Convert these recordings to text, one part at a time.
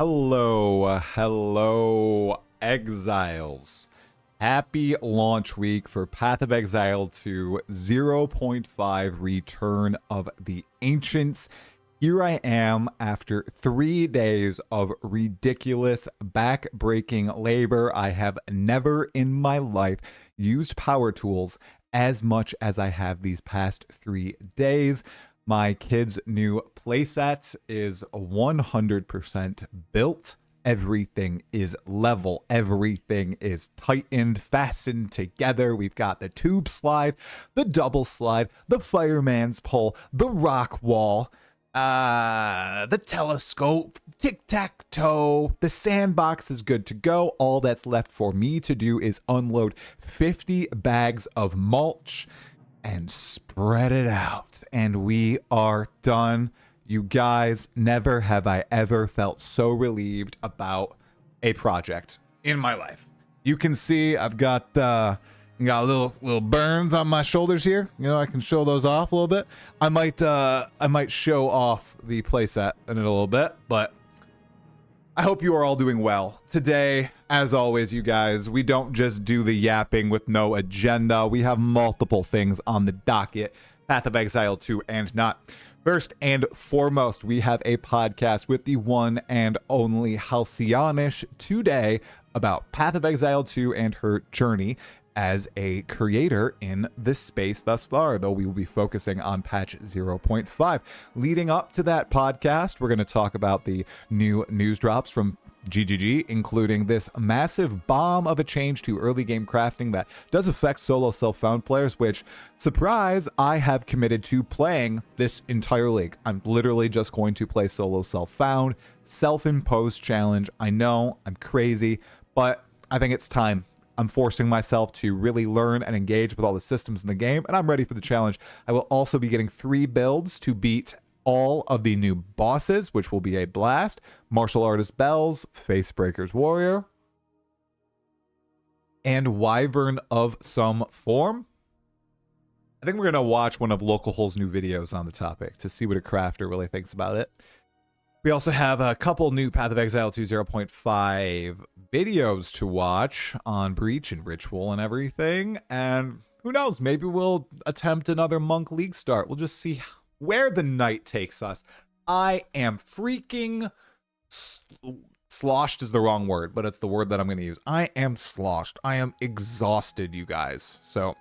Hello, exiles. Happy launch week for Path of Exile to 0.5 Return of the Ancients. Here I am after 3 days of ridiculous back-breaking labor. I have never in my life used power tools as much as I have these past 3 days. My kid's new playset is 100% built. Everything is level. Everything is tightened, fastened together. We've got the tube slide, the double slide, the fireman's pole, the rock wall, the telescope, tic-tac-toe. The sandbox is good to go. All that's left for me to do is unload 50 bags of mulch and spread it out, and we are done. You guys, never have I ever felt so relieved about a project in my life. You can see I've got little burns on my shoulders here. You know, I can show those off a little bit. I might show off the playset in a little bit, but I hope you are all doing well. Today, as always, you guys, we don't just do the yapping with no agenda. We have multiple things on the docket. Path of Exile 2 and not. First and foremost, we have a podcast with the one and only Halcyonish today about Path of Exile 2 and her journey as a creator in this space thus far, though we will be focusing on patch 0.5. Leading up to that podcast, we're going to talk about the new news drops from GGG, including this massive bomb of a change to early game crafting that does affect solo self-found players, which, surprise, I have committed to playing this entire league. I'm literally just going to play solo self-found, self-imposed challenge. I know, I'm crazy, but I think it's time. I'm forcing myself to really learn and engage with all the systems in the game, and I'm ready for the challenge. I will also be getting 3 builds to beat all of the new bosses, which will be a blast. Martial Artist Bells, Facebreaker's Warrior, and Wyvern of some form. I think we're going to watch one of Localhole's new videos on the topic to see what a crafter really thinks about it. We also have a couple new Path of Exile 2 0.5 videos to watch on Breach and Ritual and everything. And who knows, maybe we'll attempt another Monk League start. We'll just see where the night takes us. I am freaking sloshed is the wrong word, but it's the word that I'm going to use. I am sloshed. I am exhausted, you guys. So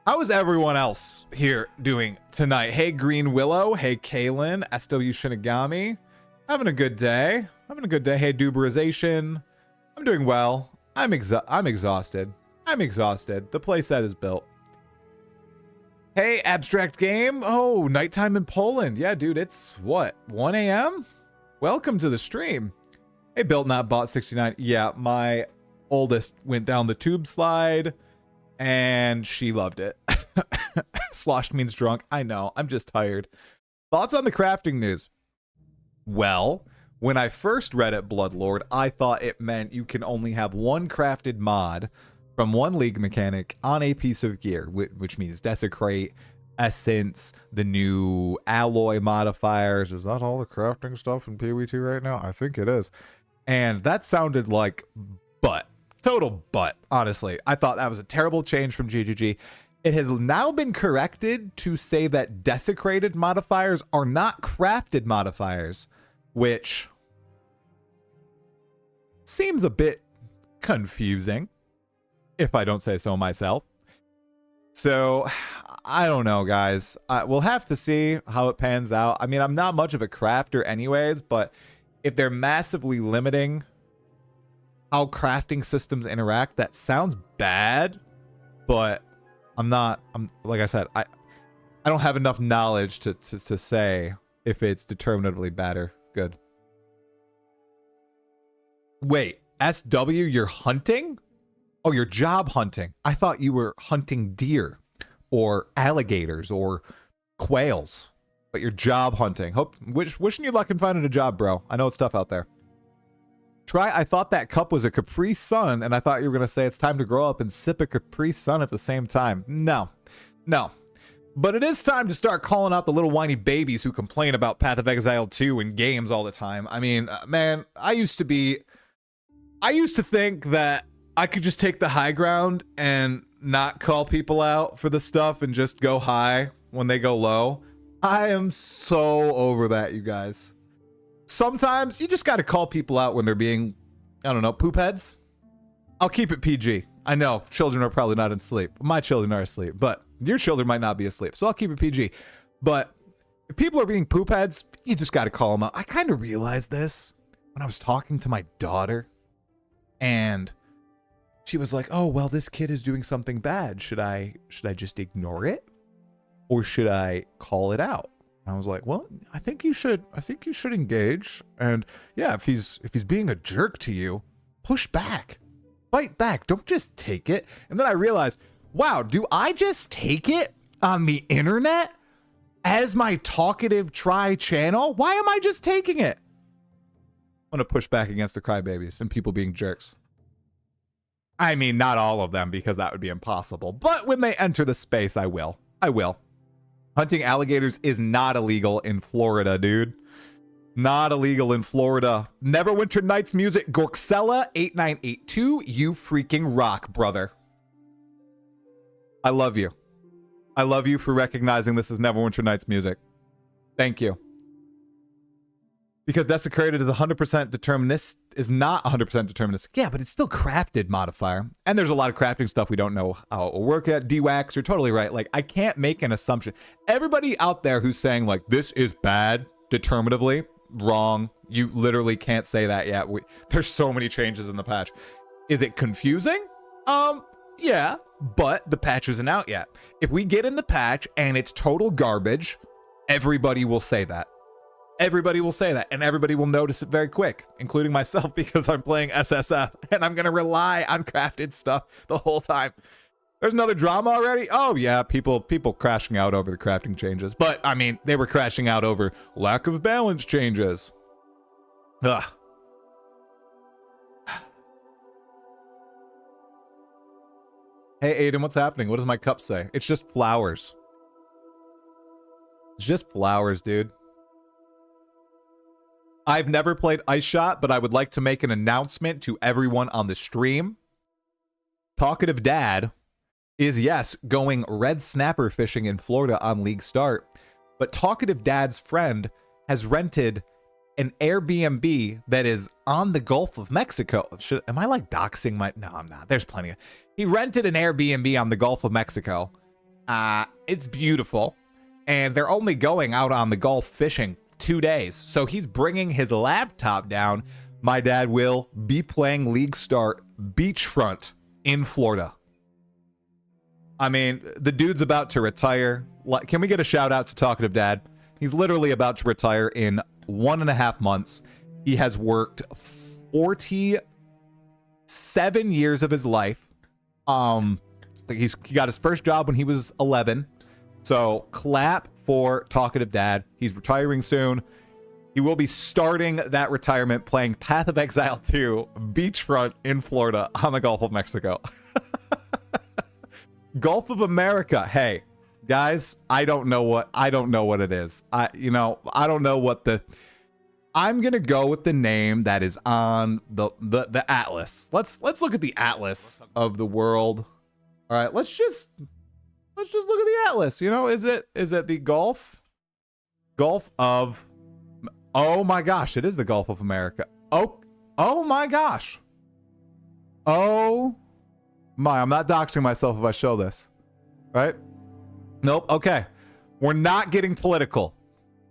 how is everyone else here doing tonight? Hey, Green Willow. Hey, Kaylin. SW Shinigami. Having a good day. Having a good day. Hey, Duberization. I'm doing well. I'm exhausted. I'm exhausted. The playset is built. Hey, Abstract Game. Oh, nighttime in Poland. Yeah, dude, it's what, 1 a.m.? Welcome to the stream. Hey, Built Not Bought 69. Yeah, my oldest went down the tube slide and she loved it. Sloshed means drunk. I know. I'm just tired. Thoughts on the crafting news? Well, when I first read it, Bloodlord, I thought it meant you can only have one crafted mod from one league mechanic on a piece of gear, which means Desecrate, Essence, the new alloy modifiers. Is that all the crafting stuff in PoE2 right now? I think it is. And that sounded like butt. Total butt, honestly. I thought that was a terrible change from GGG. It has now been corrected to say that desecrated modifiers are not crafted modifiers, which seems a bit confusing, if I don't say so myself. So, I don't know, guys. We'll have to see how it pans out. I mean, I'm not much of a crafter anyways, but if they're massively limiting how crafting systems interact, that sounds bad, but I'm like I said, I don't have enough knowledge to say if it's determinatively bad or good. Wait, SW, you're hunting? Oh, you're job hunting. I thought you were hunting deer or alligators or quails, but you're job hunting. Wishing you luck in finding a job, bro. I know it's tough out there. I thought that cup was a Capri Sun, and I thought you were going to say it's time to grow up and sip a Capri Sun at the same time. No. But it is time to start calling out the little whiny babies who complain about Path of Exile 2 in games all the time. I mean, man, I used to think that I could just take the high ground and not call people out for the stuff and just go high when they go low. I am so over that, you guys. Sometimes you just got to call people out when they're being, I don't know, poop heads. I'll keep it PG. I know children are probably not asleep. My children are asleep, but your children might not be asleep. So I'll keep it PG. But if people are being poop heads, you just got to call them out. I kind of realized this when I was talking to my daughter, and she was like, "Oh, well, this kid is doing something bad. Should I just ignore it, or should I call it out?" And I was like, "Well, I think you should engage. And yeah, if he's being a jerk to you, push back. Fight back. Don't just take it." And then I realized, wow, do I just take it on the internet as my Talkative Try channel? Why am I just taking it? I'm going to push back against the crybabies and people being jerks. I mean, not all of them, because that would be impossible. But when they enter the space, I will. Hunting alligators is not illegal in Florida, dude. Not illegal in Florida. Neverwinter Nights music, Gorksella8982. You freaking rock, brother. I love you. I love you for recognizing this is Neverwinter Nights music. Thank you. Because Desecrated is 100% determinist, is not 100% deterministic. Yeah, but it's still crafted modifier. And there's a lot of crafting stuff we don't know how it will work at. DWAX, you're totally right. Like, I can't make an assumption. Everybody out there who's saying, like, this is bad determinatively, wrong. You literally can't say that yet. There's so many changes in the patch. Is it confusing? Yeah, but the patch isn't out yet. If we get in the patch and it's total garbage, everybody will say that. Everybody will say that, and everybody will notice it very quick, including myself, because I'm playing SSF, and I'm going to rely on crafted stuff the whole time. There's another drama already? Oh, yeah, people crashing out over the crafting changes. But, I mean, they were crashing out over lack of balance changes. Ugh. Hey, Aiden, what's happening? What does my cup say? It's just flowers. It's just flowers, dude. I've never played Ice Shot, but I would like to make an announcement to everyone on the stream. Talkative Dad is, yes, going red snapper fishing in Florida on League Start, but Talkative Dad's friend has rented an Airbnb that is on the Gulf of Mexico. Am I like doxing my... No, I'm not. There's plenty of... He rented an Airbnb on the Gulf of Mexico. It's beautiful, and they're only going out on the Gulf fishing 2 days. So he's bringing his laptop down. My dad will be playing League Start beachfront in Florida. I mean, the dude's about to retire. Can we get a shout out to Talkative Dad? He's literally about to retire in 1.5 months. He has worked 47 years of his life. He got his first job when he was 11. So clap for Talkative Dad. He's retiring soon. He will be starting that retirement playing Path of Exile 2 beachfront in Florida on the Gulf of Mexico. Gulf of America. Hey, guys, I don't know what it is. I don't know what I'm going to go with the name that is on the atlas. Let's look at the atlas of the world. All right, let's just look at the atlas. You know, is it the Gulf of... Oh my gosh, it is the Gulf of America. Oh my gosh. Oh my, I'm not doxing myself if I show this. Right? Nope. Okay. We're not getting political.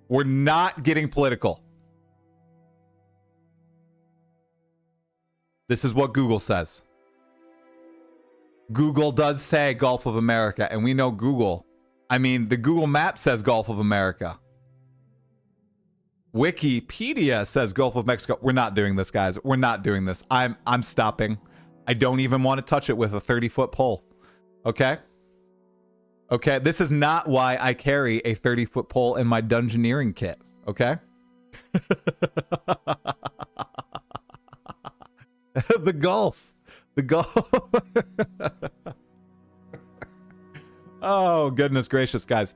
We're not getting political. This is what Google says. Google does say Gulf of America, and we know Google. I mean, the Google map says Gulf of America. Wikipedia says Gulf of Mexico. We're not doing this, guys. We're not doing this. I'm stopping. I don't even want to touch it with a 30-foot pole. Okay? Okay, this is not why I carry a 30-foot pole in my dungeoneering kit. Okay? The Gulf. The Gulf. Oh, goodness gracious, guys.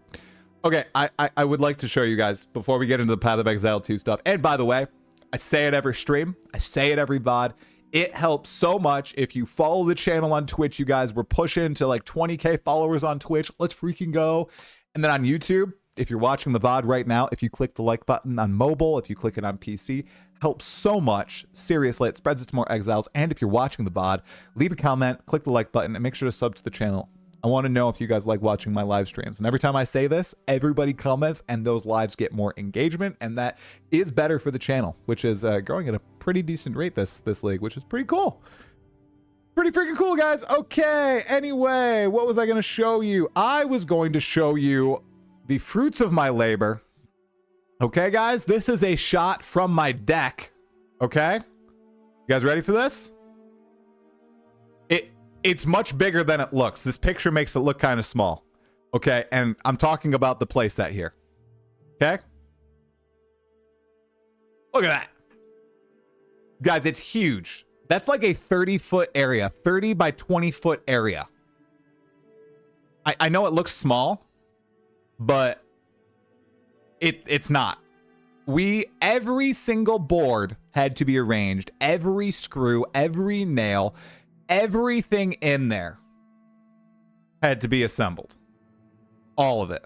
Okay, I would like to show you guys before we get into the Path of Exile 2 stuff. And by the way, I say it every stream. I say it every VOD. It helps so much if you follow the channel on Twitch, you guys. We're pushing to like 20K followers on Twitch. Let's freaking go. And then on YouTube, if you're watching the VOD right now, if you click the like button on mobile, if you click it on PC, helps so much. Seriously, it spreads it to more exiles. And if you're watching the VOD, leave a comment, click the like button, and make sure to sub to the channel. I want to know if you guys like watching my live streams. And every time I say this, everybody comments and those lives get more engagement. And that is better for the channel, which is growing at a pretty decent rate this league, which is pretty cool. Pretty freaking cool, guys. Okay, anyway, what was I going to show you? I was going to show you the fruits of my labor. Okay, guys, this is a shot from my deck. Okay? You guys ready for this? It's much bigger than it looks. This picture makes it look kind of small. Okay, and I'm talking about the playset here. Okay? Look at that. Guys, it's huge. That's like a 30-foot area. 30 by 20-foot area. I know it looks small, but it's not. Every single board had to be arranged. Every screw, every nail, everything in there had to be assembled. All of it.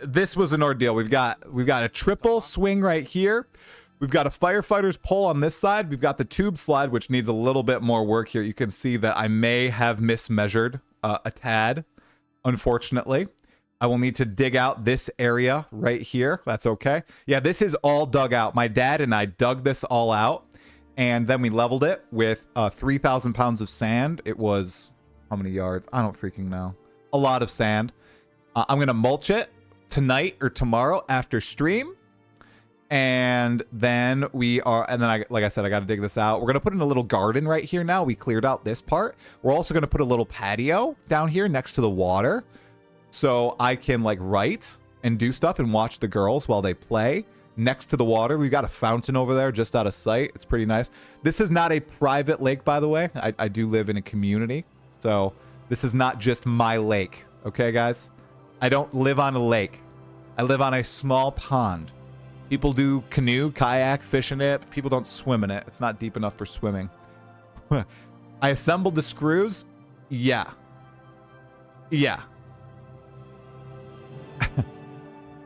This was an ordeal. We've got a triple swing right here. We've got a firefighter's pole on this side. We've got the tube slide, which needs a little bit more work here. You can see that I may have mismeasured a tad, unfortunately. I will need to dig out this area right here. That's okay. Yeah, this is all dug out. My dad and I dug this all out, and then we leveled it with 3,000 pounds of sand. It was, how many yards? I don't freaking know. A lot of sand. I'm going to mulch it tonight or tomorrow after stream. And then like I said, I got to dig this out. We're going to put in a little garden right here now. We cleared out this part. We're also going to put a little patio down here next to the water, so I can like write and do stuff and watch the girls while they play next to the water. We've got a fountain over there just out of sight. It's pretty nice. This is not a private lake, by the way. I do live in a community, so this is not just my lake. Okay, guys? I don't live on a lake. I live on a small pond. People do canoe, kayak, fish in it. People don't swim in it. It's not deep enough for swimming. I assembled the screws. Yeah. Yeah.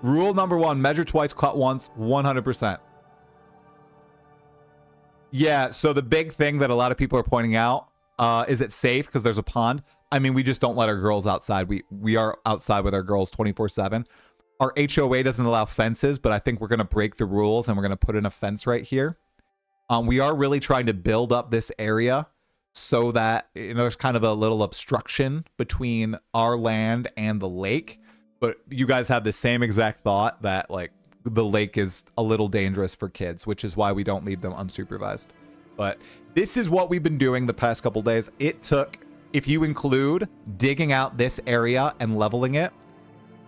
Rule number 1, measure twice, cut once, 100%. Yeah, so the big thing that a lot of people are pointing out, is it safe because there's a pond? I mean, we just don't let our girls outside. We are outside with our girls 24/7. Our HOA doesn't allow fences, but I think we're going to break the rules and we're going to put in a fence right here. We are really trying to build up this area so that, you know, there's kind of a little obstruction between our land and the lake. But you guys have the same exact thought that, like, the lake is a little dangerous for kids, which is why we don't leave them unsupervised. But this is what we've been doing the past couple days. It took, if you include digging out this area and leveling it,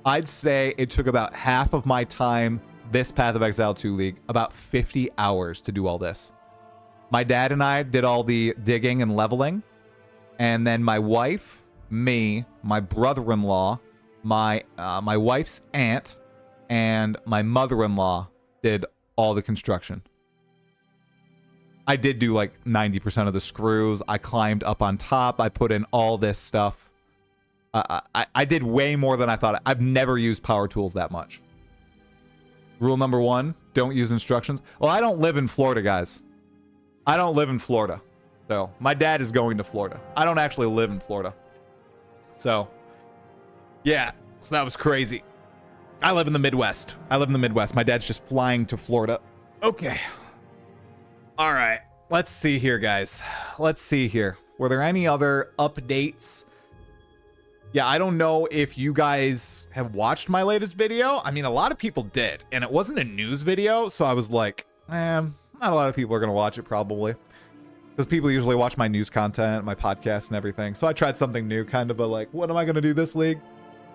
I'd say it took about half of my time this Path of Exile 2 League, about 50 hours to do all this. My dad and I did all the digging and leveling, and then my wife, me, my brother-in-law, my wife's aunt, and my mother-in-law did all the construction. I did do like 90% of the screws. I climbed up on top. I put in all this stuff. I did way more than I thought. I've never used power tools that much. Rule number 1, don't use instructions. Well, I don't live in Florida, guys. I don't live in Florida. So my dad is going to Florida. I don't actually live in Florida. So yeah, so that was crazy. I live in the Midwest. My dad's just flying to Florida. Okay. All right. Let's see here, guys. Let's see here. Were there any other updates? Yeah, I don't know if you guys have watched my latest video. I mean, a lot of people did, and it wasn't a news video, so I was like, not a lot of people are going to watch it probably, because people usually watch my news content, my podcast and everything. So I tried something new, kind of a like, what am I going to do this league?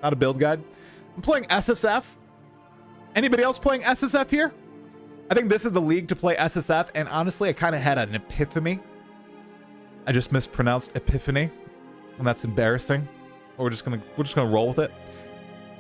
Not a build guide. I'm playing SSF. Anybody else playing SSF here? I think this is the league to play SSF, and honestly, I kind of had an epiphany. I just mispronounced epiphany. and that's embarrassing. But we're just gonna roll with it.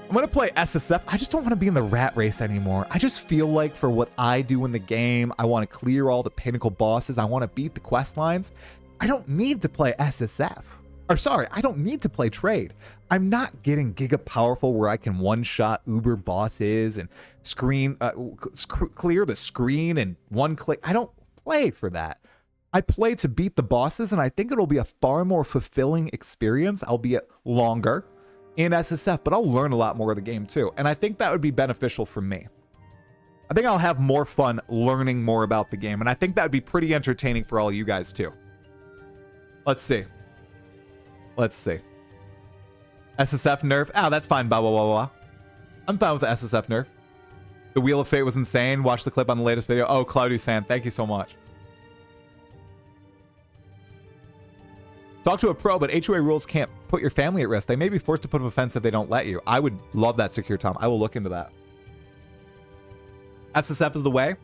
I'm gonna play SSF. I just don't want to be in the rat race anymore. I just feel like for what I do in the game, I want to clear all the pinnacle bosses. I want to beat the quest lines. I don't need to play SSF. Or sorry, I don't need to play trade. I'm not getting giga powerful where I can one-shot uber bosses and clear the screen and one click. I don't play for that. I play to beat the bosses, and I think it'll be a far more fulfilling experience, albeit longer, in SSF, but I'll learn a lot more of the game too. And I think that would be beneficial for me. I think I'll have more fun learning more about the game, and I think that would be pretty entertaining for all you guys too. Let's see. Let's see. SSF nerf. Ah, that's fine. Blah, blah, blah, blah. I'm fine with the SSF nerf. The Wheel of Fate was insane. Watch the clip on the latest video. Oh, Cloudy Sand. Thank you so much. Talk to a pro, but HOA rules can't put your family at risk. They may be forced to put up a fence if they don't let you. I would love that, Secure Tom. I will look into that. SSF is the way.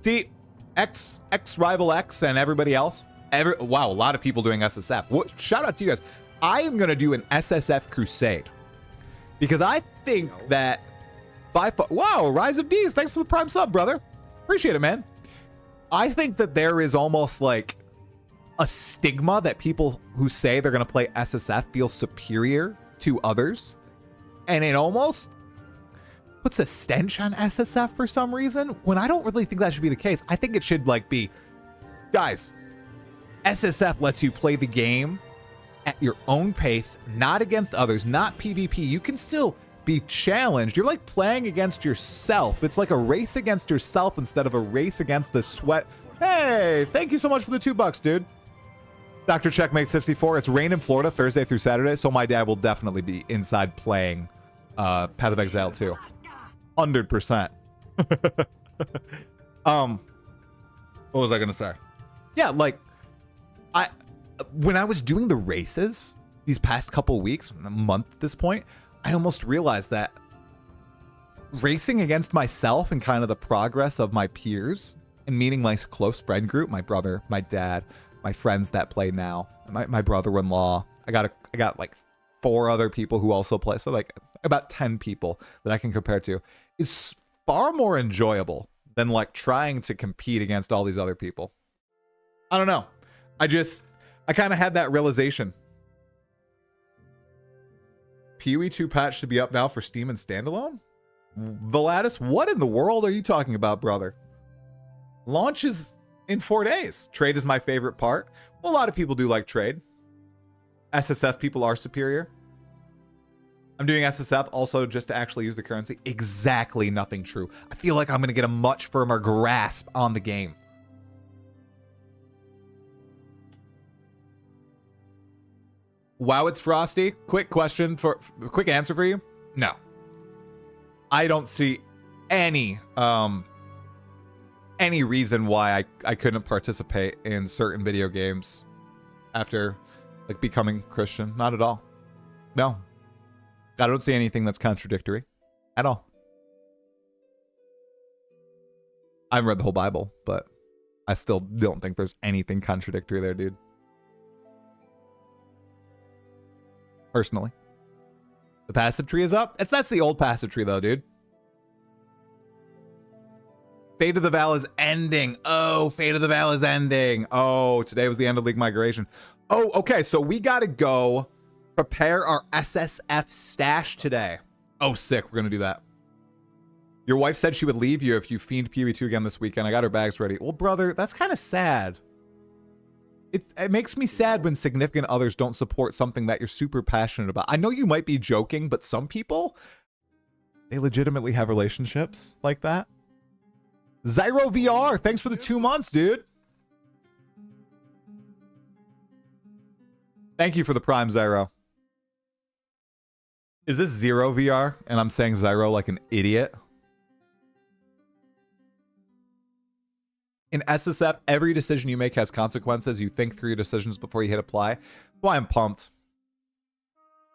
See, X Rival X and everybody else. Wow, a lot of people doing SSF. Shout out to you guys. I am going to do an SSF crusade. Because I think that by far... Wow, Rise of D's. Thanks for the prime sub, brother. Appreciate it, man. I think that there is almost like a stigma that people who say they're going to play SSF feel superior to others. And it almost puts a stench on SSF for some reason, when I don't really think that should be the case. I think it should like be, guys, SSF lets you play the game at your own pace, not against others, not PvP. You can still be challenged. You're like playing against yourself. It's like a race against yourself instead of a race against the sweat. Hey, thank you so much for the $2, dude. Dr. Checkmate 64. It's rain in Florida Thursday through Saturday, so my dad will definitely be inside playing Path of Exile 2. 100%. What was I gonna say? Yeah, like when I was doing the races these past couple weeks, a month at this point, I almost realized that racing against myself and kind of the progress of my peers and meeting my close friend group, my brother, my dad, my friends that play now, my brother-in-law. I got like 4 other people who also play, so like about 10 people that I can compare to, is far more enjoyable than like trying to compete against all these other people. I don't know. I kind of had that realization. PoE 2 patch should be up now for Steam and standalone? Valatus, what in the world are you talking about, brother? Launch is in 4 days. Trade is my favorite part. Well, a lot of people do like trade. SSF people are superior. I'm doing SSF also just to actually use the currency. Exactly nothing true. I feel like I'm going to get a much firmer grasp on the game. Wow, it's Frosty. Quick answer for you. No. I don't see any reason why I couldn't participate in certain video games after like becoming Christian. Not at all. No. I don't see anything that's contradictory at all. I haven't read the whole Bible, but I still don't think there's anything contradictory there, dude. Personally. The passive tree is up. That's the old passive tree though, dude. Fate of the Val is ending. Oh, Fate of the Val is ending. Oh, today was the end of League Migration. Oh, okay. So we got to go prepare our SSF stash today. Oh, sick. We're going to do that. Your wife said she would leave you if you fiend PoE 2 again this weekend. I got her bags ready. Well, brother, that's kind of sad. It makes me sad when significant others don't support something that you're super passionate about. I know you might be joking, but some people, they legitimately have relationships like that. Zyro VR, thanks for the 2 months, dude. Thank you for the Prime, Zyro. Is this Zero VR? And I'm saying Zyro like an idiot? In SSF, every decision you make has consequences. You think through your decisions before you hit apply. Well, I'm pumped.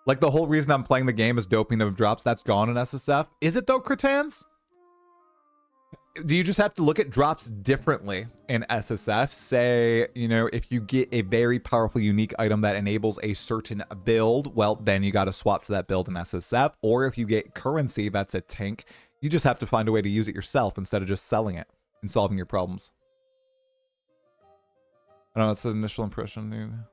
Like the whole reason I'm playing the game is doping of drops. That's gone in SSF. Is it though, Cretans? do you just have to look at drops differently in SSF? Say, you know, if you get a very powerful unique item that enables a certain build, well, then you got to swap to that build in SSF. Or if you get currency that's a tank, you just have to find a way to use it yourself instead of just selling it and solving your problems. I don't know, it's an initial impression.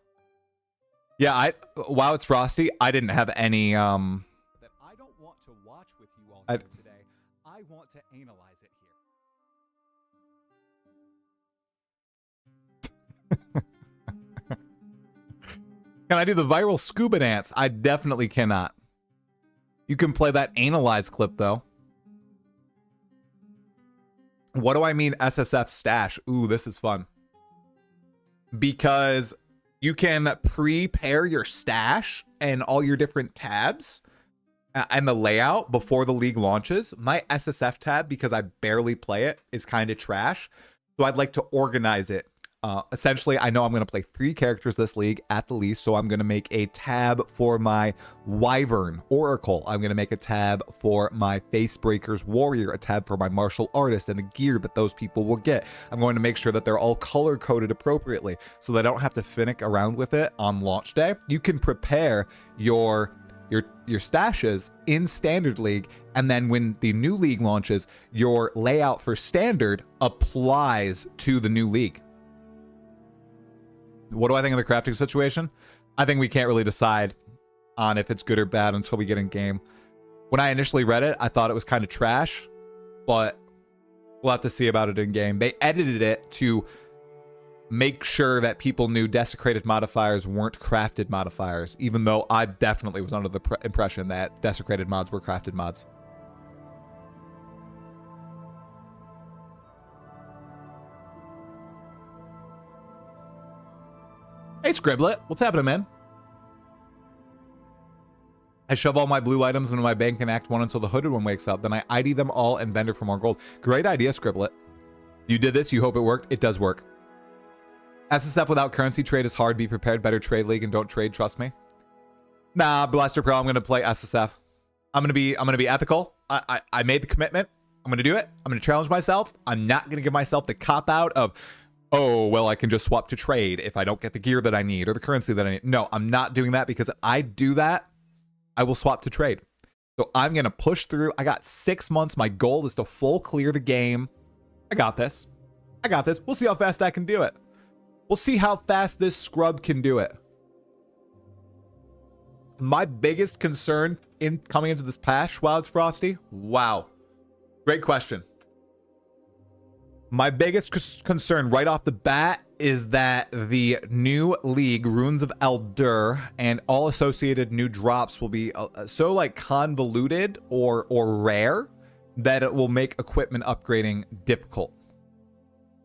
Yeah, while it's Frosty, I didn't have any that I don't want to watch with you all today. I want to analyze it here. Can I do the viral scuba dance? I definitely cannot. You can play that analyze clip though. What do I mean SSF stash? Ooh, this is fun. Because you can prepare your stash and all your different tabs and the layout before the league launches. My SSF tab, because I barely play it, is kind of trash. So I'd like to organize it. Essentially, I know I'm going to play 3 characters this league at the least, so I'm going to make a tab for my Wyvern Oracle. I'm going to make a tab for my Facebreakers Warrior, a tab for my Martial Artist, and the gear that those people will get. I'm going to make sure that they're all color-coded appropriately, so they don't have to finick around with it on launch day. You can prepare your stashes in Standard League, and then when the new league launches, your layout for Standard applies to the new league. What do I think of the crafting situation? I think we can't really decide on if it's good or bad until we get in game. When I initially read it, I thought it was kind of trash, but we'll have to see about it in game. They edited it to make sure that people knew desecrated modifiers weren't crafted modifiers, even though I definitely was under the impression that desecrated mods were crafted mods. Hey, Scribblet. What's happening, man? I shove all my blue items into my bank in Act 1 until the hooded one wakes up. Then I ID them all and vendor for more gold. Great idea, Scribblet. You did this. You hope it worked. It does work. SSF without currency trade is hard. Be prepared. Better trade league and don't trade. Trust me. Nah, Blaster Pro. I'm going to play SSF. I'm going to be ethical. I made the commitment. I'm going to do it. I'm going to challenge myself. I'm not going to give myself the cop-out of, oh, well, I can just swap to trade if I don't get the gear that I need or the currency that I need. No, I'm not doing that, because if I do that, I will swap to trade. So I'm going to push through. I got 6 months. My goal is to full clear the game. I got this. I got this. We'll see how fast I can do it. We'll see how fast this scrub can do it. My biggest concern in coming into this patch while it's Frosty. Wow. Great question. My biggest concern right off the bat is that the new league, Runes of Eldur, and all associated new drops will be so like convoluted or rare that it will make equipment upgrading difficult.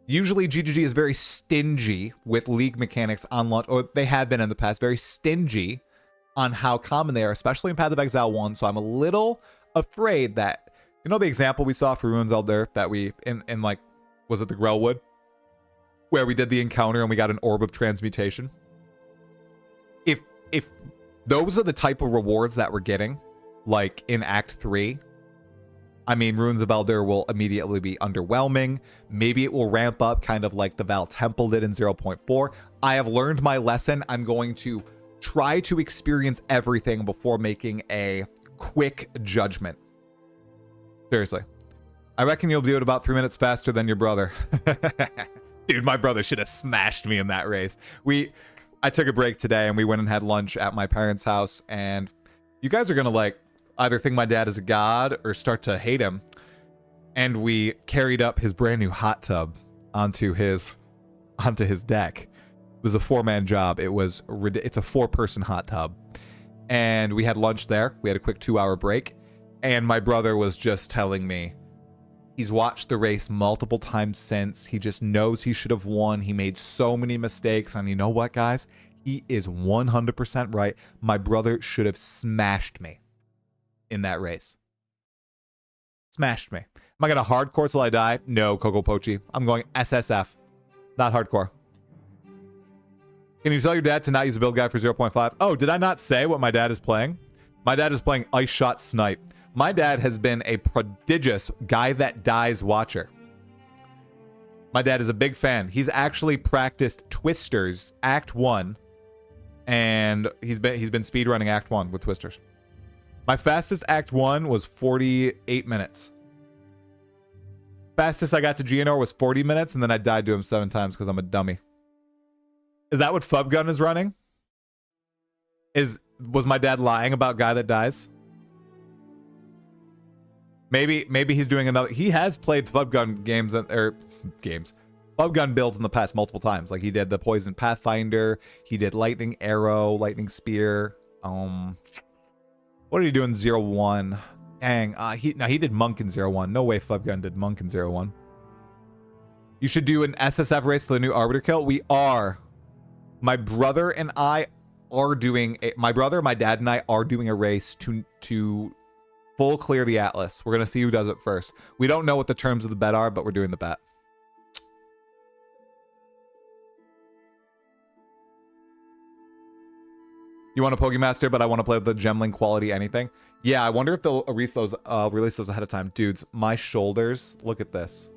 Usually GGG is very stingy with league mechanics on launch, or they have been in the past, very stingy on how common they are, especially in Path of Exile 1. So I'm a little afraid that, you know, the example we saw for Runes of Eldur that we, in like, was it the Grellwood? Where we did the encounter and we got an Orb of Transmutation. If those are the type of rewards that we're getting, like in Act 3, I mean, Runes of Eldur will immediately be underwhelming. Maybe it will ramp up kind of like the Val Temple did in 0.4. I have learned my lesson. I'm going to try to experience everything before making a quick judgment. Seriously. I reckon you'll do it about 3 minutes faster than your brother. Dude, my brother should have smashed me in that race. I took a break today and we went and had lunch at my parents' house, and you guys are gonna like either think my dad is a god or start to hate him. And we carried up his brand new hot tub onto his deck. It was a 4-man job. It's a 4-person hot tub. And we had lunch there. We had a quick 2-hour break. And my brother was just telling me, he's watched the race multiple times since. He just knows he should have won. He made so many mistakes. And you know what, guys? He is 100% right. My brother should have smashed me in that race. Smashed me. Am I going to hardcore till I die? No, Coco Pochi. I'm going SSF. Not hardcore. Can you tell your dad to not use a build guide for 0.5? Oh, did I not say what my dad is playing? My dad is playing Ice Shot Snipe. My dad has been a prodigious guy that dies watcher. My dad is a big fan. He's actually practiced Twisters Act 1, and he's been speedrunning Act 1 with Twisters. My fastest Act 1 was 48 minutes. Fastest I got to Geonor was 40 minutes, and then I died to him 7 times because I'm a dummy. Is that what Fubgun is running? Was my dad lying about guy that dies? Maybe he's doing another. He has played Fubgun games Fubgun builds in the past multiple times. Like he did the Poison Pathfinder, he did Lightning Arrow, Lightning Spear. What did he do in 01? Dang, he did Monk in 01. No way Fubgun did Monk in 01. You should do an SSF race to the new Arbiter kill. We are. My brother and I are doing my dad and I are doing a race to full clear the Atlas. We're gonna see who does it first. We don't know what the terms of the bet are, but we're doing the bet. You want a Pokemaster, but I want to play with the Gemling quality anything. Yeah, I wonder if they'll release those ahead of time. Dudes, my shoulders, look at this.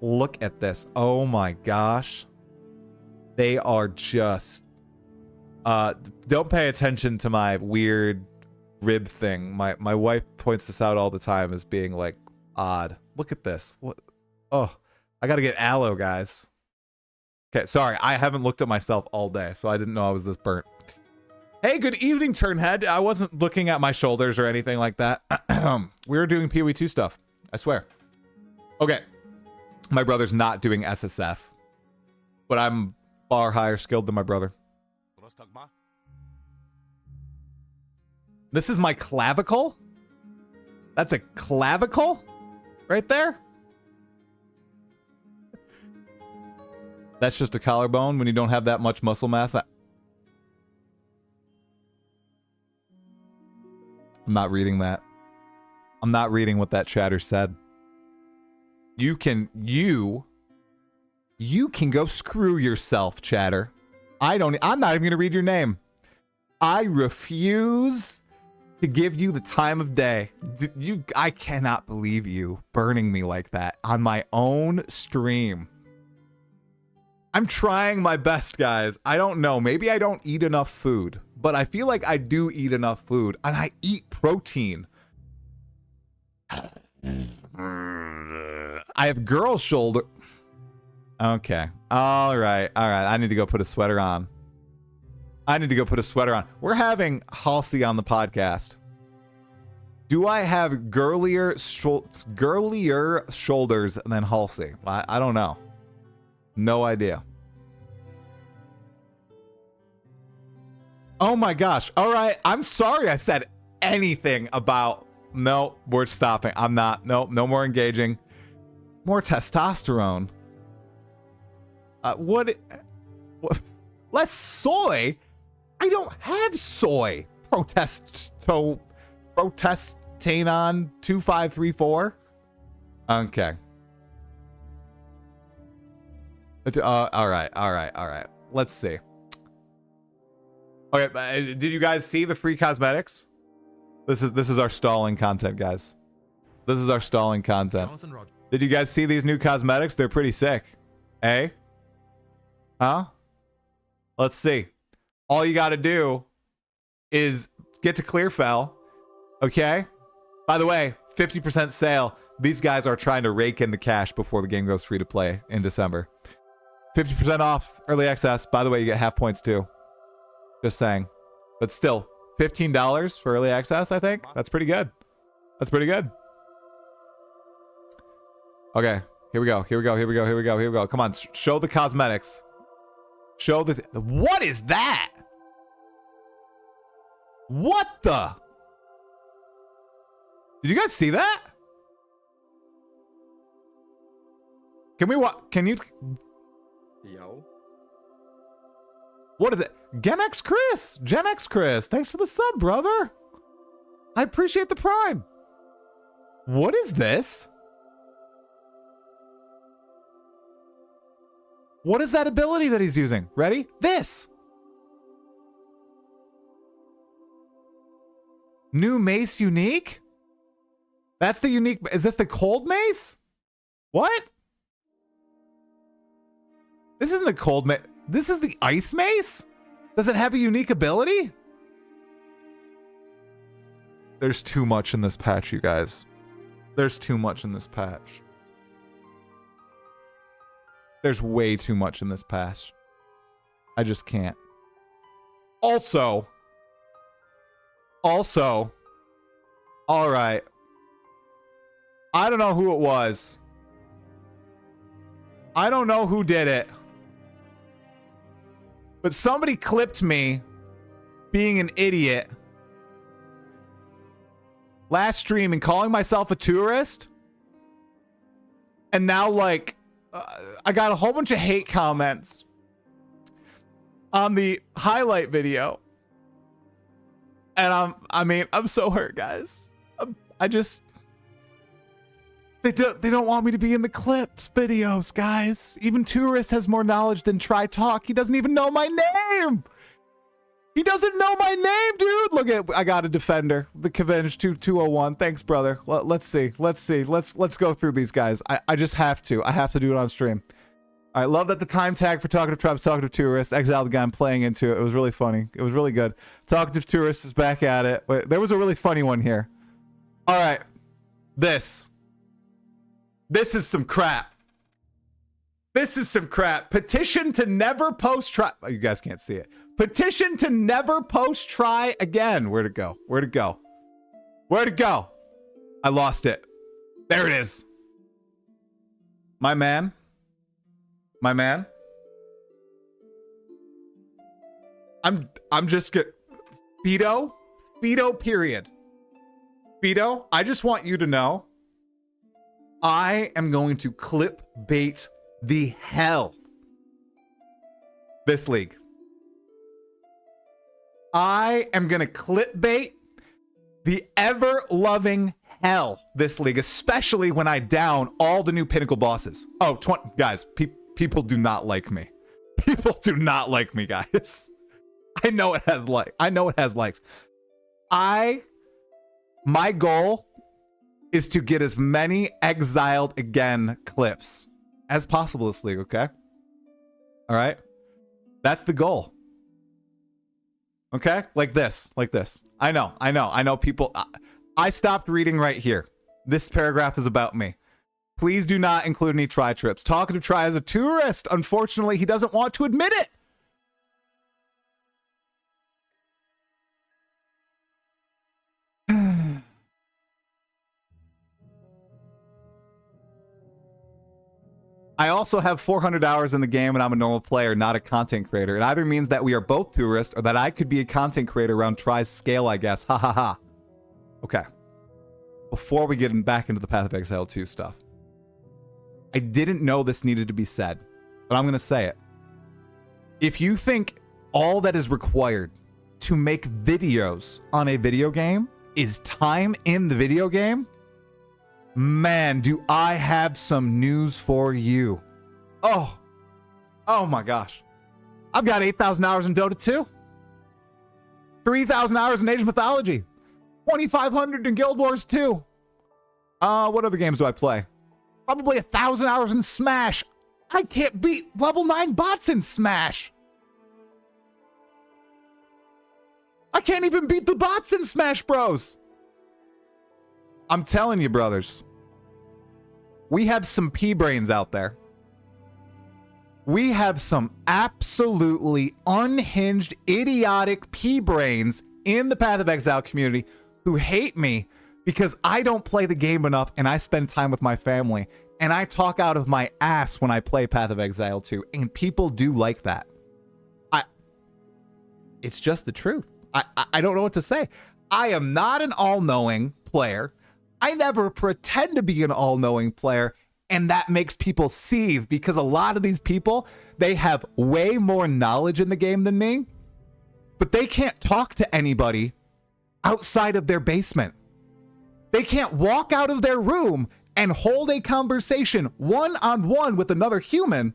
Look at this. Oh my gosh. They are just don't pay attention to my weird rib thing. My wife points this out all the time as being like odd. Look at this. What? Oh, I gotta get aloe, guys. Okay, sorry, I haven't looked at myself all day, so I didn't know I was this burnt. Hey, good evening, Turnhead. I wasn't looking at my shoulders or anything like that. We were doing PoE 2 stuff. I swear. Okay. My brother's not doing SSF, but I'm far higher skilled than my brother. This is my clavicle? That's a clavicle? Right there? That's just a collarbone when you don't have that much muscle mass. I'm not reading that. I'm not reading what that chatter said. You can go screw yourself, chatter. I'm not even gonna read your name. I refuse to give you the time of day. I cannot believe you burning me like that on my own stream. I'm trying my best, guys. I don't know. Maybe I don't eat enough food, but I feel like I do eat enough food, and I eat protein. I have girl shoulder. Okay. All right. I need to go put a sweater on. We're having Halcy on the podcast. Do I have girlier shoulders than Halcy? I don't know. No idea. Oh my gosh. All right. I'm sorry I said anything about... No, we're stopping. I'm not. No more engaging. More testosterone. What? Less soy? I don't have soy. Protestanon 2534. Okay. All right. Let's see. Okay, did you guys see the free cosmetics? This is our stalling content, guys. This is our stalling content. Did you guys see these new cosmetics? They're pretty sick. Eh? Huh? Let's see. All you gotta do is get to Clearfell. Okay? By the way, 50% sale. These guys are trying to rake in the cash before the game goes free to play in December. 50% off early access. By the way, you get half points too. Just saying. But still, $15 for early access, I think. That's pretty good. Okay, here we go. Come on, show the cosmetics. Show the... What is that? What the... Did you guys see that? Can we can you... Yo. What is it? Gen X Chris, thanks for the sub, brother. I appreciate the prime. What is this? What is that ability that he's using? Ready? This. New mace unique? That's the unique. Is this the cold mace? What? This isn't the cold mace. This is the ice mace? Does it have a unique ability? There's too much in this patch, you guys. There's too much in this patch. There's way too much in this patch. I just can't. Also, all right. I don't know who it was. I don't know who did it. But somebody clipped me being an idiot last stream and calling myself a tourist. And now, like, I got a whole bunch of hate comments on the highlight video. And I'm so hurt, guys. They don't want me to be in the clips videos, guys. Even Tourist has more knowledge than Try Talk. He doesn't even know my name. He doesn't know my name, dude. Look at, I got a defender. The Kavenge 201. Thanks, brother. Let's see. Let's go through these guys. I just have to. I have to do it on stream. All right, love that the time tag for Talkative Tribes, Talkative Tourist. Exiled the guy I'm playing into it. It was really funny. It was really good. Talkative Tourist is back at it. Wait, there was a really funny one here. All right. This is some crap. This is some crap. Petition to never post try. Oh, you guys can't see it. Petition to never post try again. Where'd it go? Where'd it go? Where'd it go? I lost it. There it is. My man. My man. I'm just get Fido period. Fido, I just want you to know I am going to clip bait the hell this league. I am going to clip bait the ever-loving hell this league, especially when I down all the new pinnacle bosses. Oh, guys, people do not like me. People do not like me, guys. I know it has likes. My goal is to get as many exiled again clips as possible this league, okay? All right? That's the goal. Okay? Like this. I know people. I stopped reading right here. This paragraph is about me. Please do not include any try trips. Talkative Try as a tourist. Unfortunately, he doesn't want to admit it. I also have 400 hours in the game and I'm a normal player, not a content creator. It either means that we are both tourists or that I could be a content creator around Try's scale, I guess. Ha ha ha. Okay. Before we get back into the Path of Exile 2 stuff, I didn't know this needed to be said, but I'm going to say it. If you think all that is required to make videos on a video game is time in the video game, man, do I have some news for you. Oh my gosh. I've got 8,000 hours in Dota 2. 3,000 hours in Age of Mythology. 2,500 in Guild Wars 2. What other games do I play? Probably 1,000 hours in Smash. I can't beat level 9 bots in Smash. I can't even beat the bots in Smash Bros. I'm telling you, brothers, we have some P-brains out there. We have some absolutely unhinged, idiotic P-brains in the Path of Exile community who hate me because I don't play the game enough and I spend time with my family and I talk out of my ass when I play Path of Exile 2, and people do like that. It's just the truth. I don't know what to say. I am not an all-knowing player. I never pretend to be an all-knowing player, and that makes people seethe because a lot of these people, they have way more knowledge in the game than me, but they can't talk to anybody outside of their basement. They can't walk out of their room and hold a conversation one-on-one with another human,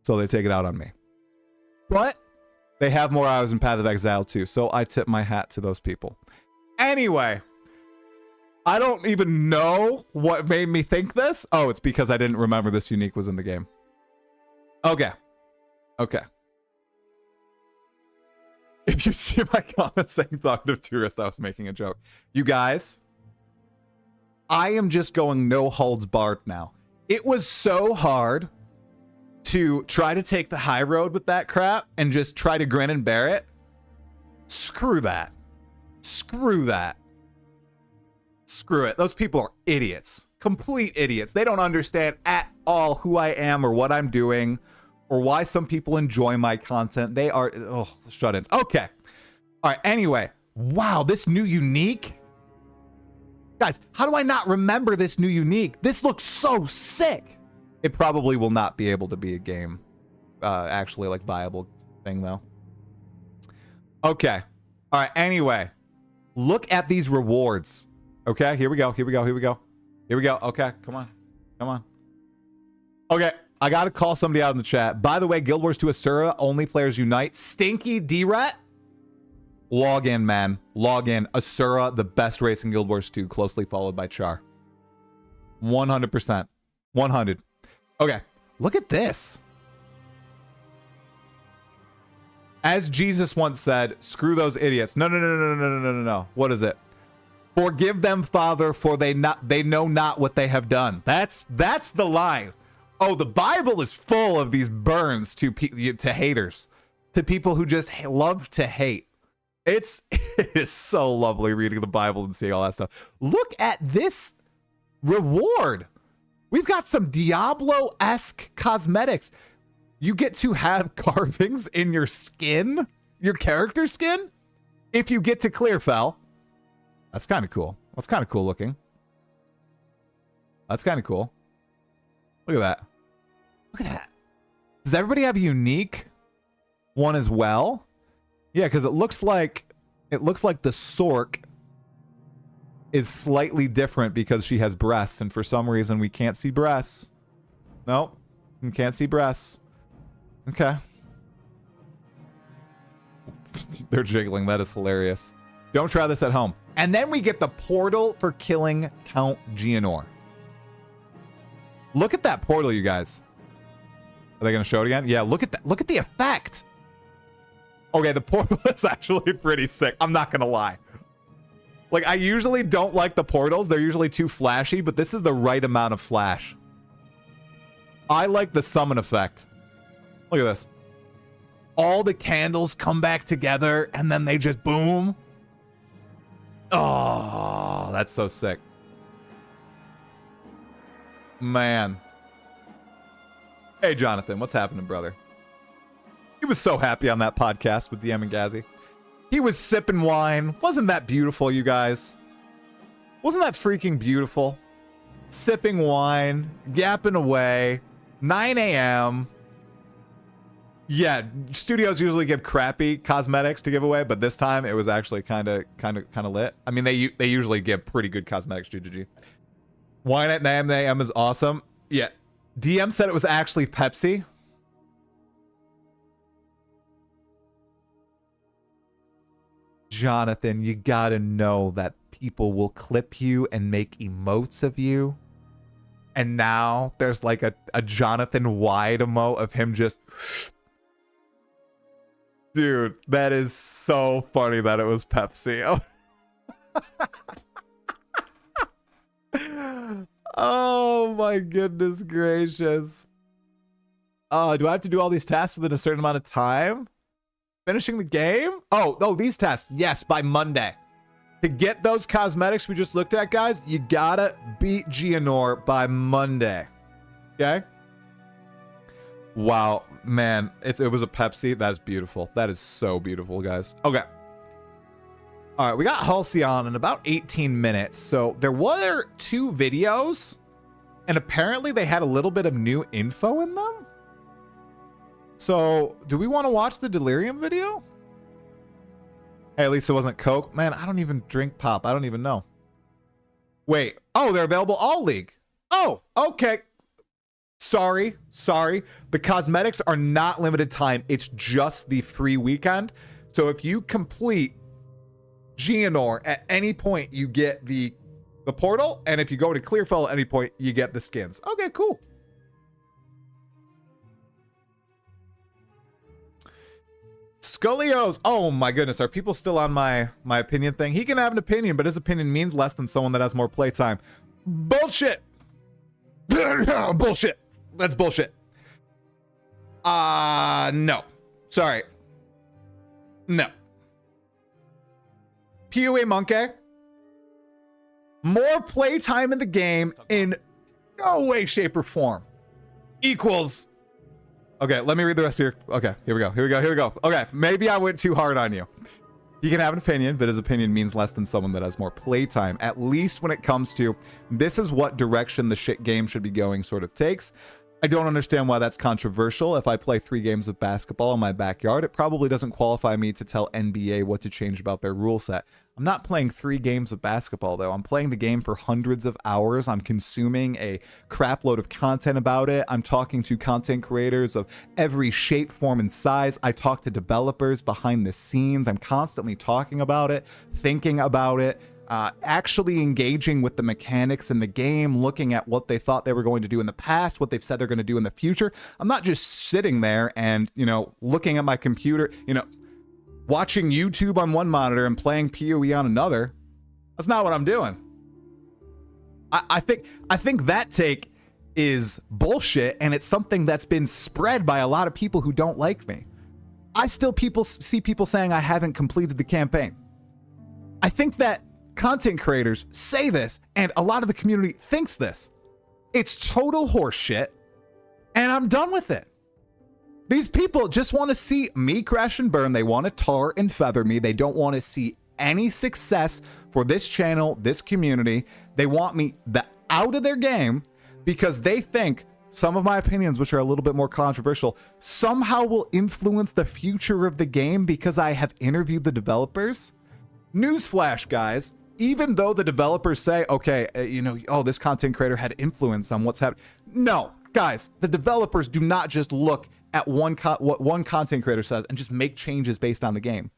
so they take it out on me. But they have more hours in Path of Exile too, so I tip my hat to those people. Anyway, I don't even know what made me think this. Oh, it's because I didn't remember this unique was in the game. Okay. Okay. If you see my comment saying Talkative Tourist, I was making a joke. You guys, I am just going no holds barred now. It was so hard to try to take the high road with that crap and just try to grin and bear it. Screw that. Screw that. Screw it. Those people are idiots. Complete idiots. They don't understand at all who I am or what I'm doing or why some people enjoy my content. They are shut-ins. Okay. All right. Anyway. Wow. This new unique. Guys, how do I not remember this new unique? This looks so sick. It probably will not be able to be a game. Actually, like, viable thing, though. Okay. All right. Anyway. Look at these rewards. Okay. Here we go. Here we go. Here we go. Here we go. Okay. Come on. Come on. Okay. I got to call somebody out in the chat. By the way, Guild Wars 2 Asura, only players unite. Stinky D-Rat. Log in, man. Log in. Asura, the best race in Guild Wars 2, closely followed by Char. 100%. 100. Okay. Look at this. As Jesus once said, screw those idiots. No, no, no, no, no, no, no, no, no. What is it? Forgive them, Father, for they know not what they have done. That's the line. Oh, the Bible is full of these burns to haters, to people who just love to hate. It is so lovely reading the Bible and seeing all that stuff. Look at this reward. We've got some Diablo-esque cosmetics. You get to have carvings in your skin, your character skin, if you get to Clearfell. That's kind of cool. That's kind of cool looking. That's kind of cool. Look at that. Look at that. Does everybody have a unique one as well? Yeah, because it looks like the Sork is slightly different because she has breasts, and for some reason we can't see breasts. Nope. You can't see breasts. Okay. They're jiggling. That is hilarious. Don't try this at home. And then we get the portal for killing Count Geonor. Look at that portal, you guys. Are they going to show it again? Yeah, look at that. Look at the effect. Okay, the portal is actually pretty sick. I'm not going to lie. Like, I usually don't like the portals. They're usually too flashy, but this is the right amount of flash. I like the summon effect. Look at this. All the candles come back together, and then they just boom. Oh, that's so sick. Man. Hey, Jonathan, what's happening, brother? He was so happy on that podcast with DM and Gazzy. He was sipping wine. Wasn't that beautiful, you guys? Wasn't that freaking beautiful? Sipping wine, yapping away, 9 a.m. Yeah, studios usually give crappy cosmetics to give away, but this time it was actually kind of lit. I mean, they usually give pretty good cosmetics. GGG. Wine at 9 a.m. is awesome. Yeah, DM said it was actually Pepsi. Jonathan, you gotta know that people will clip you and make emotes of you. And now there's like a Jonathan wide emote of him just... Dude, that is so funny that it was Pepsi. Oh my goodness gracious. Do I have to do all these tasks within a certain amount of time? Finishing the game? Oh, these tasks. Yes, by Monday. To get those cosmetics we just looked at, guys, you gotta beat Geonor by Monday. Okay? Wow, man. It was a Pepsi. That's beautiful. That is so beautiful, guys. Okay. All right, we got Halcyon in about 18 minutes. So there were 2 videos, and apparently they had a little bit of new info in them. So do we want to watch the Delirium video? Hey, at least it wasn't Coke. Man, I don't even drink pop. I don't even know. Wait. Oh, they're available all league. Oh, okay. Sorry. The cosmetics are not limited time. It's just the free weekend. So if you complete Geonor at any point, you get the portal. And if you go to Clearfell at any point, you get the skins. Okay, cool. Scolios. Oh my goodness. Are people still on my opinion thing? He can have an opinion, but his opinion means less than someone that has more playtime. Bullshit. Bullshit. That's bullshit. No. Sorry. No. PoE Monkey. More playtime in the game in no way, shape, or form equals. Okay, let me read the rest of your. Okay, here we go. Okay, maybe I went too hard on you. He can have an opinion, but his opinion means less than someone that has more playtime, at least when it comes to this is what direction the shit game should be going sort of takes. I don't understand why that's controversial. If I play 3 games of basketball in my backyard, it probably doesn't qualify me to tell NBA what to change about their rule set. I'm not playing 3 games of basketball, though. I'm playing the game for hundreds of hours. I'm consuming a crap load of content about it. I'm talking to content creators of every shape, form, and size. I talk to developers behind the scenes. I'm constantly talking about it, thinking about it, actually engaging with the mechanics in the game, looking at what they thought they were going to do in the past, what they've said they're going to do in the future. I'm not just sitting there and, looking at my computer, watching YouTube on one monitor and playing PoE on another. That's not what I'm doing. I think that take is bullshit, and it's something that's been spread by a lot of people who don't like me. I still see people saying I haven't completed the campaign. I think that content creators say this, and a lot of the community thinks this. It's total horseshit, and I'm done with it. These people just want to see me crash and burn. They want to tar and feather me. They don't want to see any success for this channel, this community. They want me out of their game because they think some of my opinions, which are a little bit more controversial, somehow will influence the future of the game because I have interviewed the developers. Newsflash, guys. Even though the developers say, okay, this content creator had influence on what's happening. No, guys, the developers do not just look at what one content creator says and just make changes based on the game.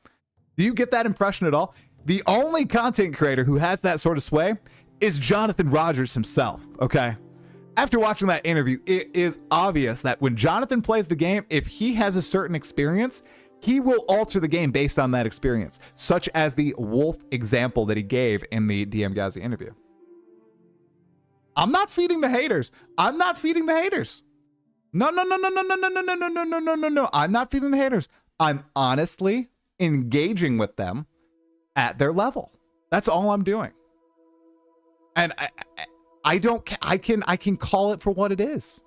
Do you get that impression at all? The only content creator who has that sort of sway is Jonathan Rogers himself, okay? After watching that interview, it is obvious that when Jonathan plays the game, if he has a certain experience, he will alter the game based on that experience, such as the wolf example that he gave in the DM Ghazi interview. I'm not feeding the haters. I'm not feeding the haters. No. I'm not feeding the haters. I'm honestly engaging with them at their level. That's all I'm doing. And I can call it for what it is.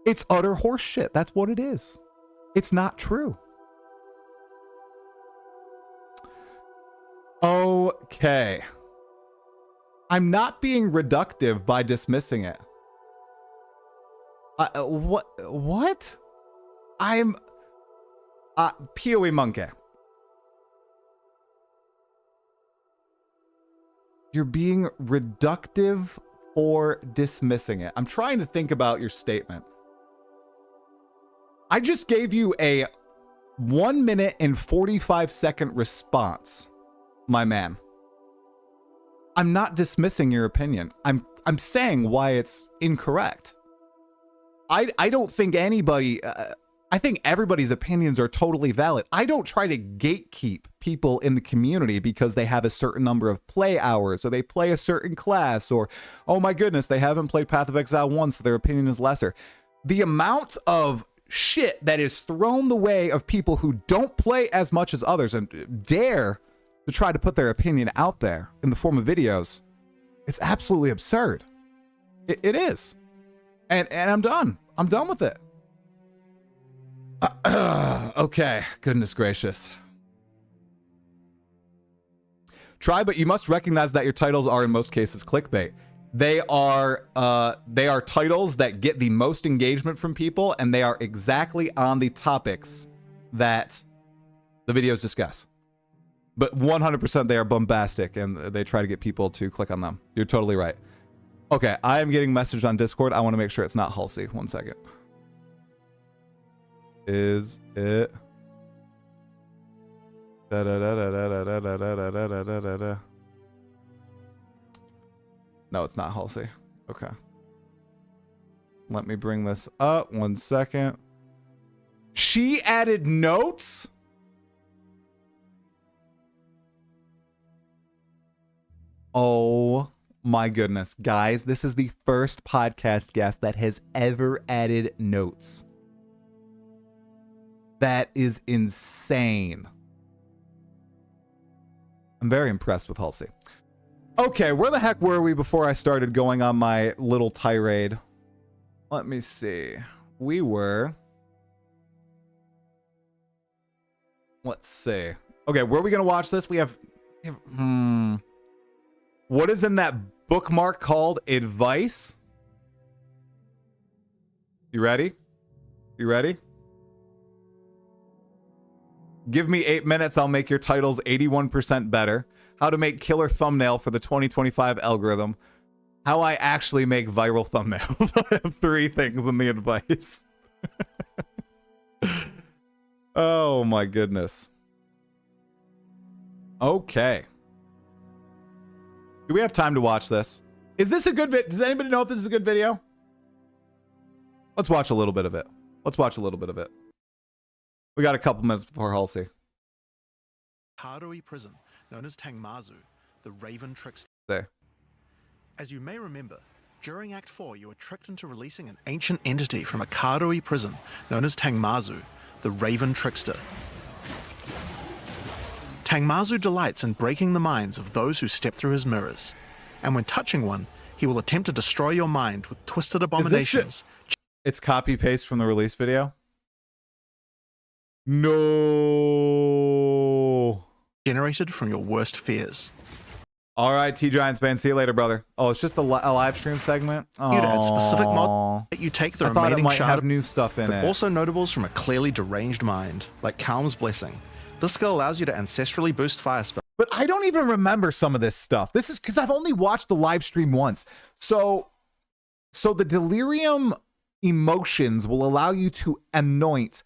It's utter horseshit. That's what it is. It's not true. Okay. I'm not being reductive by dismissing it. What? I'm PoE Monkey. You're being reductive for dismissing it. I'm trying to think about your statement. I just gave you a 1 minute and 45-second response, my man. I'm not dismissing your opinion. I'm saying why it's incorrect. I don't think anybody, I think everybody's opinions are totally valid. I don't try to gatekeep people in the community because they have a certain number of play hours or they play a certain class or, oh my goodness, they haven't played Path of Exile once, so their opinion is lesser. The amount of shit that is thrown the way of people who don't play as much as others and dare to try to put their opinion out there in the form of videos, it's absolutely absurd. It is. And I'm done. I'm done with it. Okay. Goodness gracious. Try, but you must recognize that your titles are in most cases clickbait. They are titles that get the most engagement from people, and they are exactly on the topics that the videos discuss. But 100% they are bombastic, and they try to get people to click on them. You're totally right. Okay, I am getting message on Discord. I want to make sure it's not Halsey. 1 second. Is it? No, it's not Halsey. Okay. Let me bring this up. 1 second. She added notes? Oh my goodness. Guys, this is the first podcast guest that has ever added notes. That is insane. I'm very impressed with Halsey. Okay, where the heck were we before I started going on my little tirade? Let me see. We were... Let's see. Okay, where are we going to watch this? We have... What is in that bookmark called advice? You ready? You ready? Give me 8 minutes, I'll make your titles 81% better. How to make killer thumbnail for the 2025 algorithm. How I actually make viral thumbnails. I have 3 things in the advice. Oh my goodness. Okay. Do we have time to watch this? Is this a good vid? Does anybody know if this is a good video? Let's watch a little bit of it. Let's watch a little bit of it. We got a couple minutes before Halsey. Karui prison, known as Tangmazu, the Raven Trickster. There. As you may remember, during Act 4, you were tricked into releasing an ancient entity from a Karui prison, known as Tangmazu, the Raven Trickster. Tangmazu delights in breaking the minds of those who step through his mirrors, and when touching one, he will attempt to destroy your mind with twisted abominations. It's copy-paste from the release video? No. Generated from your worst fears. All right, T-Giants fan, see you later, brother. Oh, it's just a live stream segment? You add specific mod that you take the I thought it remaining might shard have new stuff in but it. also notables from a clearly deranged mind, like Calm's Blessing. This skill allows you to ancestrally boost fire spells. But I don't even remember some of this stuff. This is because I've only watched the live stream once. So the delirium emotions will allow you to anoint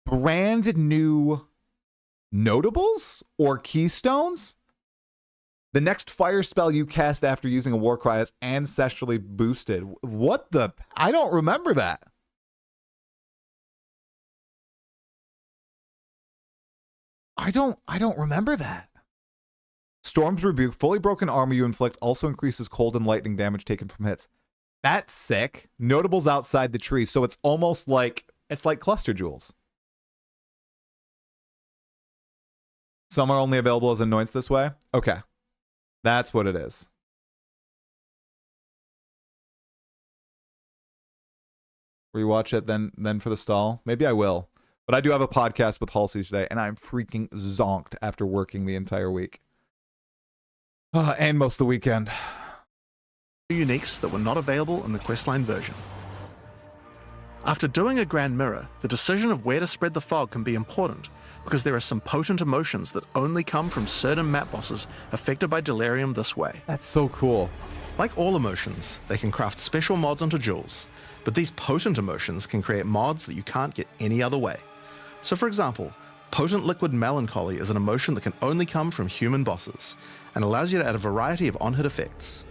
brand new notables or keystones. The next fire spell you cast after using a war cry is ancestrally boosted. What the? I don't remember that. I don't remember that. Storm's Rebuke, fully broken armor you inflict also increases cold and lightning damage taken from hits. That's sick. Notables outside the tree, so it's almost like cluster jewels. Some are only available as anoints this way. Okay. That's what it is. Rewatch it then for the stall. Maybe I will. But I do have a podcast with Halsey today, and I'm freaking zonked after working the entire week. And most of the weekend. Uniques that were not available in the questline version. After doing a Grand Mirror, the decision of where to spread the fog can be important, because there are some potent emotions that only come from certain map bosses affected by delirium this way. That's so cool. Like all emotions, they can craft special mods onto jewels, but these potent emotions can create mods that you can't get any other way. So for example, potent liquid melancholy is an emotion that can only come from human bosses, and allows you to add a variety of on-hit effects.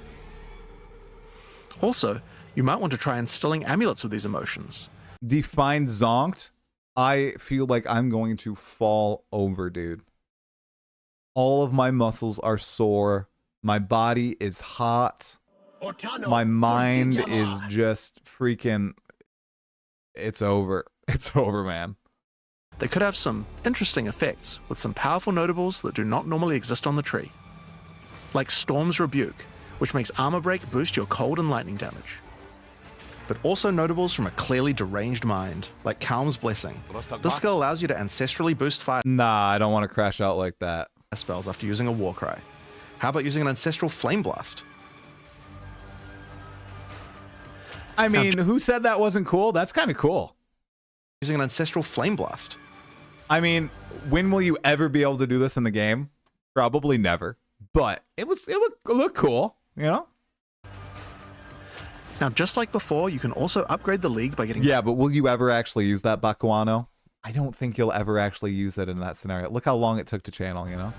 Also, you might want to try instilling amulets with these emotions. Define zonked. I feel like I'm going to fall over, dude. All of my muscles are sore. My body is hot. My mind is just freaking... It's over. It's over, man. They could have some interesting effects with some powerful notables that do not normally exist on the tree. Like Storm's Rebuke, which makes armor break boost your cold and lightning damage. But also notables from a clearly deranged mind, like Calm's Blessing. This skill allows you to ancestrally boost fire Nah, I don't want to crash out like that. spells after using a war cry. How about using an ancestral flame blast? I mean, who said that wasn't cool? That's kind of cool. Using an ancestral flame blast. I mean, when will you ever be able to do this in the game? Probably never. But it looked cool, you know? Now, just like before, you can also upgrade the league by getting... Yeah, but will you ever actually use that Bakuano? I don't think you'll ever actually use it in that scenario. Look how long it took to channel, you know?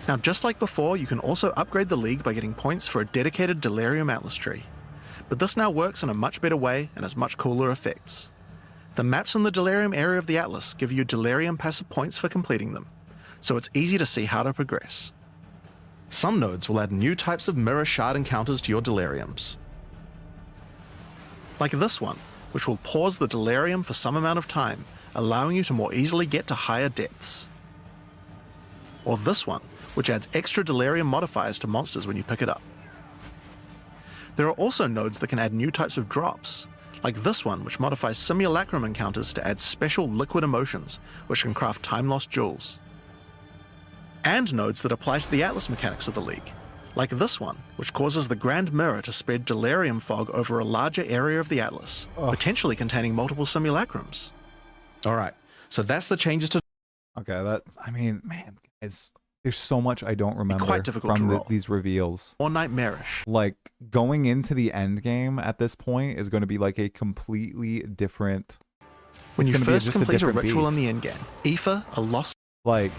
Now, just like before, you can also upgrade the league by getting points for a dedicated Delirium Atlas tree. But this now works in a much better way and has much cooler effects. The maps in the Delirium area of the Atlas give you Delirium passive points for completing them, so it's easy to see how to progress. Some nodes will add new types of mirror shard encounters to your deliriums. Like this one, which will pause the delirium for some amount of time, allowing you to more easily get to higher depths. Or this one, which adds extra delirium modifiers to monsters when you pick it up. There are also nodes that can add new types of drops, like this one, which modifies simulacrum encounters to add special liquid emotions, which can craft time-lost jewels. And nodes that apply to the Atlas mechanics of the League, like this one, which causes the Grand Mirror to spread delirium fog over a larger area of the Atlas, potentially containing multiple simulacrums. Alright, so that's the changes to... Okay, I mean, man, guys, there's so much I don't remember quite difficult from to roll. These reveals. Or nightmarish. Like, going into the end game at this point is going to be like a completely different... When you just first complete a ritual beast. in the endgame, Aoife, a lost... Like...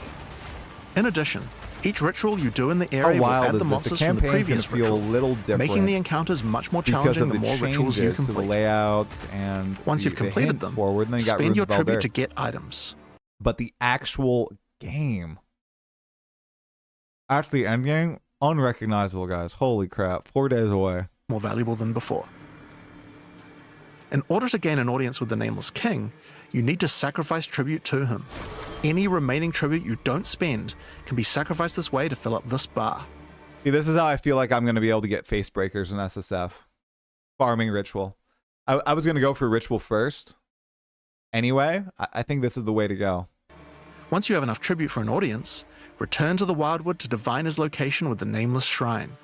In addition, each ritual you do in the area will add the monsters from the previous feel a ritual, little different, making the encounters much more because challenging of the more rituals you changes to complete. the layouts and Once you've completed hints them, forward, and then you got spend Runes your of Valder. tribute to get items. But the actual game, actually end game, unrecognizable, guys. Holy crap, 4 days away. More valuable than before. In order to gain an audience with the Nameless King, you need to sacrifice tribute to him. Any remaining tribute you don't spend can be sacrificed this way to fill up this bar. See, this is how I feel like I'm going to be able to get face breakers in SSF. Farming ritual. I was going to go for ritual first. Anyway, I think this is the way to go. Once you have enough tribute for an audience, return to the Wildwood to divine his location with the Nameless Shrine.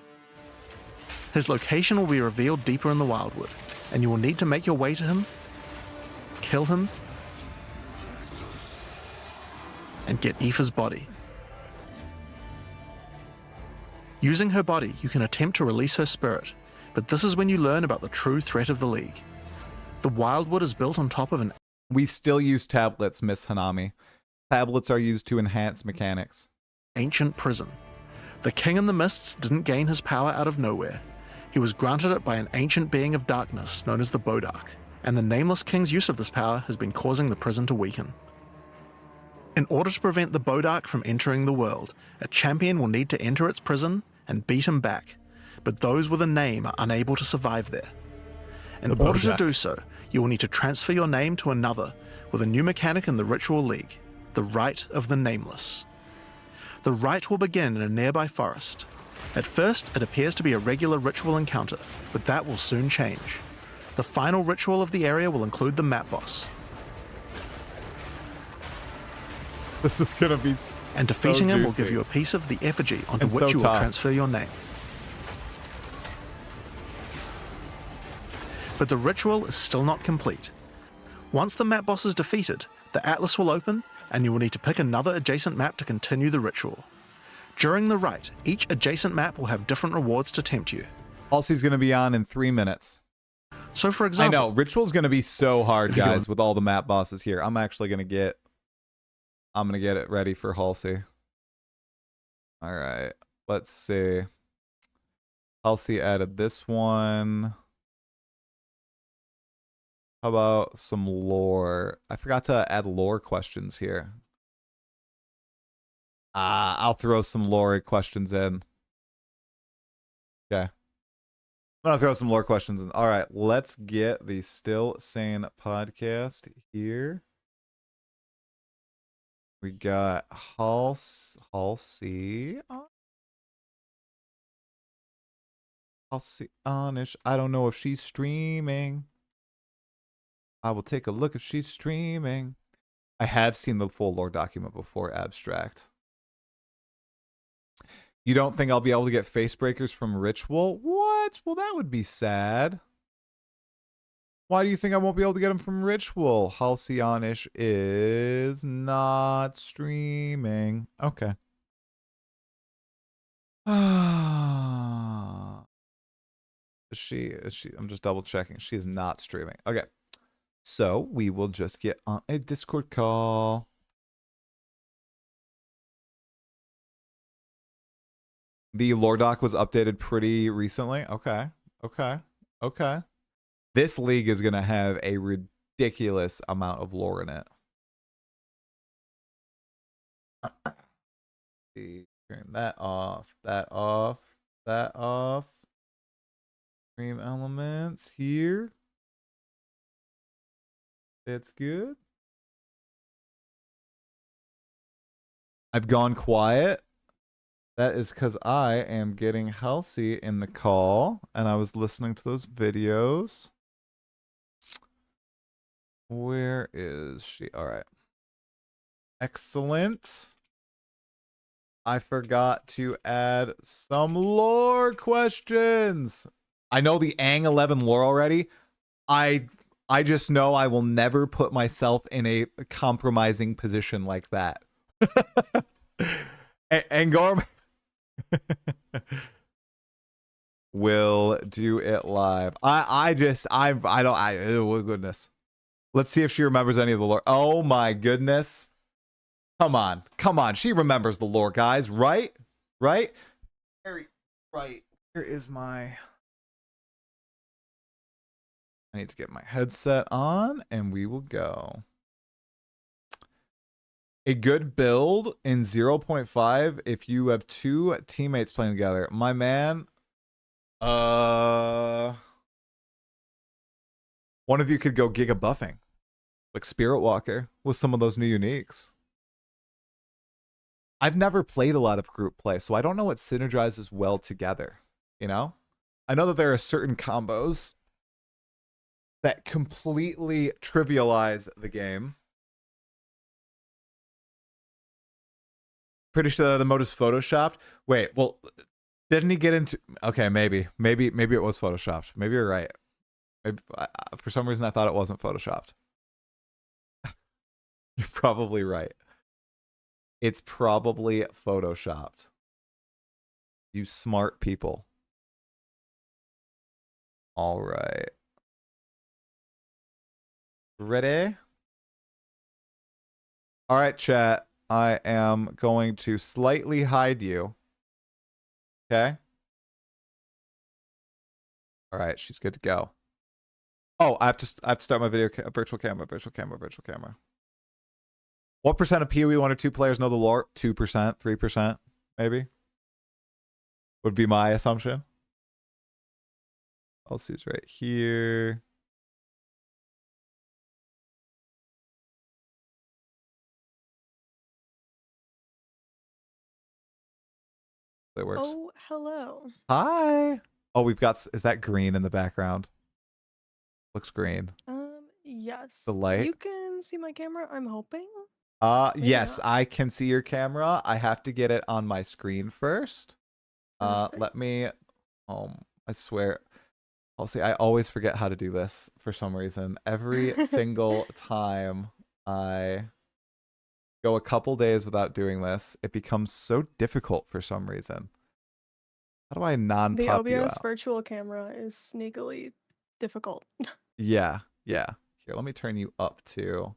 His location will be revealed deeper in the Wildwood, and you will need to make your way to him, kill him, and get Aoife's body. Using her body, you can attempt to release her spirit, but this is when you learn about the true threat of the League. The Wildwood is built on top of an... We still use tablets, Miss Hanami. Tablets are used to enhance mechanics. Ancient prison. The King in the Mists didn't gain his power out of nowhere. He was granted it by an ancient being of darkness known as the Bodark, and the Nameless King's use of this power has been causing the prison to weaken. In order to prevent the Bodark from entering the world, a champion will need to enter its prison and beat him back, but those with a name are unable to survive there. In order to do so, you will need to transfer your name to another with a new mechanic in the Ritual League, the Rite of the Nameless. The rite will begin in a nearby forest. At first, it appears to be a regular ritual encounter, but that will soon change. The final ritual of the area will include the map boss. This is gonna be and defeating so him will juicy. give you a piece of the effigy onto And which so you will tough. transfer your name. But the ritual is still not complete. Once the map boss is defeated, the Atlas will open, and you will need to pick another adjacent map to continue the ritual. During the rite, each adjacent map will have different rewards to tempt you. Halsey's gonna be on in 3 minutes. So for example... I know, ritual's gonna be so hard, If you go- guys, with all the map bosses here. I'm gonna get it ready for Halsey. Alright, let's see. Halsey added this one. How about some lore? I forgot to add lore questions here. I'll throw some lore questions in. Okay. I'm gonna throw some lore questions in. All right, let's get the Still Sane podcast here. We got Halcyonish. I don't know if she's streaming. I will take a look if she's streaming. I have seen the full lore document before, Abstract. You don't think I'll be able to get face breakers from Ritual? What? Well, that would be sad. Why do you think I won't be able to get them from Ritual? Halcyonish is not streaming. Okay. Is she? I'm just double checking. She is not streaming. Okay. So we will just get on a Discord call. The lore doc was updated pretty recently. Okay. Okay. Okay. This league is going to have a ridiculous amount of lore in it. Turn that off. That off. That off. Stream elements here. That's good. I've gone quiet. That is because I am getting Halcy in the call, and I was listening to those videos. Where is she? All right. Excellent. I forgot to add some lore questions. I know the Ang 11 lore already. I just know I will never put myself in a compromising position like that. Angorm will do it live. Oh goodness. Let's see if she remembers any of the lore. Oh my goodness. Come on. She remembers the lore, guys, right? Right? Very right. Here is my... I need to get my headset on, and we will go. A good build in 0.5 if you have two teammates playing together. My man, one of you could go Giga buffing, like Spirit Walker with some of those new uniques. I've never played a lot of group play, so I don't know what synergizes well together, you know? I know that there are certain combos that completely trivialize the game. Pretty sure the mode is photoshopped. Wait, well, didn't he get into... Okay, maybe it was photoshopped. Maybe you're right. Maybe, for some reason, I thought it wasn't photoshopped. You're probably right. It's probably photoshopped. You smart people. All right. Ready? All right, chat. I am going to slightly hide you. Okay? All right, she's good to go. Oh, I have to start my virtual camera. What percent of PoE 1 or 2 players know the lore? 2%, 3%, maybe? Would be my assumption. Elsie's right here. That works. Oh, hello. Hi. Oh, we've got... Is that green in the background? Looks green. Yes. The light? You can see my camera, I'm hoping. Yes, not. I can see your camera. I have to get it on my screen first. Perfect. Let me... I swear... I'll see. I always forget how to do this for some reason. Every single time I go a couple days without doing this, it becomes so difficult for some reason. How do I The non-pop you OBS out? virtual camera is sneakily difficult. Yeah. Here, let me turn you up too.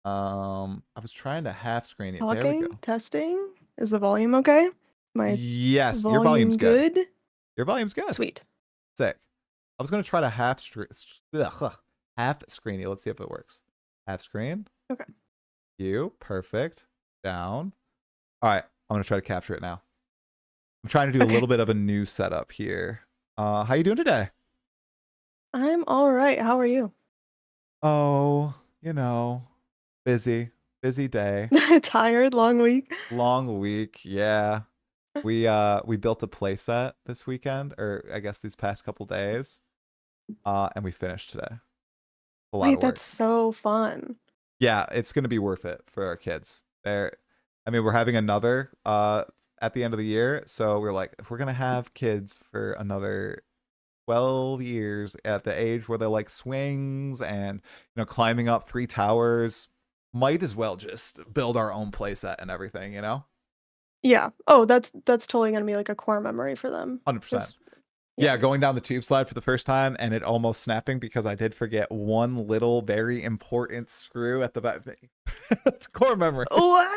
I was trying to half screen it. There we Talking, go. testing. Is the volume okay? My Yes, volume your volume's good. good. Your volume's good. Sweet. Sick. I was gonna try to half screen you. Let's see if it works. Half screen. Okay. You perfect. Down. All right. I'm gonna try to capture it now. I'm trying to do a little bit of a new setup here. How you doing today? I'm all right. How are you? Oh, busy day. Tired, long week. Long week. Yeah. We built a playset this weekend, or I guess these past couple days. And we finished today. A lot of Wait, work. that's so fun. Yeah, it's gonna be worth it for our kids. We're having another at the end of the year, so we're like, if we're gonna have kids for another 12 years at the age where they're like swings and climbing up 3 towers, might as well just build our own playset and everything, Yeah. Oh, that's totally gonna be like a core memory for them. 100%. Just- Yeah, going down the tube slide for the first time and it almost snapping because I did forget one little very important screw at the back. It's core memory. What?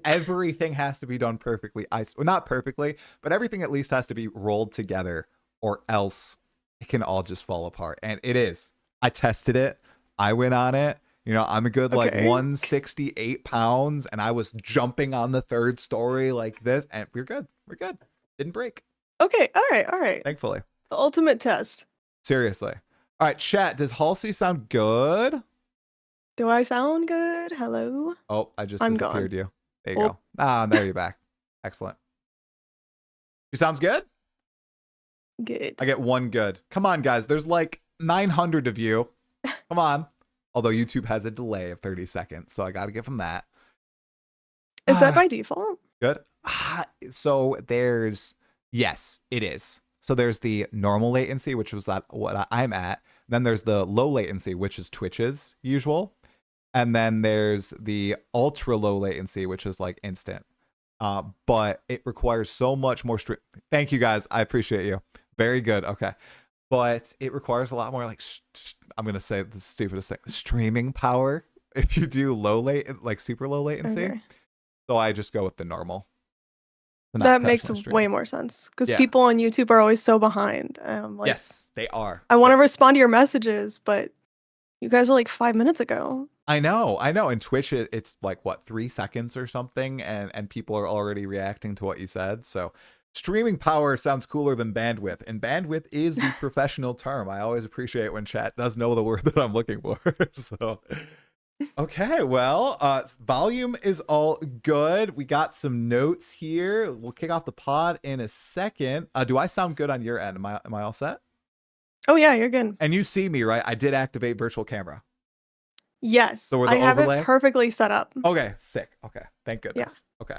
Everything has to be done perfectly. Not perfectly, but everything at least has to be rolled together, or else it can all just fall apart. And it is. I tested it. I went on it. You know, I'm a good like Okay. 168 pounds, and I was jumping on the third story like this, and we're good. We're good. Didn't break, Okay. All right. All right. thankfully. The ultimate test. Seriously. All right, chat. Does Halsey sound good? Do I sound good? Hello? Oh, I just I'm disappeared gone. you. There you Oh. go. Ah, there you're back. Excellent. She sounds good? Good. I get one good. Come on, guys. There's like 900 of you. Come on. Although YouTube has a delay of 30 seconds, so I got to give them that. Is that by default? Good. So yes, it is. So there's the normal latency, which was at what I'm at. Then there's the low latency, which is Twitch's usual. And then there's the ultra low latency, which is like instant. But it requires so much more Thank you guys. I appreciate you. Very good. Okay. But it requires a lot more like, I'm going to say the stupidest thing, streaming power if you do like super low latency. Okay. So I just go with the normal. That makes way more sense because people on YouTube are always so behind. Like, yes, they are. I want to respond to your messages, but you guys are like 5 minutes ago. I know. And Twitch, it's like what, 3 seconds or something, and people are already reacting to what you said. So streaming power sounds cooler than bandwidth, and bandwidth is the professional term. I always appreciate when chat does know the word that I'm looking for. So. Okay, well, volume is all good. We got some notes here. We'll kick off the pod in a second. Do I sound good on your end? Am I all set? Oh yeah, you're good. And you see me, right? I did activate virtual camera. Yes, So I have it perfectly set up. Okay, sick. Okay, thank goodness. Yeah. Okay,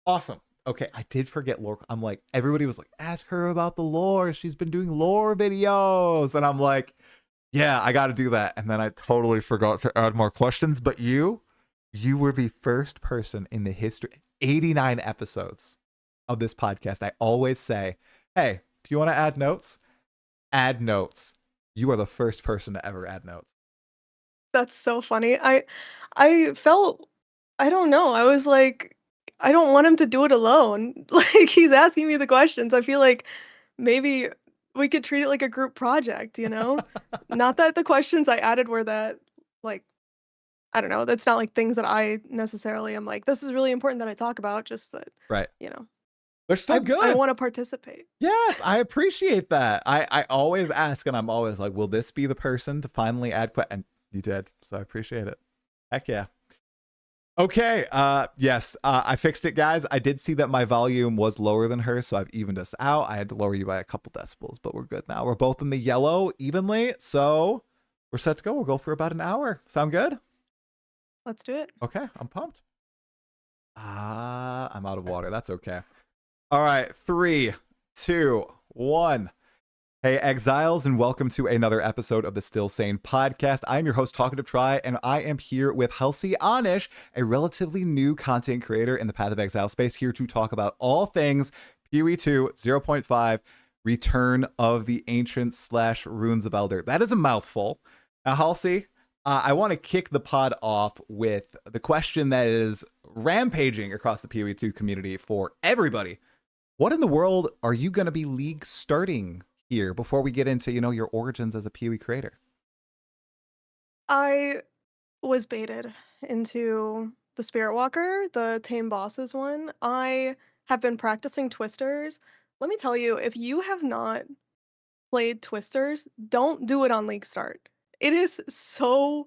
awesome. Okay, I did forget lore. I'm like, everybody was like, ask her about the lore. She's been doing lore videos, and I'm like, yeah, I got to do that. And then I totally forgot to add more questions. But you were the first person in the history, 89 episodes of this podcast. I always say, hey, if you want to add notes, add notes. You are the first person to ever add notes. That's so funny. I felt, I don't know. I was like, I don't want him to do it alone. Like, he's asking me the questions. I feel like maybe we could treat it like a group project, you know? Not that the questions I added were that, like, I don't know, that's not like things that I necessarily am like, this is really important that I talk about, just that, right. You know, they're still good. I want to participate. Yes, I appreciate that. I always ask, and I'm always like, will this be the person to finally add and you did, so I appreciate it. Heck yeah. Okay, yes, I fixed it, guys. I did see that my volume was lower than her, so I've evened us out. I had to lower you by a couple decibels, but we're good now. We're both in the yellow evenly, so we're set to go. We'll go for about an hour. Sound good? Let's do it. Okay, I'm pumped. I'm out of water. That's okay. All right, 3, 2, 1. Hey, Exiles, and welcome to another episode of the Still Sane podcast. I'm your host, Talkative Try, and I am here with Halcyonish, a relatively new content creator in the Path of Exile space, here to talk about all things PoE 2 0.5 Return of the Ancients / Runes of Elder. That is a mouthful. Now, Halcy, I want to kick the pod off with the question that is rampaging across the PoE 2 community for everybody. What in the world are you going to be league starting here before we get into, your origins as a PoE creator? I was baited into the Spirit Walker, the Tame Bosses one. I have been practicing Twisters. Let me tell you, if you have not played Twisters, don't do it on League Start. It is so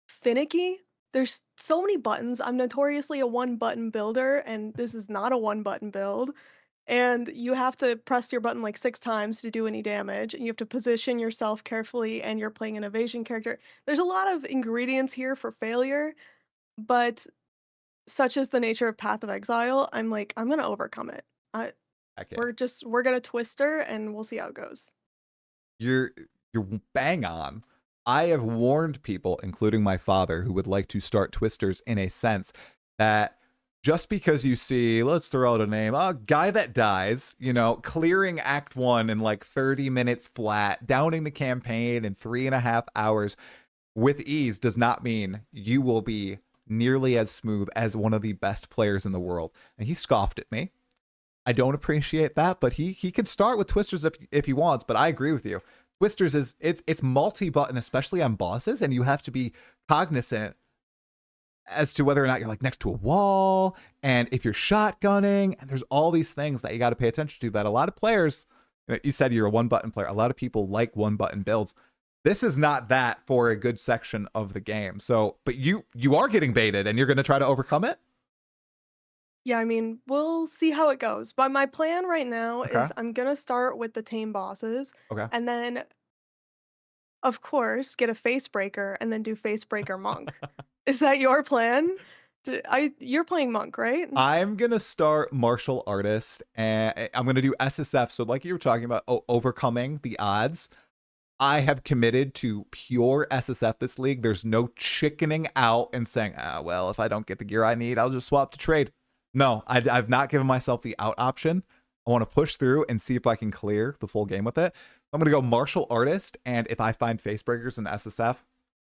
finicky. There's so many buttons. I'm notoriously a one-button builder, and this is not a one-button build. And you have to press your button like 6 times to do any damage, and you have to position yourself carefully, and you're playing an evasion character. There's a lot of ingredients here for failure, but such is the nature of Path of Exile, I'm like, I'm gonna overcome it. We're gonna Twister, and we'll see how it goes. You're bang on. I have warned people, including my father, who would like to start Twisters in a sense that just because you see, let's throw out a name, a guy that dies, clearing Act 1 in like 30 minutes flat, downing the campaign in 3.5 hours with ease does not mean you will be nearly as smooth as one of the best players in the world. And he scoffed at me. I don't appreciate that, but he can start with Twisters if he wants, but I agree with you. Twisters it's multi-button, especially on bosses, and you have to be cognizant as to whether or not you're like next to a wall, and if you're shotgunning, and there's all these things that you got to pay attention to that a lot of players, you said you're a one button player, a lot of people like one button builds. This is not that for a good section of the game. So, but you are getting baited and you're going to try to overcome it. Yeah, I mean, we'll see how it goes. But my plan right now Okay. is I'm gonna start with the tame bosses, Okay. and then, of course, get a face breaker and then do face breaker monk. Is that your plan? You're playing monk, right? I'm going to start martial artist and I'm going to do SSF. So like you were talking about overcoming the odds, I have committed to pure SSF this league. There's no chickening out and saying, well, if I don't get the gear I need, I'll just swap to trade. No, I've not given myself the out option. I want to push through and see if I can clear the full game with it. I'm going to go martial artist, and if I find face breakers in SSF,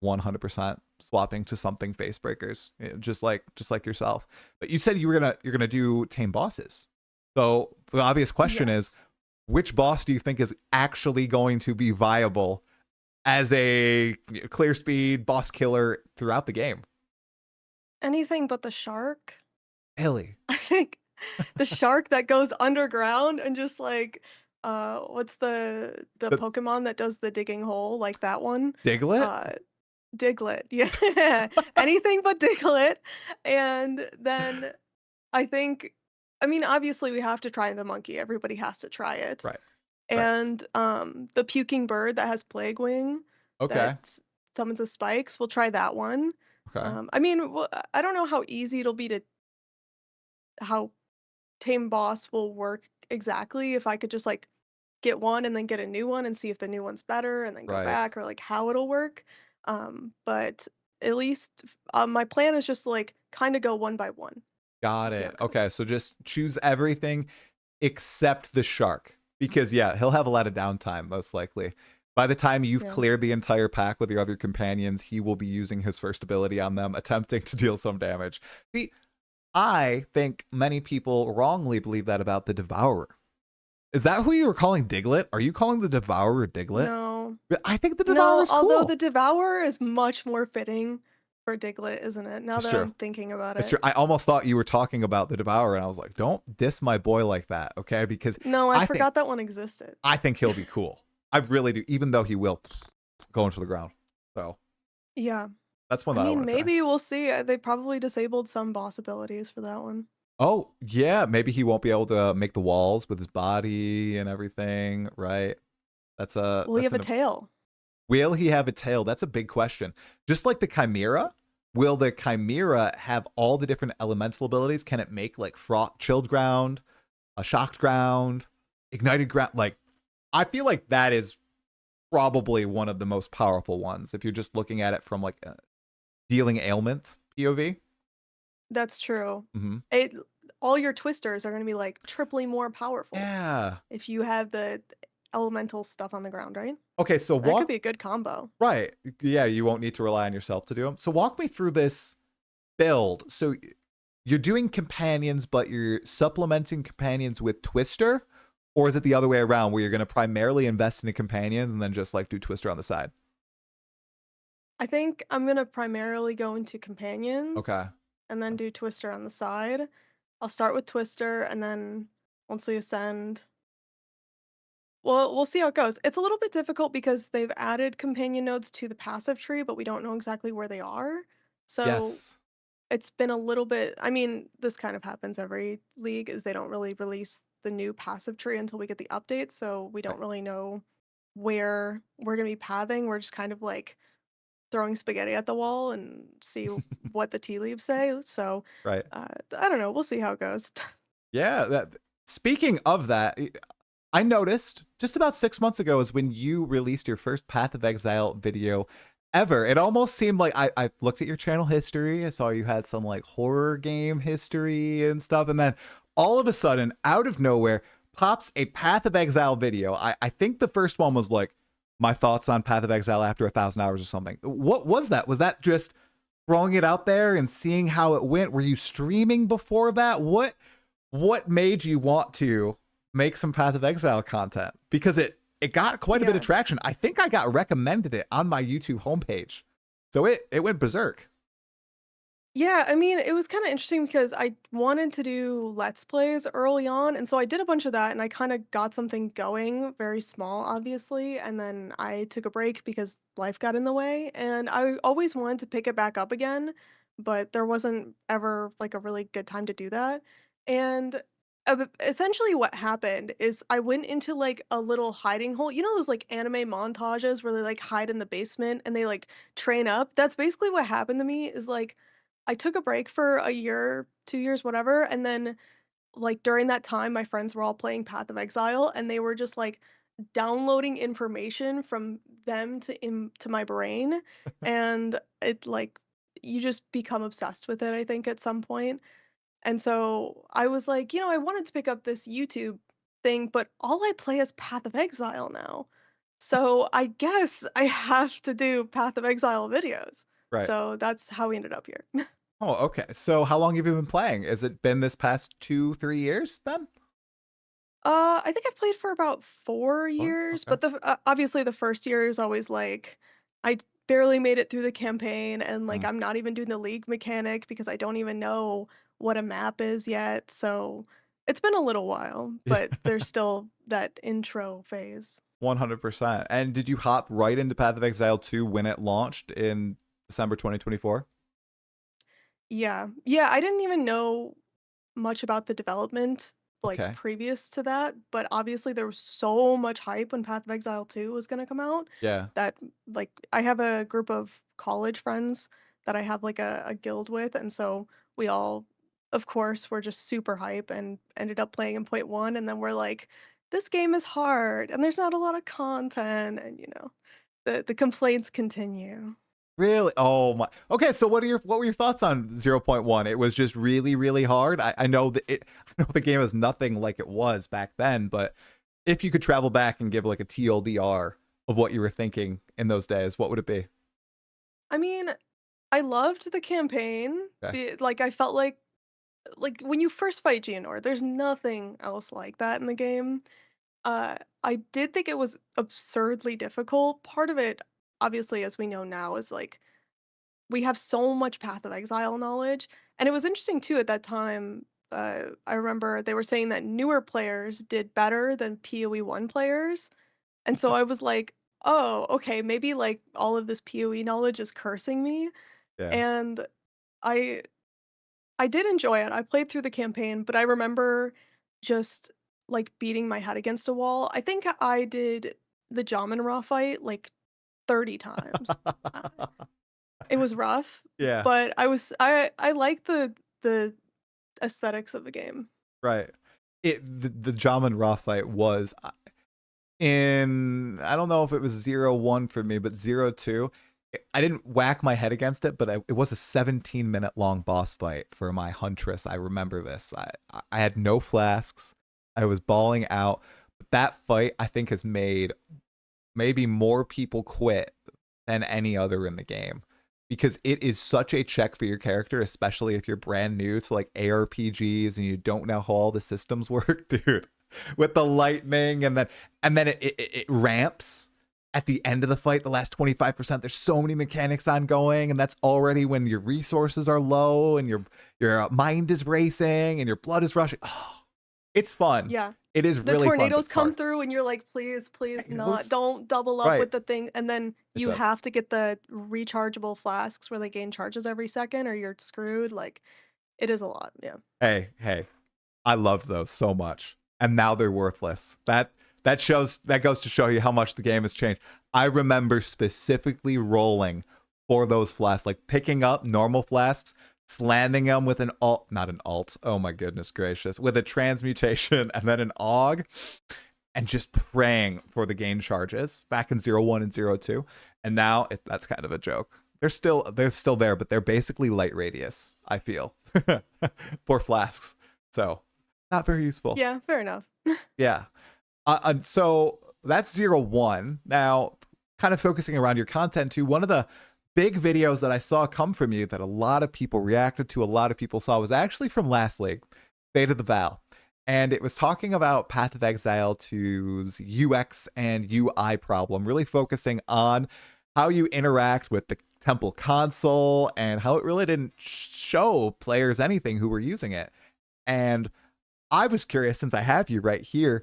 100% swapping to something face breakers, just like yourself. But you said you're gonna do tame bosses. So the obvious question is, which boss do you think is actually going to be viable as a clear speed boss killer throughout the game? Anything but the shark. Really? I think the shark that goes underground and just like, what's the Pokemon that does the digging hole, like that one? Diglett? Diglett, yeah. Anything but Diglett. And then I mean, obviously we have to try the monkey. Everybody has to try it. Right. And the puking bird that has plague wing. Okay. That summons the spikes. We'll try that one. Okay. I mean, I don't know how easy it'll be how tame boss will work exactly. If I could just like get one and then get a new one and see if the new one's better and then go back, or like how it'll work. But at least my plan is just to like kind of go one by one. Got it. Okay, so just choose everything except the shark, because he'll have a lot of downtime most likely. By the time you've cleared the entire pack with your other companions, he will be using his first ability on them, attempting to deal some damage. See, I think many people wrongly believe that about the Devourer. Is that who you were calling Diglett? Are you calling the Devourer Diglett? No. I think the Devourer is cool. Although the Devourer is much more fitting for Diglett, isn't it? Now that I'm thinking about it. True. I almost thought you were talking about the Devourer, and I was like, don't diss my boy like that, okay? Because no, I forgot that one existed. I think he'll be cool. I really do, even though he will go into the ground. So yeah. That's one that I want to try. Maybe we'll see. They probably disabled some boss abilities for that one. Oh, yeah. Maybe he won't be able to make the walls with his body and everything, right? Will he have a tail? Will he have a tail? That's a big question. Just like the Chimera, will the Chimera have all the different elemental abilities? Can it make like chilled ground, a shocked ground, ignited ground? Like, I feel like that is probably one of the most powerful ones if you're just looking at it from like dealing ailment POV. That's true. All your twisters are going to be like triply more powerful. Yeah. If you have the elemental stuff on the ground, right? Okay, so that could be a good combo. Right. Yeah, you won't need to rely on yourself to do them. So walk me through this build. So you're doing companions, but you're supplementing companions with Twister? Or is it the other way around where you're going to primarily invest in the companions and then just like do Twister on the side? I think I'm going to primarily go into companions. Okay. And then do Twister on the side. I'll start with Twister, and then once we ascend, well, we'll see how it goes. It's a little bit difficult because they've added companion nodes to the passive tree, but we don't know exactly where they are. So it's been a little bit, I mean, this kind of happens every league, is they don't really release the new passive tree until we get the update, so we don't really know where we're going to be pathing. We're just kind of like throwing spaghetti at the wall and see what the tea leaves say. So I don't know. We'll see how it goes. Yeah. Speaking of that, I noticed just about 6 months ago is when you released your first Path of Exile video ever. It almost seemed like I looked at your channel history. I saw you had some like horror game history and stuff. And then all of a sudden, out of nowhere, pops a Path of Exile video. I think the first one was like, my thoughts on Path of Exile after 1,000 hours or something. What was that? Was that just throwing it out there and seeing how it went? Were you streaming before that? What made you want to make some Path of Exile content? Because it got quite a bit of traction. I think I got recommended it on my YouTube homepage. So it went berserk. Yeah, I mean, it was kind of interesting because I wanted to do Let's Plays early on, and so I did a bunch of that, and I kind of got something going, very small, obviously, and then I took a break because life got in the way, and I always wanted to pick it back up again, but there wasn't ever like a really good time to do that. And essentially what happened is I went into like a little hiding hole. You know those like anime montages where they like hide in the basement and they like train up? That's basically what happened to me is like I took a break for a year, 2 years, whatever, and then, like, during that time, my friends were all playing Path of Exile, and they were just, like, downloading information from them to my brain, and it, like you just become obsessed with it, I think, at some point, and so I was like, I wanted to pick up this YouTube thing, but all I play is Path of Exile now. So I guess I have to do Path of Exile videos. Right. So that's how we ended up here. Oh, okay. So how long have you been playing? Has it been this past 2-3 years then? I think I've played for about 4 Or years, okay. but obviously the first year is always like I barely made it through the campaign and like Mm. I'm not even doing the league mechanic because I don't even know what a map is yet. So it's been a little while, Yeah. but there's still that intro phase. 100%. And did you hop right into Path of Exile 2 when it launched in December 2024? Yeah. Yeah, I didn't even know much about the development, like, Okay. previous to that, but obviously there was so much hype when Path of Exile 2 was gonna come out Yeah. that, like, I have a group of college friends that I have, like, a guild with, and so we all, of course, were just super hype and ended up playing in point 1, and then we're like, "This game is hard, and there's not a lot of content," and, the complaints continue. Really? Oh my. Okay, so what were your thoughts on 0.1? It was just really, really hard. I know that I know the game is nothing like it was back then, but if you could travel back and give like a TLDR of what you were thinking in those days, what would it be? I mean, I loved the campaign, Okay. like, I felt like when you first fight Geonor, there's nothing else like that in the game. I did think it was absurdly difficult. Part of it, obviously, as we know now, is like we have so much Path of Exile knowledge. And it was interesting too at that time. I remember they were saying that newer players did better than PoE1 players. And so I was like, oh, okay, maybe like all of this PoE knowledge is cursing me. Yeah. And I I did enjoy it. I played through the campaign, but I remember just, like, beating my head against a wall. I think I did the Raw fight, like, 30 times. Uh, it was rough, Yeah. but I like the aesthetics of the game. Right. The Jamin Raw fight was in, I don't know if it was 0-1 for me, but 0-2. I didn't whack my head against it, but it was a 17-minute long boss fight for my Huntress. I remember this. I had no flasks. I was bawling out. But that fight, I think, has made maybe more people quit than any other in the game, because it is such a check for your character, especially if you're brand new to like ARPGs and you don't know how all the systems work, dude. With the lightning and then it ramps at the end of the fight, the last 25%. There's so many mechanics ongoing, and that's already when your resources are low and your mind is racing and your blood is rushing. Oh, it's fun. Yeah. It is The really fun, but tornadoes it's come hard. through and you're like, "Please, please It not. goes Don't double up right. with the thing." And then It you does. have to get the rechargeable flasks where they gain charges every second or you're screwed. Like, it is a lot, yeah. Hey, I loved those so much, and now they're worthless. That goes to show you how much the game has changed. I remember specifically rolling for those flasks, like picking up normal flasks, slamming them with an alt, not an alt. Oh my goodness gracious, with a transmutation and then an aug, and just praying for the gain charges back in 0-1 and 0-2. And now that's kind of a joke. They're still there, but they're basically light radius, I feel, for flasks. So not very useful. Yeah, fair enough. Yeah. So that's 0-1. Now, kind of focusing around your content too, one of the big videos that I saw come from you that a lot of people reacted to, a lot of people saw, was actually from last league, Fate of the Val. And it was talking about Path of Exile 2's UX and UI problem, really focusing on how you interact with the Temple console and how it really didn't show players anything who were using it. And I was curious, since I have you right here,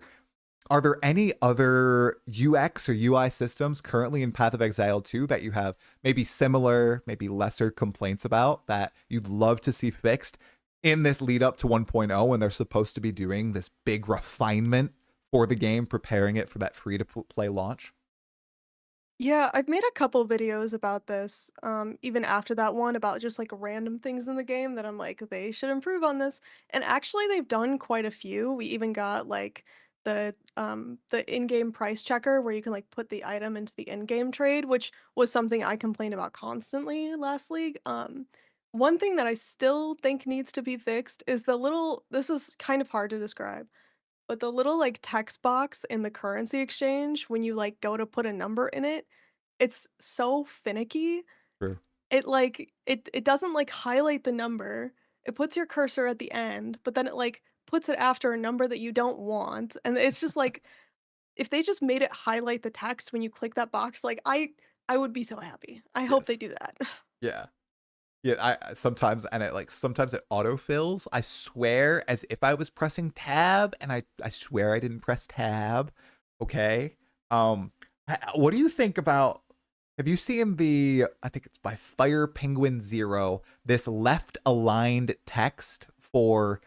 are there any other UX or UI systems currently in Path of Exile 2 that you have maybe similar, maybe lesser complaints about that you'd love to see fixed in this lead up to 1.0 when they're supposed to be doing this big refinement for the game, preparing it for that free to play launch? Yeah, I've made a couple videos about this, even after that one, about just like random things in the game that I'm like, they should improve on this. And actually, they've done quite a few. We even got like the in-game price checker where you can like put the item into the in-game trade, which was something I complained about constantly last league. One thing that I still think needs to be fixed is the little, this is kind of hard to describe, but the little like text box in the currency exchange when you like go to put a number in it, it's so finicky. True. It doesn't like highlight the number. It puts your cursor at the end, but then it like puts it after a number that you don't want. And it's just like if they just made it highlight the text when you click that box, like I would be so happy. I hope they Yes. do that. Yeah. Yeah, I sometimes, and it like sometimes it autofills. I swear, as if I was pressing tab, and I swear I didn't press tab. Okay. What do you think about? Have you seen the? I think it's by Fire Penguin Zero. This left aligned text for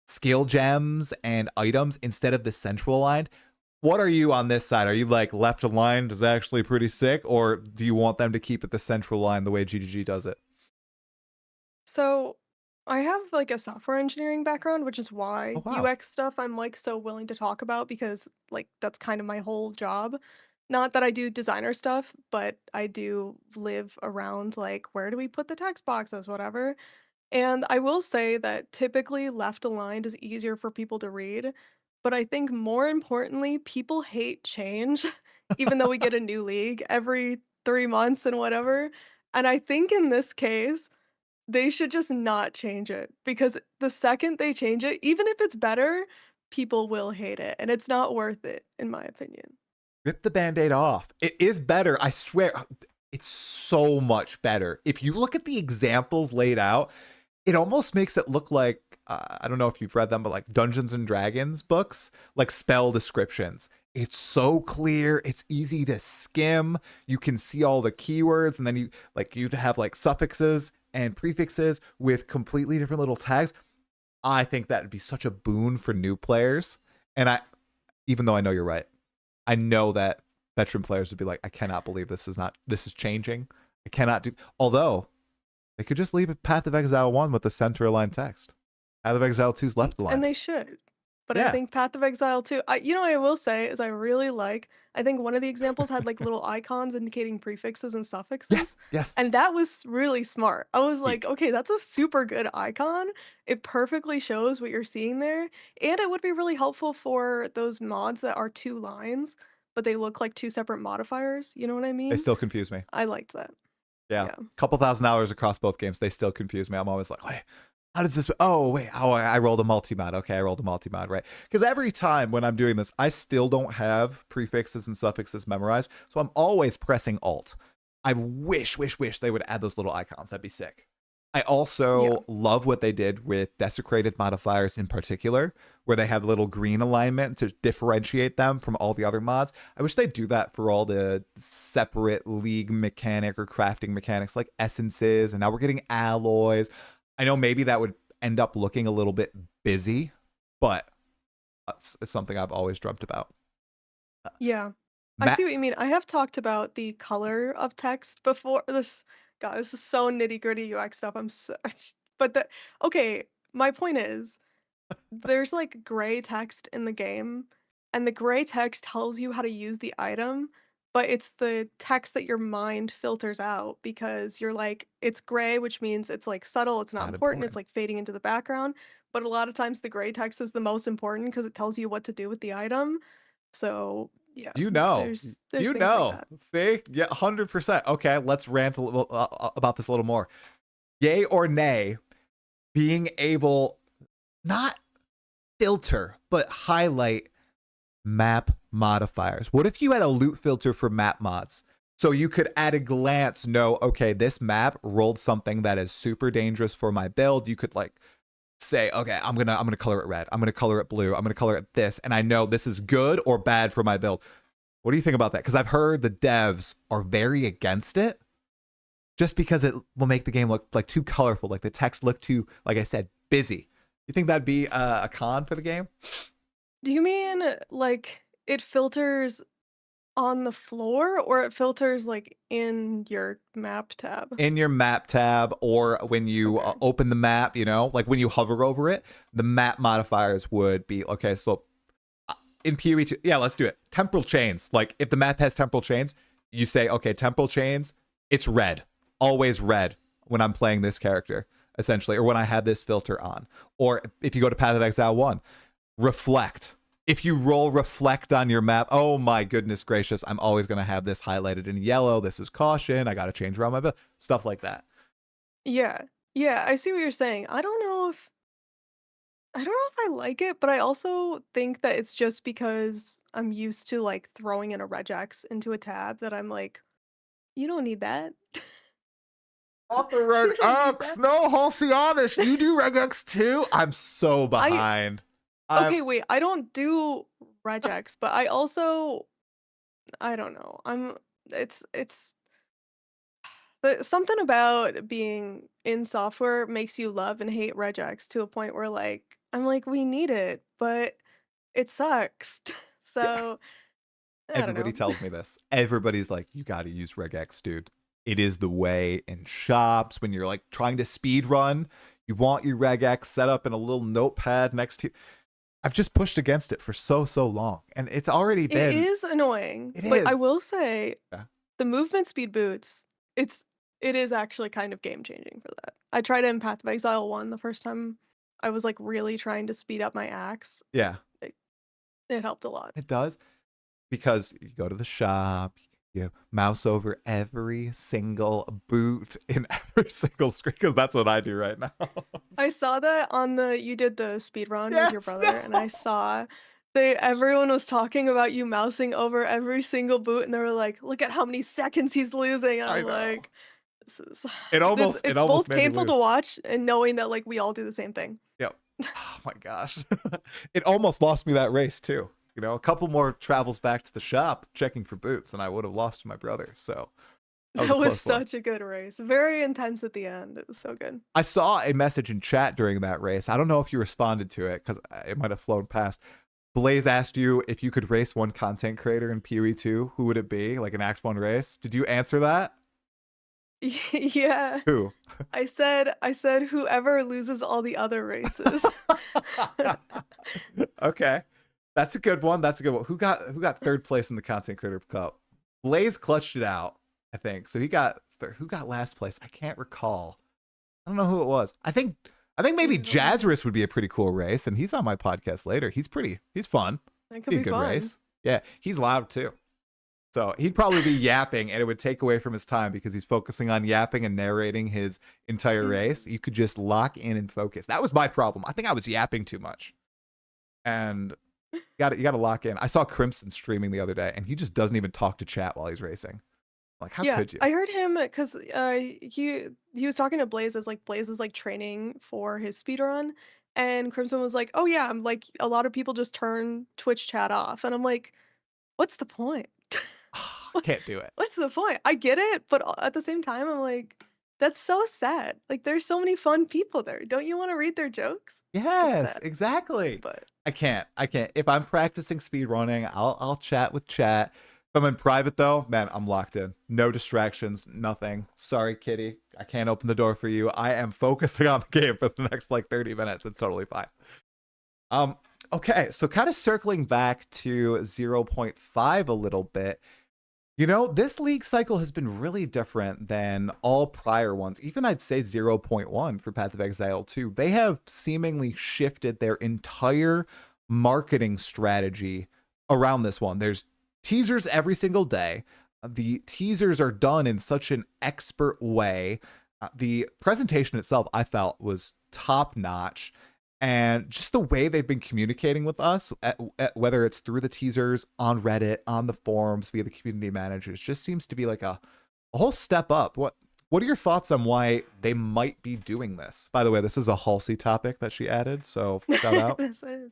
skill gems and items instead of the central aligned. What are you on this side? Are you like left aligned is actually pretty sick, or do you want them to keep it the central line the way GGG does it? So, I have like a software engineering background, which is Oh why wow. UX stuff I'm like so willing to talk about because like that's kind of my whole job. Not that I do designer stuff, but I do live around like where do we put the text boxes, whatever. And I will say that typically left aligned is easier for people to read, but I think more importantly, people hate change, even though we get a new league every 3 months and whatever. And I think in this case, they should just not change it because the second they change it, even if it's better, people will hate it, and it's not worth it, in my opinion. Rip the band-aid off. It is better, I swear. It's so much better. If you look at the examples laid out, it almost makes it look like I don't know if you've read them, but like Dungeons and Dragons books, like spell descriptions. It's so clear, it's easy to skim. You can see all the keywords, and then you'd have like suffixes and prefixes with completely different little tags. I think that would be such a boon for new players. And even though I know you're right, I know that veteran players would be like, I cannot believe this is changing. I cannot do. Although they could just leave Path of Exile 1 with the center aligned text. Path of Exile 2's left aligned. And they should. But I Yeah. think Path of Exile too. What I will say is I really like. I think one of the examples had like little icons indicating prefixes and suffixes, Yes. and that was really smart. I was like, Weak. okay, that's a super good icon. It perfectly shows what you're seeing there, and it would be really helpful for those mods that are two lines, but they look like two separate modifiers. You know what I They mean? still confuse me. I liked that. Yeah. Yeah. Couple $1,000 across both games. They still confuse me. I'm always like, wait, how does this? Oh, wait. Oh, I rolled a multi-mod. Okay, I rolled a multi-mod, right? Because every time when I'm doing this, I still don't have prefixes and suffixes memorized. So I'm always pressing Alt. I wish they would add those little icons. That'd be sick. I also love what they did with desecrated modifiers in particular, where they have little green alignment to differentiate them from all the other mods. I wish they'd do that for all the separate league mechanic or crafting mechanics like essences, and now we're getting alloys. I know maybe that would end up looking a little bit busy, but it's something I've always dreamt about. Yeah. I see what you mean. I have talked about the color of text before. This is so nitty-gritty UX stuff. I'm so, but okay, my point is there's like gray text in the game, and the gray text tells you how to use the item, but it's the text that your mind filters out because you're like, it's gray, which means it's like subtle, it's not Not important, it's important. like fading into the background. But a lot of times the gray text is the most important because it tells you what to do with the item. So yeah, You know, there's things like that. See, yeah, 100%. Okay, let's rant a little about this a little more. Yay or nay, being able not filter but highlight map modifiers. What if you had a loot filter for map mods So you could at a glance know, okay, this map rolled something that is super dangerous for my build. You could like say, okay, I'm gonna color it red. I'm gonna color it blue. I'm gonna color it this, and I know this is good or bad for my build. What do you think about that? Because I've heard the devs are very against it, just because it will make the game look like too colorful, like the text look too, like I said, busy. You think that'd be a con for the game? Do you mean like it filters on the floor or it filters like in your map tab? In your map tab, or when you Okay. open the map, you know, like when you hover over it, the map modifiers would be, okay, so in PoE 2, yeah, let's do it. Temporal chains. Like if the map has temporal chains, you say, okay, temporal chains, it's red. Always red when I'm playing this character, essentially, or when I have this filter on. Or if you go to Path of Exile 1, reflect. If you roll reflect on your map, oh my goodness gracious, I'm always going to have this highlighted in yellow. This is caution. I got to change around my build. Stuff like that. Yeah. Yeah, I see what you're saying. I don't know if I like it, but I also think that it's just because I'm used to like throwing in a regex into a tab that I'm like, you don't need that. Off the red You don't need X, that. no Halcyonish. You do regex too? I'm so behind. Okay, wait, I don't do regex, but I don't know. It's something about being in software makes you love and hate regex to a point where like I'm like we need it, but it sucks. So I don't Everybody know. tells me this. Everybody's like, you got to use regex, dude. It is the way in shops when you're like trying to speed run. You want your regex set up in a little notepad next to you. I've just pushed against it for so long, and it's already been. It is annoying, It but I is. will say Yeah. the movement speed boots, it is actually kind of game changing for that. I tried it in Path of Exile 1 the first time I was like really trying to speed up my axe. Yeah, It helped a lot. it does. Because you go to the shop, you mouse over every single boot in every single screen, because that's what I do right now. I saw that on you did the speed run with your Yes, brother, and I saw everyone was talking about you mousing over every single boot, and they were like, "Look at how many seconds he's losing." And I I'm know. like, this is, It almost it's almost both made me painful to lose. watch and knowing that like we all do the same thing. Yep. Oh my gosh. It almost lost me that race too. You know, a couple more travels back to the shop checking for boots, and I would have lost to my brother. So That a was close one. such a good race. Very intense at the end. It was so good. I saw a message in chat during that race. I don't know if you responded to it because it might have flown past. Blaze asked you if you could race one content creator in PoE 2. Who would it be? Like an Act 1 race? Did you answer that? Yeah. Who? I said whoever loses all the other races. Okay. That's a good one. That's a good one. Who got third place in the Content Creator Cup? Blaze clutched it out, I think. So he got who got last place? I can't recall. I don't know who it was. I think maybe Jazzerus would be a pretty cool race, and he's on my podcast later. He's fun. That could Be be a good fun. race. Yeah, he's loud too. So he'd probably be yapping, and it would take away from his time because he's focusing on yapping and narrating his entire race. You could just lock in and focus. That was my problem. I think I was yapping too much. And you got to lock in. I saw Crimson streaming the other day, and he just doesn't even talk to chat while he's racing. Like, how could you? I heard him because he was talking to Blaze as like Blaze is like training for his speedrun, and Crimson was like, "Oh yeah, I'm like a lot of people just turn Twitch chat off," and I'm like, "What's the point? Can't do it. What's the point? I get it, but at the same time, I'm like, that's so sad. Like, there's so many fun people there. Don't you want to read their jokes?" Yes, sad. exactly. But I can't. If I'm practicing speed running, I'll chat with chat. If I'm in private though, man, I'm locked in. No distractions, nothing. Sorry, kitty. I can't open the door for you. I am focusing on the game for the next like 30 minutes. It's totally fine. Okay, so kind of circling back to 0.5 a little bit. You know, this league cycle has been really different than all prior ones. Even I'd say 0.1 for Path of Exile 2. They have seemingly shifted their entire marketing strategy around this one. There's teasers every single day. The teasers are done in such an expert way. The presentation itself, I felt, was top notch. And just the way they've been communicating with us, whether it's through the teasers, on Reddit, on the forums, via the community managers, just seems to be like a whole step up. What are your thoughts on why they might be doing this? By the way, this is a Halsey topic that she added, so shout out. This is.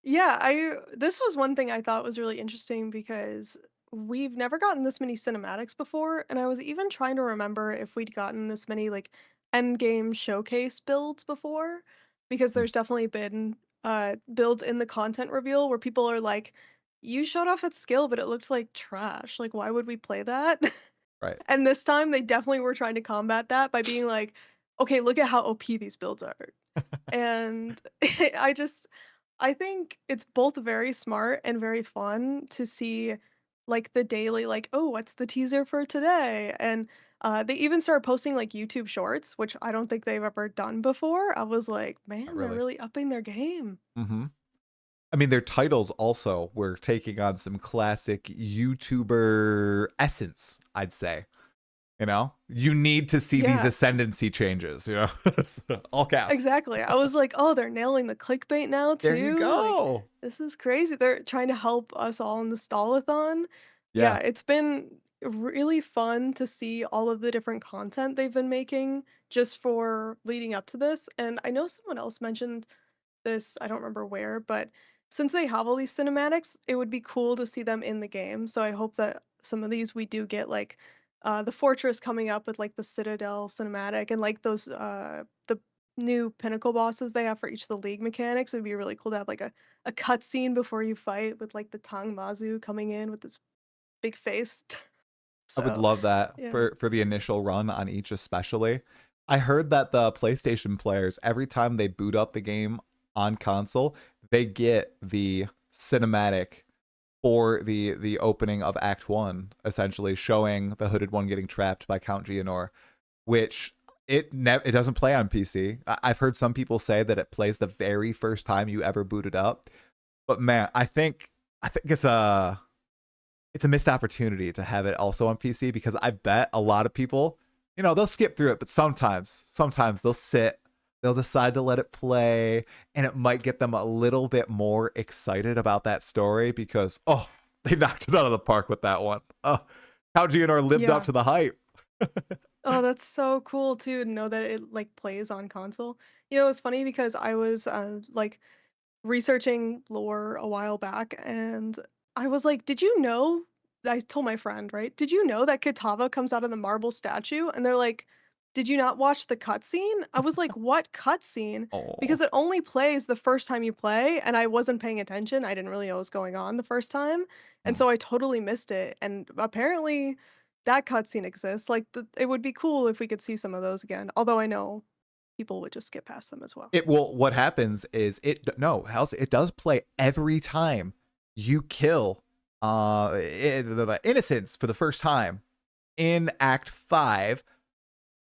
Yeah, this was one thing I thought was really interesting because we've never gotten this many cinematics before, and I was even trying to remember if we'd gotten this many like end game showcase builds before, because Mm, there's definitely been builds in the content reveal where people are like, "You showed off its skill, but it looked like trash. Like, why would we play that?" right. And this time they definitely were trying to combat that by being like, "Okay, look at how OP these builds are." And I just I think it's both very smart and very fun to see like the daily like, "Oh, what's the teaser for today?" And they even started posting like YouTube shorts, which I don't think they've ever done before. I was like, Not "Man, they're really. really upping their game." Mm-hmm. I mean, their titles also were taking on some classic YouTuber essence, I'd say. You know, you need to see these Yeah. ascendancy changes, you know, It's all caps. Exactly. I was like, "Oh, they're nailing the clickbait now There you too." Like, go. this is crazy. They're trying to help us all in the stall-a-thon. Yeah, Yeah, it's been really fun to see all of the different content they've been making just for leading up to this. And I know someone else mentioned this, I don't remember where, but since they have all these cinematics, it would be cool to see them in the game. So I hope that some of these we do get like the fortress coming up with like the Citadel cinematic and like those the new pinnacle bosses they have for each of the league mechanics. It would be really cool to have like a cutscene before you fight with like the Tang Mazu coming in with this big face. I would So love that yeah. for the initial run on each, especially. I heard that the PlayStation players, every time they boot up the game on console, they get the cinematic for the opening of Act One, essentially showing the hooded one getting trapped by Count Geonor, which it doesn't play on PC. I've heard some people say that it plays the very first time you ever boot it up, but man, I think it's a missed opportunity to have it also on PC, because I bet a lot of people, they'll skip through it, but sometimes they'll decide to let it play, and it might get them a little bit more excited about that story because, oh, they knocked it out of the park with that one. Oh, how Geonor lived up Yeah. to the hype. Oh, that's so cool too to know that it like plays on console. It's funny because I was like researching lore a while back and I was like, "Did you know?" I told my friend, right? "Did you know that Kitava comes out of the marble statue?" And they're like, "Did you not watch the cutscene?" I was like, "What cutscene?" Oh, Because it only plays the first time you play, and I wasn't paying attention. I didn't really know what was going on the first time, and hmm. so I totally missed it. And apparently, that cutscene exists. Like, it would be cool if we could see some of those again. Although I know people would just skip past them as well. It will. What happens is it does play every time you kill the innocents for the first time in Act 5,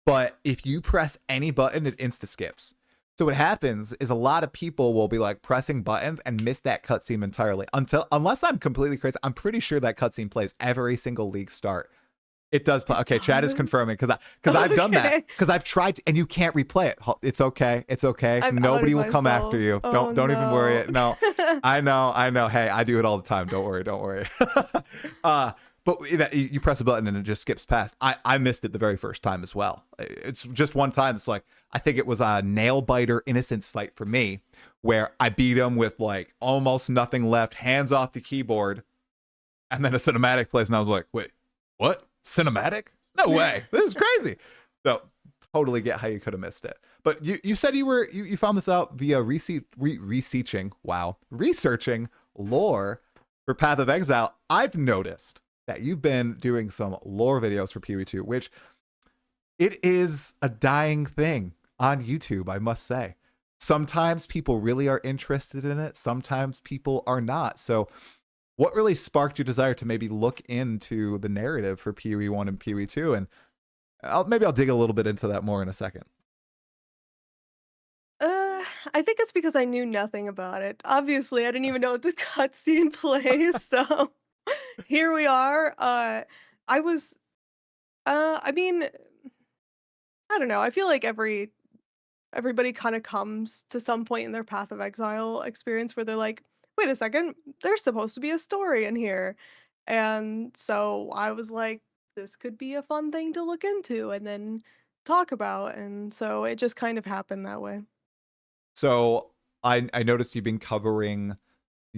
but if you press any button, it insta skips. So what happens is a lot of people will be like pressing buttons and miss that cutscene entirely. Unless I'm completely crazy, I'm pretty sure that cutscene plays every single league start. It does play. It Okay, Chad is does? confirming because I've done that, Okay. because I've tried to, and you can't replay it. It's okay. It's okay. I've outed Nobody will come after myself. you. Oh, Don't even worry. no. It. No, I know. Hey, I do it all the time. Don't worry. Don't worry. But you press a button and it just skips past. I missed it the very first time as well. It's just one time. It's like, I think it was a nail biter innocence fight for me, where I beat him with like almost nothing left, hands off the keyboard, and then a cinematic plays, and I was like, wait, what? Cinematic? No way. This is crazy. So totally get how you could have missed it. But you said you found this out via researching lore for Path of Exile. I've noticed that you've been doing some lore videos for PoE2, which it is a dying thing on YouTube, I must say. Sometimes people really are interested in it, sometimes people are not. So what really sparked your desire to maybe look into the narrative for PoE1 and PoE2? And maybe I'll dig a little bit into that more in a second. I think it's because I knew nothing about it. Obviously, I didn't even know what the cutscene plays, so here we are. I was, I mean, I don't know. I feel like every everybody kind of comes to some point in their Path of Exile experience where they're like, wait a second, there's supposed to be a story in here. And so I was like, this could be a fun thing to look into and then talk about. And so it just kind of happened that way. So I noticed you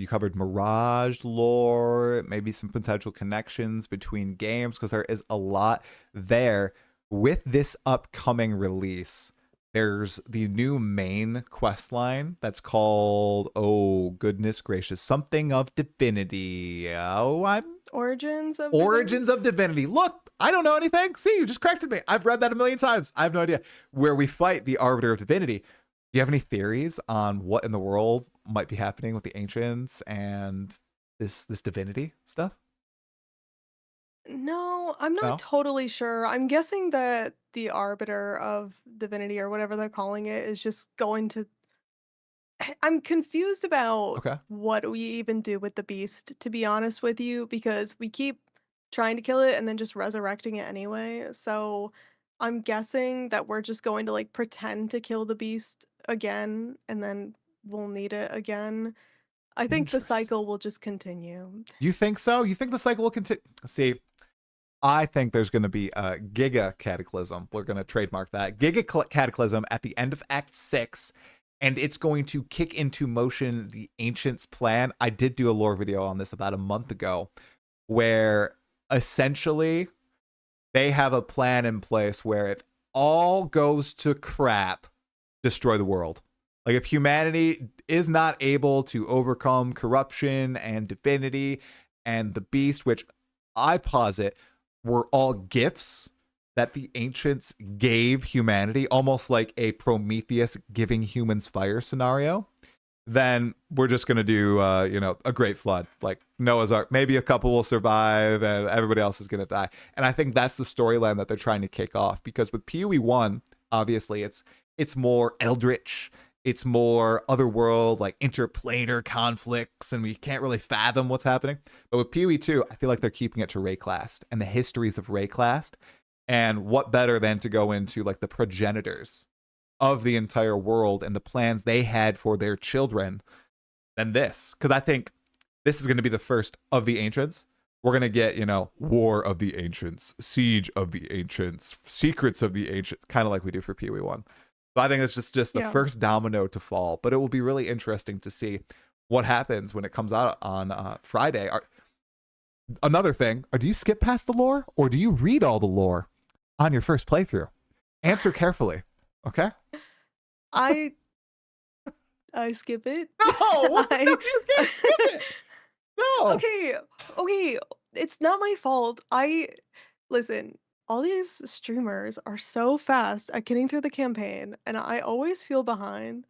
covered Mirage lore, maybe some potential connections between games, because there is a lot there. With this upcoming release, there's the new main quest line that's called, oh goodness gracious, something of Divinity. Origins of Origins of Divinity. Look, I don't know anything. See, you just corrected me. I've read that a million times. I have no idea. Where we fight the Arbiter of Divinity. Do you have any theories on what in the world might be happening with the ancients and this divinity stuff? No, I'm not No? totally sure. I'm guessing that the Arbiter of Divinity or whatever they're calling it is just going to. I'm confused about Okay. what we even do with the beast, to be honest with you, because we keep trying to kill it and then just resurrecting it anyway. So I'm guessing that we're just going to like pretend to kill the beast again and then we'll need it again. I think the Interesting. cycle will just continue. You think so? You think the cycle will continue? See, I think there's going to be a Giga Cataclysm. We're going to trademark that. Giga Cataclysm at the end of Act 6, and it's going to kick into motion the Ancients' plan. I did do a lore video on this about a month ago, where essentially they have a plan in place where if all goes to crap, destroy the world. Like if humanity is not able to overcome corruption and divinity and the beast, which I posit were all gifts that the ancients gave humanity, almost like a Prometheus giving humans fire scenario, then we're just going to do, a great flood, like Noah's Ark. Maybe a couple will survive and everybody else is going to die. And I think that's the storyline that they're trying to kick off, because with PoE 1, obviously it's more eldritch. It's more otherworld, like interplanar conflicts, and we can't really fathom what's happening. But with PoE 2, I feel like they're keeping it to Rayclast and the histories of Rayclast. And what better than to go into like the progenitors of the entire world and the plans they had for their children than this? Because I think this is going to be the first of the Ancients. We're going to get, War of the Ancients, Siege of the Ancients, Secrets of the Ancients, kind of like we do for PoE 1. So I think it's just the first domino to fall, but it will be really interesting to see what happens when it comes out on Friday. Another thing, do you skip past the lore or do you read all the lore on your first playthrough? Answer carefully, okay? I skip it. No, you can't skip it. No. Okay, it's not my fault. Listen, all these streamers are so fast at getting through the campaign, and I always feel behind.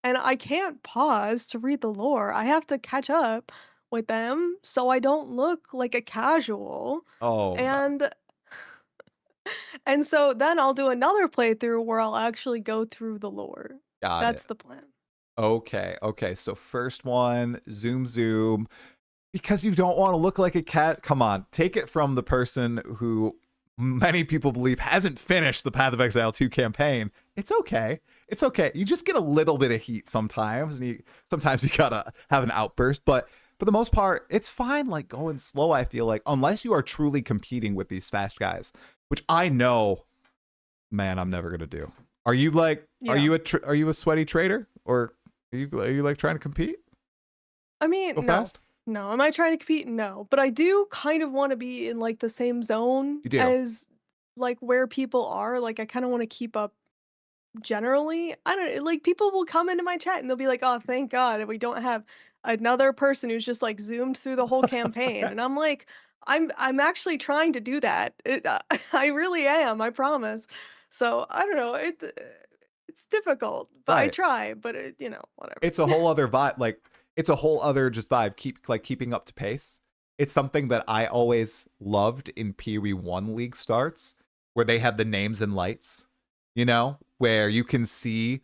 And I can't pause to read the lore. I have to catch up with them so I don't look like a casual. Oh, no. And so then I'll do another playthrough where I'll actually go through the lore. That's the plan. Okay. So first one, zoom. Because you don't want to look like a cat. Come on, take it from the person who many people believe hasn't finished the Path of Exile 2 campaign. It's okay. You just get a little bit of heat sometimes, and sometimes you gotta have an outburst. But for the most part, it's fine. Like going slow, I feel like, unless you are truly competing with these fast guys, which I know, man, I'm never gonna do. Are you like? Yeah. Are you a sweaty trader, or are you like trying to compete? I mean, no. Fast? No, am I trying to compete? No, but I do kind of want to be in like the same zone as like where people are. Like I kind of want to keep up generally. I don't like people will come into my chat and they'll be like, "Oh, thank God we don't have another person who's just like zoomed through the whole campaign." And I'm like, I'm actually trying to do that. I really am, I promise. So, I don't know, it's difficult, but I try, but whatever. It's a whole other vibe. Like it's a whole other just vibe. Keeping up to pace. It's something that I always loved in PoE 1 league starts, where they have the names and lights, where you can see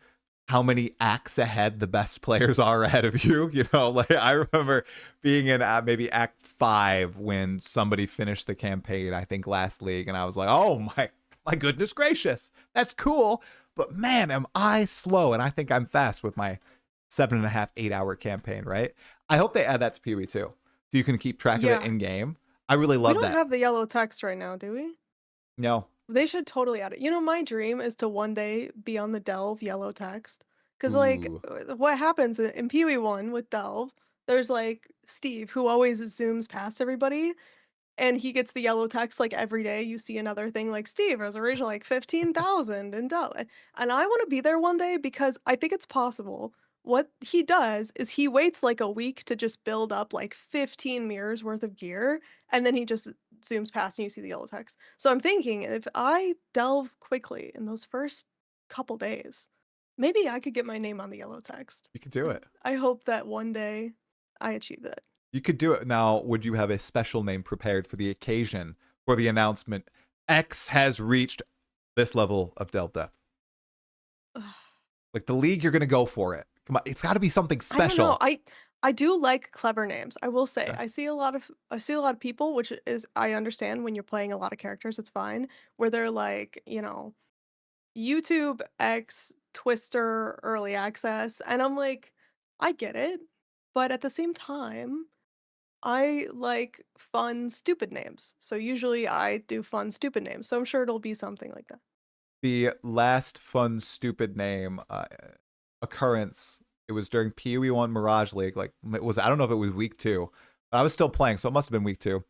how many acts ahead the best players are ahead of you. Like I remember being in maybe Act 5 when somebody finished the campaign, I think last league, and I was like, oh my goodness gracious, that's cool. but man, am I slow, and I think I'm fast with my 7.5, 8 hour campaign, right? I hope they add that to PoE too, so you can keep track of it Yeah. in game. I really We love don't that. have the yellow text right now, do we? No, They should totally add it. You know, my dream is to one day be on the Delve yellow text. Because, like, ooh, what happens in PoE 1 with Delve, there's, like, Steve, who always zooms past everybody, and he gets the yellow text, like, every day you see another thing like, "Steve has reached, like, 15,000 in Delve." And I wanna be there one day because I think it's possible. What he does is he waits, like, a week to just build up, like, 15 mirrors worth of gear, and then he just zooms past and you see the yellow text. So I'm thinking if I delve quickly in those first couple days, maybe I could get my name on the yellow text. you could do it. I hope that one day I achieve that. You could do it. Now, would you have a special name prepared for the occasion, for the announcement? X has reached this level of delve depth. Like the league, you're gonna go for it. Come on, it's got to be something I don't know. special. I do like clever names. I will say. Yeah. I see a lot of people, which is I understand when you're playing a lot of characters, it's fine, where they're like, YouTube X Twister early access, and I'm like, I get it, but at the same time, I like fun stupid names. So usually I do fun stupid names. So I'm sure it'll be something like that. The last fun, stupid name occurrence. It was during PoE 1 Mirage League. Like it was, I don't know if it was week 2. But I was still playing, so it must have been week 2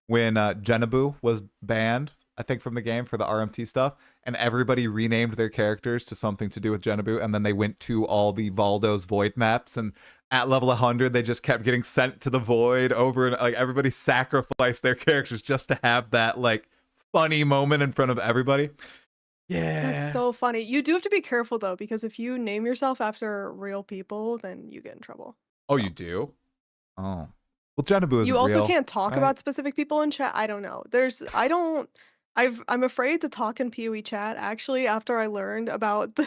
when Jenabu was banned, I think, from the game for the RMT stuff, and everybody renamed their characters to something to do with Jenabu, and then they went to all the Valdo's Void maps, and at level 100, they just kept getting sent to the Void over, and like everybody sacrificed their characters just to have that like funny moment in front of everybody. Yeah. That's so funny. You do have to be careful though, because if you name yourself after real people, then you get in trouble. Oh, So. you do? Oh. Well, Jenabu isn't You also real, can't talk right? about specific people in chat. I don't know. I'm afraid to talk in PoE chat actually after I learned about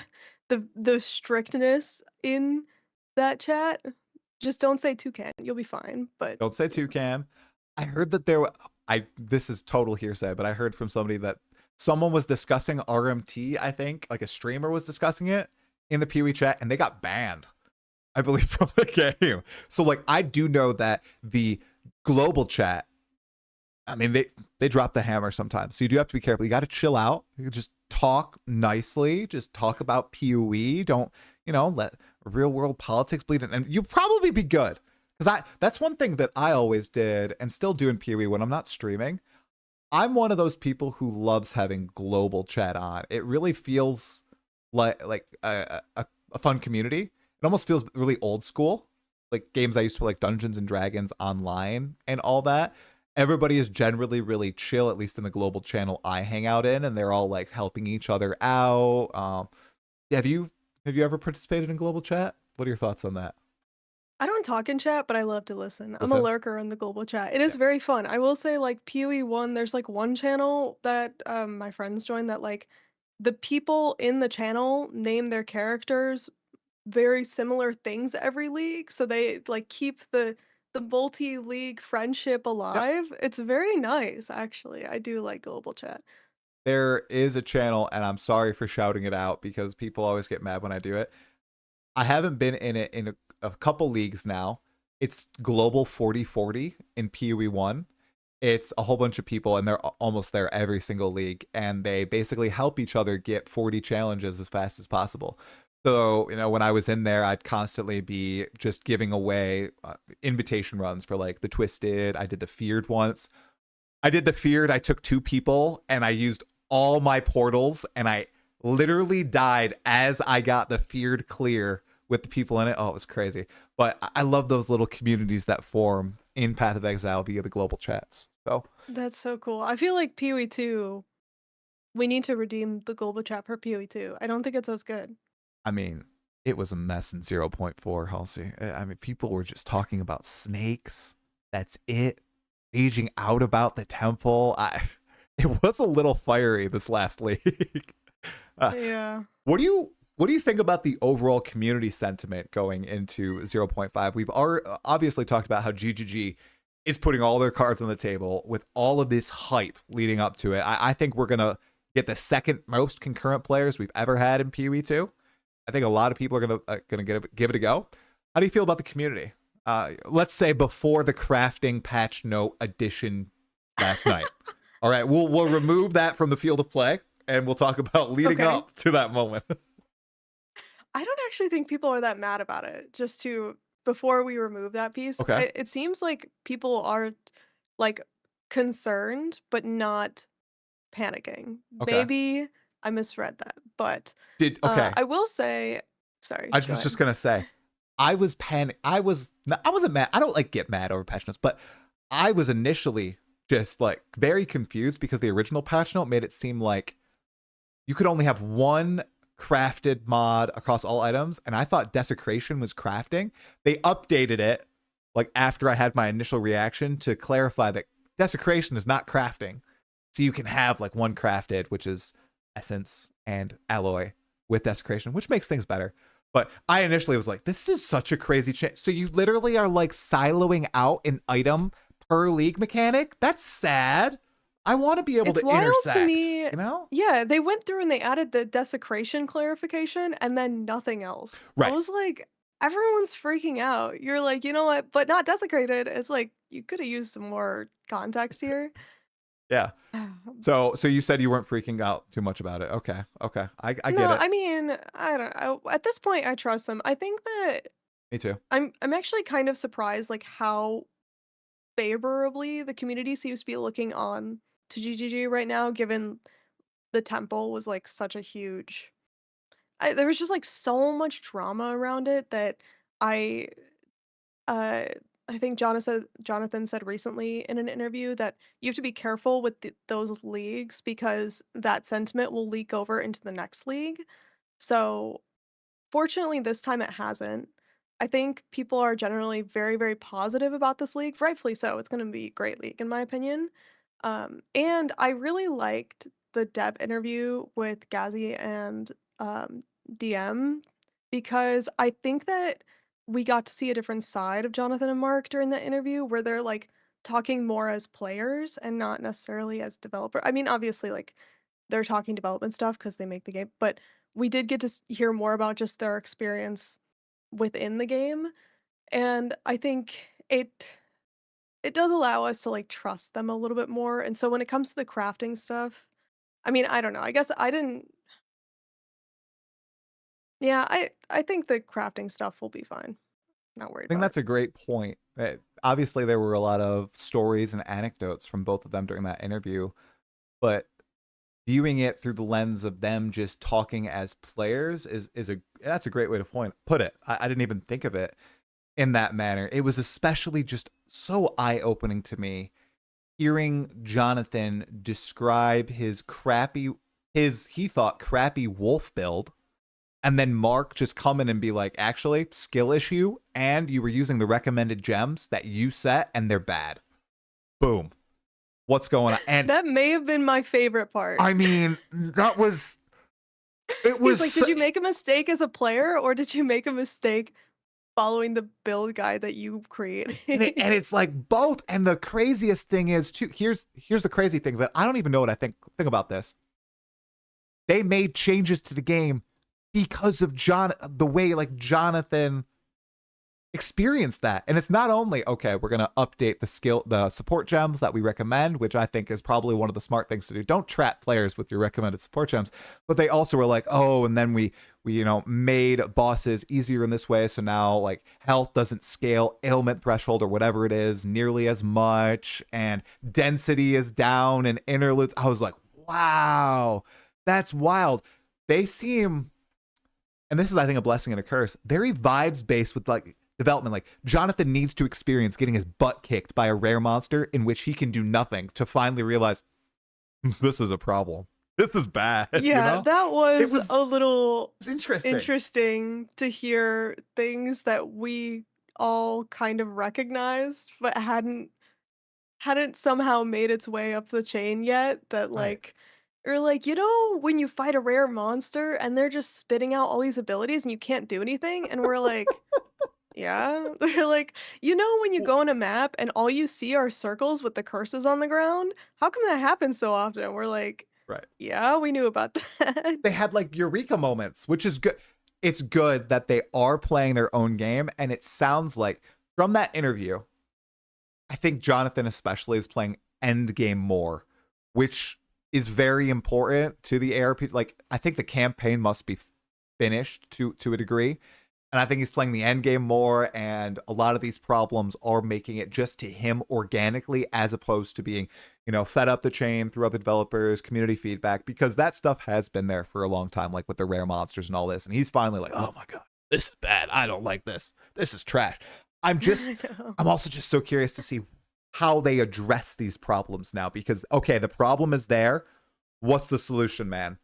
the strictness in that chat. Just don't say toucan. You'll be fine. But Don't say toucan. I heard that this is total hearsay, but I heard from somebody that someone was discussing RMT, I think, like a streamer was discussing it in the PoE chat, and they got banned, I believe, from the game. So like I do know that the global chat, I mean, they drop the hammer sometimes. So you do have to be careful. You got to chill out. You just talk nicely. Just talk about PoE. Don't, let real world politics bleed in. And you'll probably be good. Because that's one thing that I always did and still do in PoE when I'm not streaming. I'm one of those people who loves having global chat on. It really feels like a fun community. It almost feels really old school. Like games I used to play, like Dungeons and Dragons online and all that. Everybody is generally really chill, at least in the global channel I hang out in, and they're all like helping each other out. Have you ever participated in global chat? What are your thoughts on that? I don't talk in chat, but I love to listen. I'm a Listen? lurker in the global chat. It is very fun. I will say, like PoE 1, there's like one channel that my friends joined that like the people in the channel name their characters very similar things every league, so they like keep the multi-league friendship Yep. alive. It's very nice, actually. I do like global chat. There is a channel, and I'm sorry for shouting it out because people always get mad when I do it. I haven't been in it in a couple leagues now. It's Global 4040 in PoE 1. It's a whole bunch of people, and they're almost there every single league, and they basically help each other get 40 challenges as fast as possible. So, when I was in there, I'd constantly be just giving away invitation runs for like the Twisted. I did the Feared once. I did the Feared. I took 2 people, and I used all my portals, and I literally died as I got the Feared clear with the people in it. Oh, it was crazy. But I love those little communities that form in Path of Exile via the global chats. So That's so cool. I feel like PoE 2, we need to redeem the global chat for PoE 2. I don't think it's as good. I mean, it was a mess in 0.4, Halsey. I mean, people were just talking about snakes. That's it. Aging out about the temple. It was a little fiery this last league. Yeah. What do you think about the overall community sentiment going into 0.5? We've obviously talked about how GGG is putting all their cards on the table with all of this hype leading up to it. I think we're gonna get the second most concurrent players we've ever had in PoE 2. I think a lot of people are gonna give it a go. How do you feel about the community? Let's say before the crafting patch note addition last night. All right, we'll remove that from the field of play, and we'll talk about leading Okay. up to that moment. I don't actually think people are that mad about it. Just to before we remove that piece, Okay. it seems like people are like concerned, but not panicking. Okay. Maybe I misread that, but Okay. I will say, sorry, I go was just ahead. gonna say, I was panic. I wasn't mad. I don't like get mad over patch notes, but I was initially just like very confused because the original patch note made it seem like you could only have one crafted mod across all items, and I thought desecration was crafting. They updated it like after I had my initial reaction to clarify that desecration is not crafting. So you can have like one crafted, which is essence and alloy with desecration, which makes things better. But I initially was like, this is such a crazy change. So you literally are like siloing out an item per league mechanic? That's sad. I want to be able It's to wild intersect, to me. you know? Yeah, they went through and they added the desecration clarification and then nothing else. I Right. was like, everyone's freaking out. You're like, you know what? But not desecrated. It's like you could have used some more context here. Yeah. So you said you weren't freaking out too much about it. Okay. Okay. I get No, it. I mean, I don't know. At this point, I trust them. I think that Me too. I'm actually kind of surprised like how favorably the community seems to be looking on to GGG right now, given the temple was like such a huge there was just like so much drama around it that I uh I think Jonathan said recently in an interview that you have to be careful with those leagues because that sentiment will leak over into the next league. So fortunately, this time it hasn't. I think people are generally very, very positive about this league, rightfully so. It's going to be a great league, in my opinion. And I really liked the dev interview with Ghazi and DM because I think that we got to see a different side of Jonathan and Mark during the interview where they're like talking more as players and not necessarily as developer. I mean, obviously, like they're talking development stuff because they make the game, but we did get to hear more about just their experience within the game, and I think it does allow us to like trust them a little bit more. And so when it comes to the crafting stuff, I mean, I don't know. I guess I didn't. Yeah, I think the crafting stuff will be fine. Not worried I think about it. that's a great point. Obviously, there were a lot of stories and anecdotes from both of them during that interview, but viewing it through the lens of them just talking as players that's a great way to put it. I didn't even think of it in that manner. It was especially just so eye-opening to me hearing Jonathan describe he thought crappy wolf build, and then Mark just come in and be like, actually, skill issue, and you were using the recommended gems that you set, and they're bad. Boom. What's going on? And That may have been my favorite part. I mean, it was He's like, did you make a mistake as a player, or did you make a mistake following the build guide that you created? and it's like both. And the craziest thing is too, here's the crazy thing that I don't even know what I think about this. They made changes to the game because of the way like Jonathan experienced that. And it's not only, okay, we're going to update the support gems that we recommend, which I think is probably one of the smart things to do. Don't trap players with your recommended support gems. But they also were like, oh, and then we made bosses easier in this way. So now like health doesn't scale ailment threshold or whatever it is nearly as much. And density is down and interludes. I was like, wow, that's wild. They seem, and this is, I think, a blessing and a curse, very vibes based with like development. Like Jonathan needs to experience getting his butt kicked by a rare monster in which he can do nothing to finally realize this is a problem. This is bad. Yeah, you know? that was, was a little interesting. to hear things that we all kind of recognized, but hadn't somehow made its way up the chain yet. That Right. like, or like, when you fight a rare monster and they're just spitting out all these abilities and you can't do anything, and we're like, yeah. They're like, when you go on a map and all you see are circles with the curses on the ground? How come that happens so often? We're like, Right. Yeah, we knew about that. They had like eureka moments, which is good. It's good that they are playing their own game, and it sounds like from that interview, I think Jonathan especially is playing end game more, which is very important to the ARP. Like, I think the campaign must be finished to a degree, and I think he's playing the end game more, and a lot of these problems are making it just to him organically, as opposed to being, fed up the chain through other developers, community feedback, because that stuff has been there for a long time, like with the rare monsters and all this. And he's finally like, oh my God, this is bad. I don't like this. This is trash. I'm also just so curious to see how they address these problems now, because, okay, the problem is there. What's the solution, man?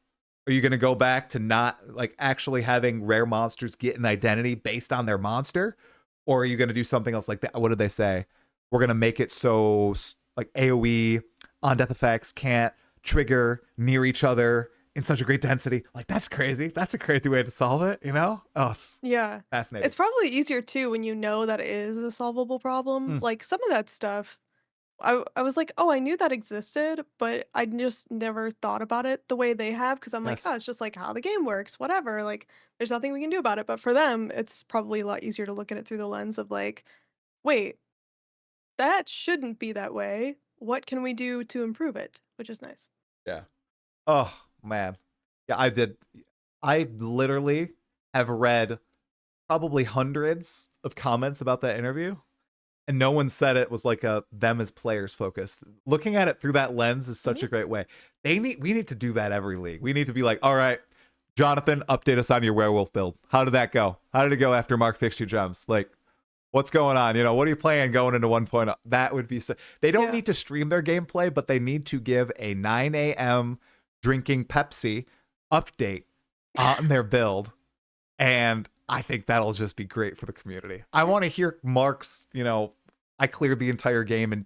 Are you going to go back to not like actually having rare monsters get an identity based on their monster? Or are you going to do something else like that? What did they say? We're going to make it so like AoE on death effects can't trigger near each other in such a great density. Like, that's crazy. That's a crazy way to solve it, Oh, it's Yeah. fascinating. It's probably easier too when you know that it is a solvable problem. Like some of that stuff, I was like, oh, I knew that existed, but I just never thought about it the way they have, because I'm like, Yes. oh, it's just like how the game works, whatever. Like, there's nothing we can do about it. But for them, it's probably a lot easier to look at it through the lens of like, wait, that shouldn't be that way. What can we do to improve it? Which is nice. Yeah. Oh, man. Yeah, I literally have read probably hundreds of comments about that interview, and no one said it was like a them as players focus. Looking at it through that lens is such a great way. We need to do that every league. We need to be like, all right, Jonathan, update us on your werewolf build. How did that go? How did it go after Mark fixed your gems? Like, what's going on? What are you playing going into 1.0? That would be so. They don't need to stream their gameplay, but they need to give a 9 a.m. drinking Pepsi update on their build. And I think that'll just be great for the community. I want to hear Mark's, I cleared the entire game in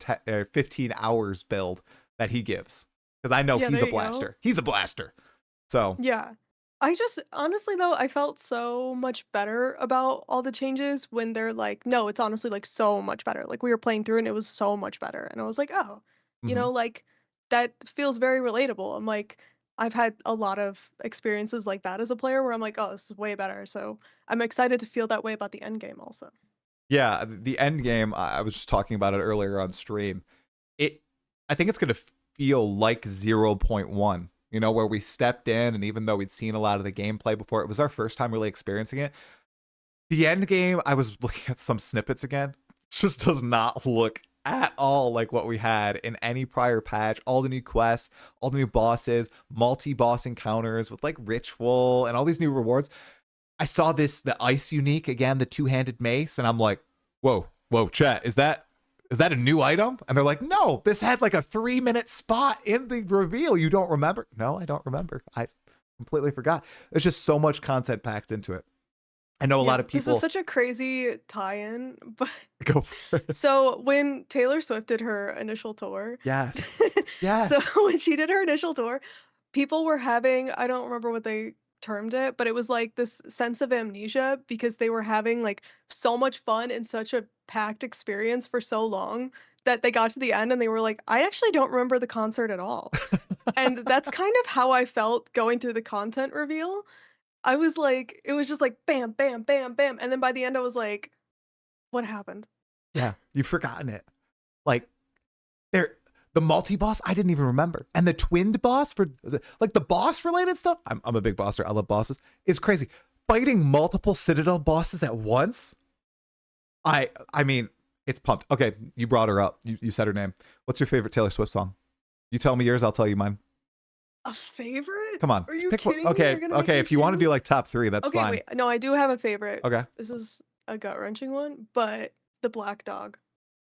15 hours build that he gives. Because I know he's a blaster. He's a blaster. So. Yeah. I just, honestly though, I felt so much better about all the changes when they're like, no, it's honestly like so much better. Like we were playing through and it was so much better. And I was like, oh, like that feels very relatable. I'm like, I've had a lot of experiences like that as a player where I'm like, oh, this is way better. So I'm excited to feel that way about the end game also. Yeah, the end game, I was just talking about it earlier on stream. I think it's going to feel like 0.1. Where we stepped in, and even though we'd seen a lot of the gameplay before, it was our first time really experiencing it. The end game, I was looking at some snippets again. It just does not look at all like what we had in any prior patch. All the new quests, all the new bosses, multi-boss encounters with like ritual and all these new rewards. I saw the ice unique again, the two-handed mace, and I'm like, whoa, chat, is that a new item? And they're like, no, this had like a 3-minute spot in the reveal. You don't remember? No, I don't remember. I completely forgot. There's just so much content packed into it. I know a lot of people. This is such a crazy tie-in, but go for it. So when Taylor Swift did her initial tour. Yes. Yes. So when she did her initial tour, people were having, I don't remember what they termed it, but it was like this sense of amnesia because they were having like so much fun and such a packed experience for so long that they got to the end and they were like, I actually don't remember the concert at all. And that's kind of how I felt going through the content reveal. I was like, it was just like bam, bam, bam, bam. And then by the end I was like, what happened? Yeah, you've forgotten it. Like, the multi-boss, I didn't even remember. And the twinned boss for the boss-related stuff, I'm a big bosser. I love bosses. It's crazy. Fighting multiple Citadel bosses at once? I mean, it's pumped. Okay, you brought her up. You said her name. What's your favorite Taylor Swift song? You tell me yours, I'll tell you mine. A favorite? Come on. Are you pick kidding one. Okay, me? okay. If you want to do like top 3, that's okay, fine. wait. No, I do have a favorite. Okay. This is a gut-wrenching one, but the Black Dog.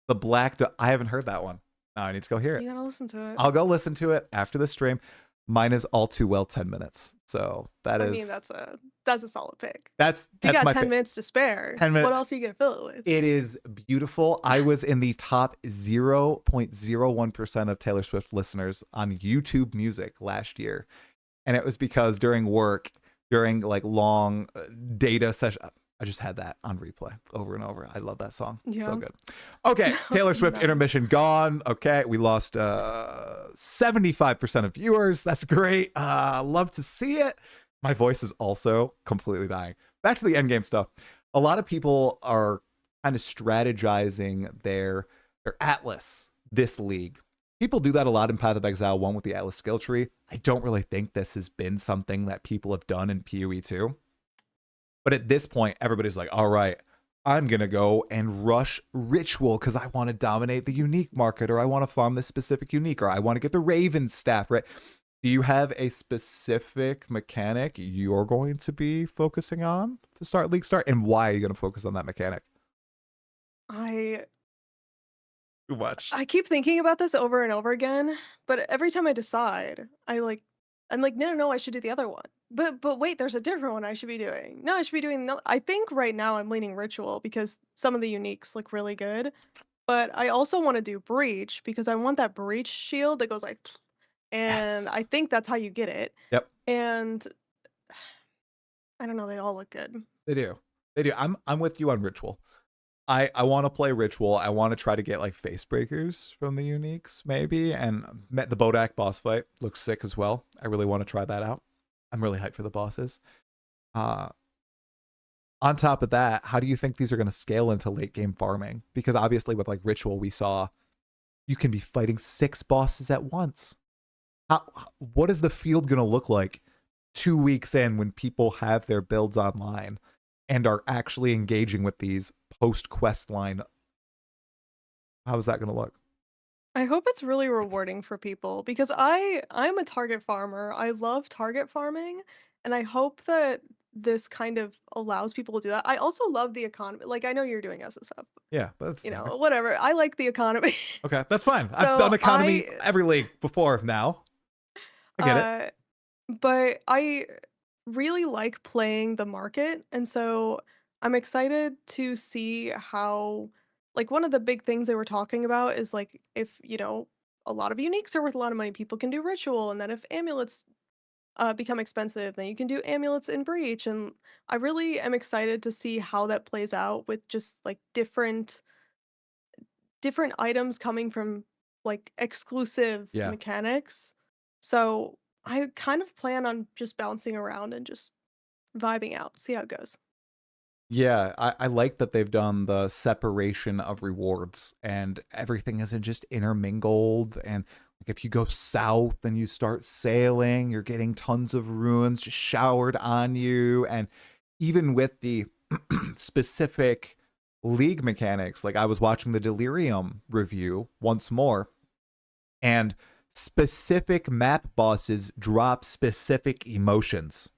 The Black Dog. I haven't heard that one. Now I need to go hear it. You gotta listen to it. I'll go listen to it after the stream. Mine is all too well 10 minutes. So I mean, that's a solid pick. That's you got my 10 minutes to spare. 10 minutes. What else are you gonna fill it with? It is beautiful. I was in the top 0.01% of Taylor Swift listeners on YouTube Music last year. And it was because during work, during like long data session, I just had that on replay over and over. I love that song. Yeah. So good. Okay, Taylor Swift Nice. intermission gone. Okay, we lost 75% of viewers. That's great. Love to see it. My voice is also completely dying. Back to the endgame stuff. A lot of people are kind of strategizing their Atlas this league. People do that a lot in Path of Exile 1 with the Atlas skill tree. I don't really think this has been something that people have done in PoE 2. But at this point, everybody's like, all right, I'm going to go and rush Ritual because I want to dominate the unique market, or I want to farm this specific unique, or I want to get the Raven staff, right? Do you have a specific mechanic you're going to be focusing on to start League Start? And why are you going to focus on that mechanic? I Too much. I keep thinking about this over and over again, but every time I decide, I'm like, no, I should do the other one. But wait, there's a different one I should be doing. No, I should be doing no. I think right now I'm leaning Ritual because some of the uniques look really good. But I also want to do Breach because I want that Breach shield that goes like, and Yes. I think that's how you get it. Yep. And I don't know, they all look good. They do. They do. I'm with you on Ritual. I want to play Ritual. I want to try to get like face breakers from the uniques maybe, and met the Bodak boss fight looks sick as well. I really want to try that out. I'm really hyped for the bosses. On top of that, how do you think these are going to scale into late game farming? Because obviously with like Ritual, we saw you can be fighting 6 bosses at once. What is the field going to look like 2 weeks in when people have their builds online and are actually engaging with these post quest line? How is that going to look? I hope it's really rewarding for people because I'm a target farmer. I love target farming, and I hope that this kind of allows people to do that. I also love the economy. Like I know you're doing SSF, Yeah, but that's whatever. I like the economy. okay. That's fine. I've So done economy I every league before now. I get it. but I really like playing the market, and so I'm excited to see how like one of the big things they were talking about is like if, a lot of uniques are worth a lot of money, people can do ritual, and then if amulets become expensive, then you can do amulets in breach. And I really am excited to see how that plays out with just like different items coming from like exclusive Yeah. mechanics. So I kind of plan on just bouncing around and just vibing out, see how it goes. Yeah, I like that they've done the separation of rewards and everything isn't just intermingled. And like if you go south and you start sailing, you're getting tons of ruins just showered on you. And even with the specific league mechanics, like I was watching the Delirium review once more, and specific map bosses drop specific emotions.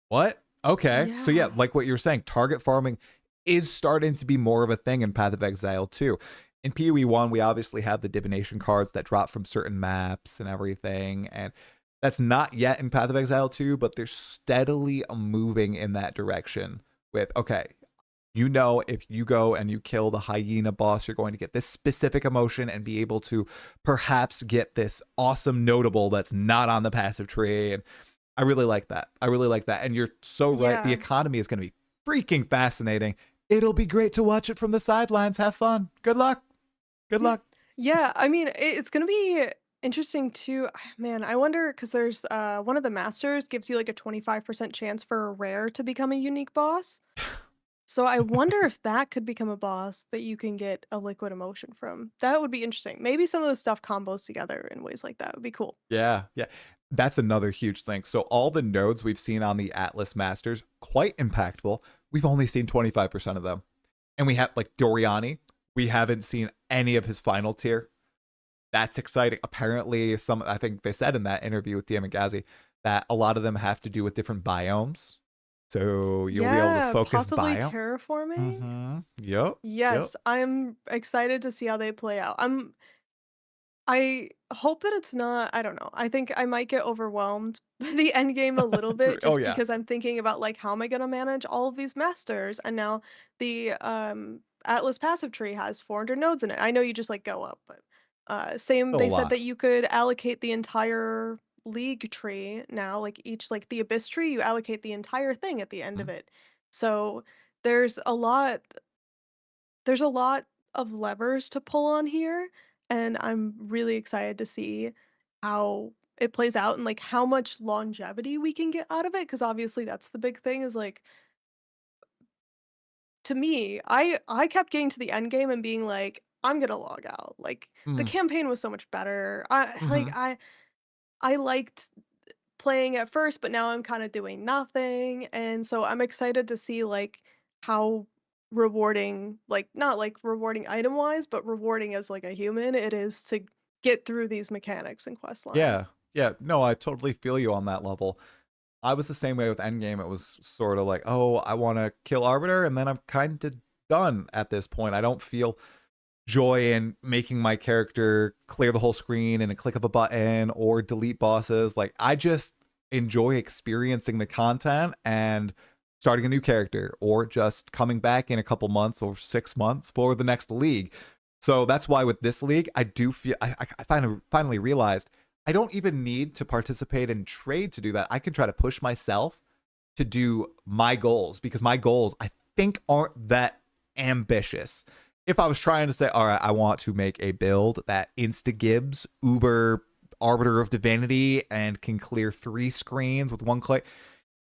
What? Okay. So yeah, Yeah. like what you were saying, target farming is starting to be more of a thing in Path of Exile too. In PoE 1, we obviously have the divination cards that drop from certain maps and everything, and that's not yet in Path of Exile 2, but they're steadily moving in that direction with, okay, if you go and you kill the hyena boss, you're going to get this specific emotion and be able to perhaps get this awesome notable that's not on the passive tree. And I really like that. And you're so right. The Yeah. economy is going to be freaking fascinating. It'll be great to watch it from the sidelines. Have fun. Good luck. Good luck. Yeah, I mean, it's gonna be interesting too. Man, I wonder because there's one of the masters gives you like a 25% chance for a rare to become a unique boss. So I wonder if that could become a boss that you can get a liquid emotion from. That would be interesting. Maybe some of the stuff combos together in ways like that would be cool. Yeah. That's another huge thing. So all the nodes we've seen on the Atlas Masters, quite impactful. We've only seen 25% of them. And we have like Doriani. We haven't seen any of his final tier. That's exciting. Apparently, I think they said in that interview with Diamagazi that a lot of them have to do with different biomes. So you'll be able to focus possibly biome. terraforming. Mm-hmm. Yep. Yes, I'm excited to see how they play out. I hope that it's not, I don't know. I think I might get overwhelmed by the end game a little bit Oh just yeah. because I'm thinking about like how am I going to manage all of these masters, and now the Atlas passive tree has 400 nodes in it. I know you just like go up, but same Still a they said lot. that you could allocate the entire league tree now, like each like the abyss tree, you allocate the entire thing at the end of it. So there's a lot there's a lot of levers to pull on here, and I'm really excited to see how it plays out and like how much longevity we can get out of it. Because obviously that's the big thing is like to me, I kept getting to the end game and being like, I'm gonna log out. Like the Mm, campaign was so much better. I like mhm. I liked playing at first, but now I'm kind of doing nothing. And so I'm excited to see like how rewarding, like not like rewarding item wise, but rewarding as like a human it is to get through these mechanics and quest Yeah. lines. Yeah. No, I totally feel you on that level. I was the same way with Endgame. It was sort of like, oh, I want to kill Arbiter, and then I'm kind of done at this point. I don't feel joy in making my character clear the whole screen in a click of a button or delete bosses. Like, I just enjoy experiencing the content and starting a new character or just coming back in a couple months or 6 months for the next league. So that's why with this league, I do feel I finally realized I don't even need to participate in trade to do that. I can try to push myself to do my goals because my goals I think aren't that ambitious. If I was trying to say, all right, I want to make a build that insta gives Uber Arbiter of Divinity and can clear 3 screens with 1 click,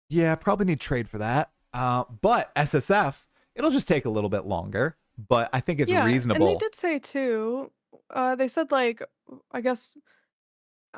yeah, probably need trade for that. But SSF, it'll just take a little bit longer, but I think it's Yeah, and they reasonable. did say too, they said like I guess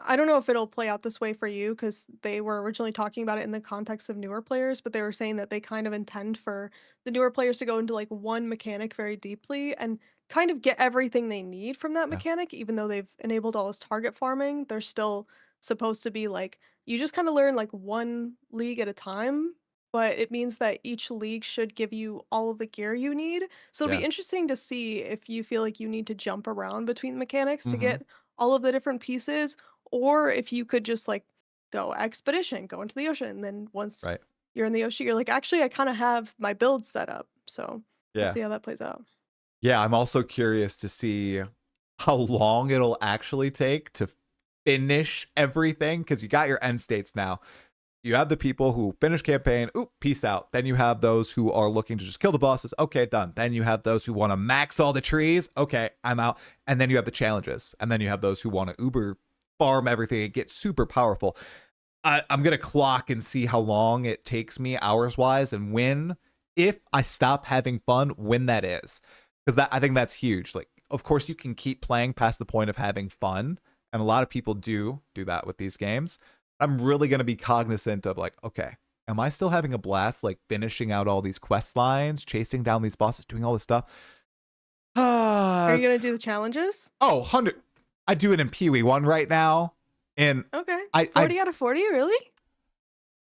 I don't know if it'll play out this way for you because they were originally talking about it in the context of newer players, but they were saying that they kind of intend for the newer players to go into like one mechanic very deeply and kind of get everything they need from that Yeah. mechanic, even though they've enabled all this target farming. They're still supposed to be like, you just kind of learn like one league at a time, but it means that each league should give you all of the gear you need. So it'll Yeah. be interesting to see if you feel like you need to jump around between mechanics to Mm-hmm. get all of the different pieces or if you could just like go expedition, go into the ocean, and then once Right. you're in the ocean, you're like, actually, I kind of have my build set up. So we'll Yeah. see how that plays out. Yeah, I'm also curious to see how long it'll actually take to finish everything because you got your end states now. You have the people who finish campaign, oop, peace out. Then you have those who are looking to just kill the bosses. Okay, done. Then you have those who want to max all the trees. Okay, I'm out. And then you have the challenges. And then you have those who want to uber farm everything and get super powerful. I'm going to clock and see how long it takes me hours wise and when, if I stop having fun, when that is. Because that I think that's huge. Like, of course, you can keep playing past the point of having fun. And a lot of people do that with these games. I'm really going to be cognizant of like, okay, am I still having a blast, like finishing out all these quest lines, chasing down these bosses, doing all this stuff? Are you gonna It's do the challenges? 100. I do it in Pee Wee 1 right now. And Okay, I 40 out of 40, really?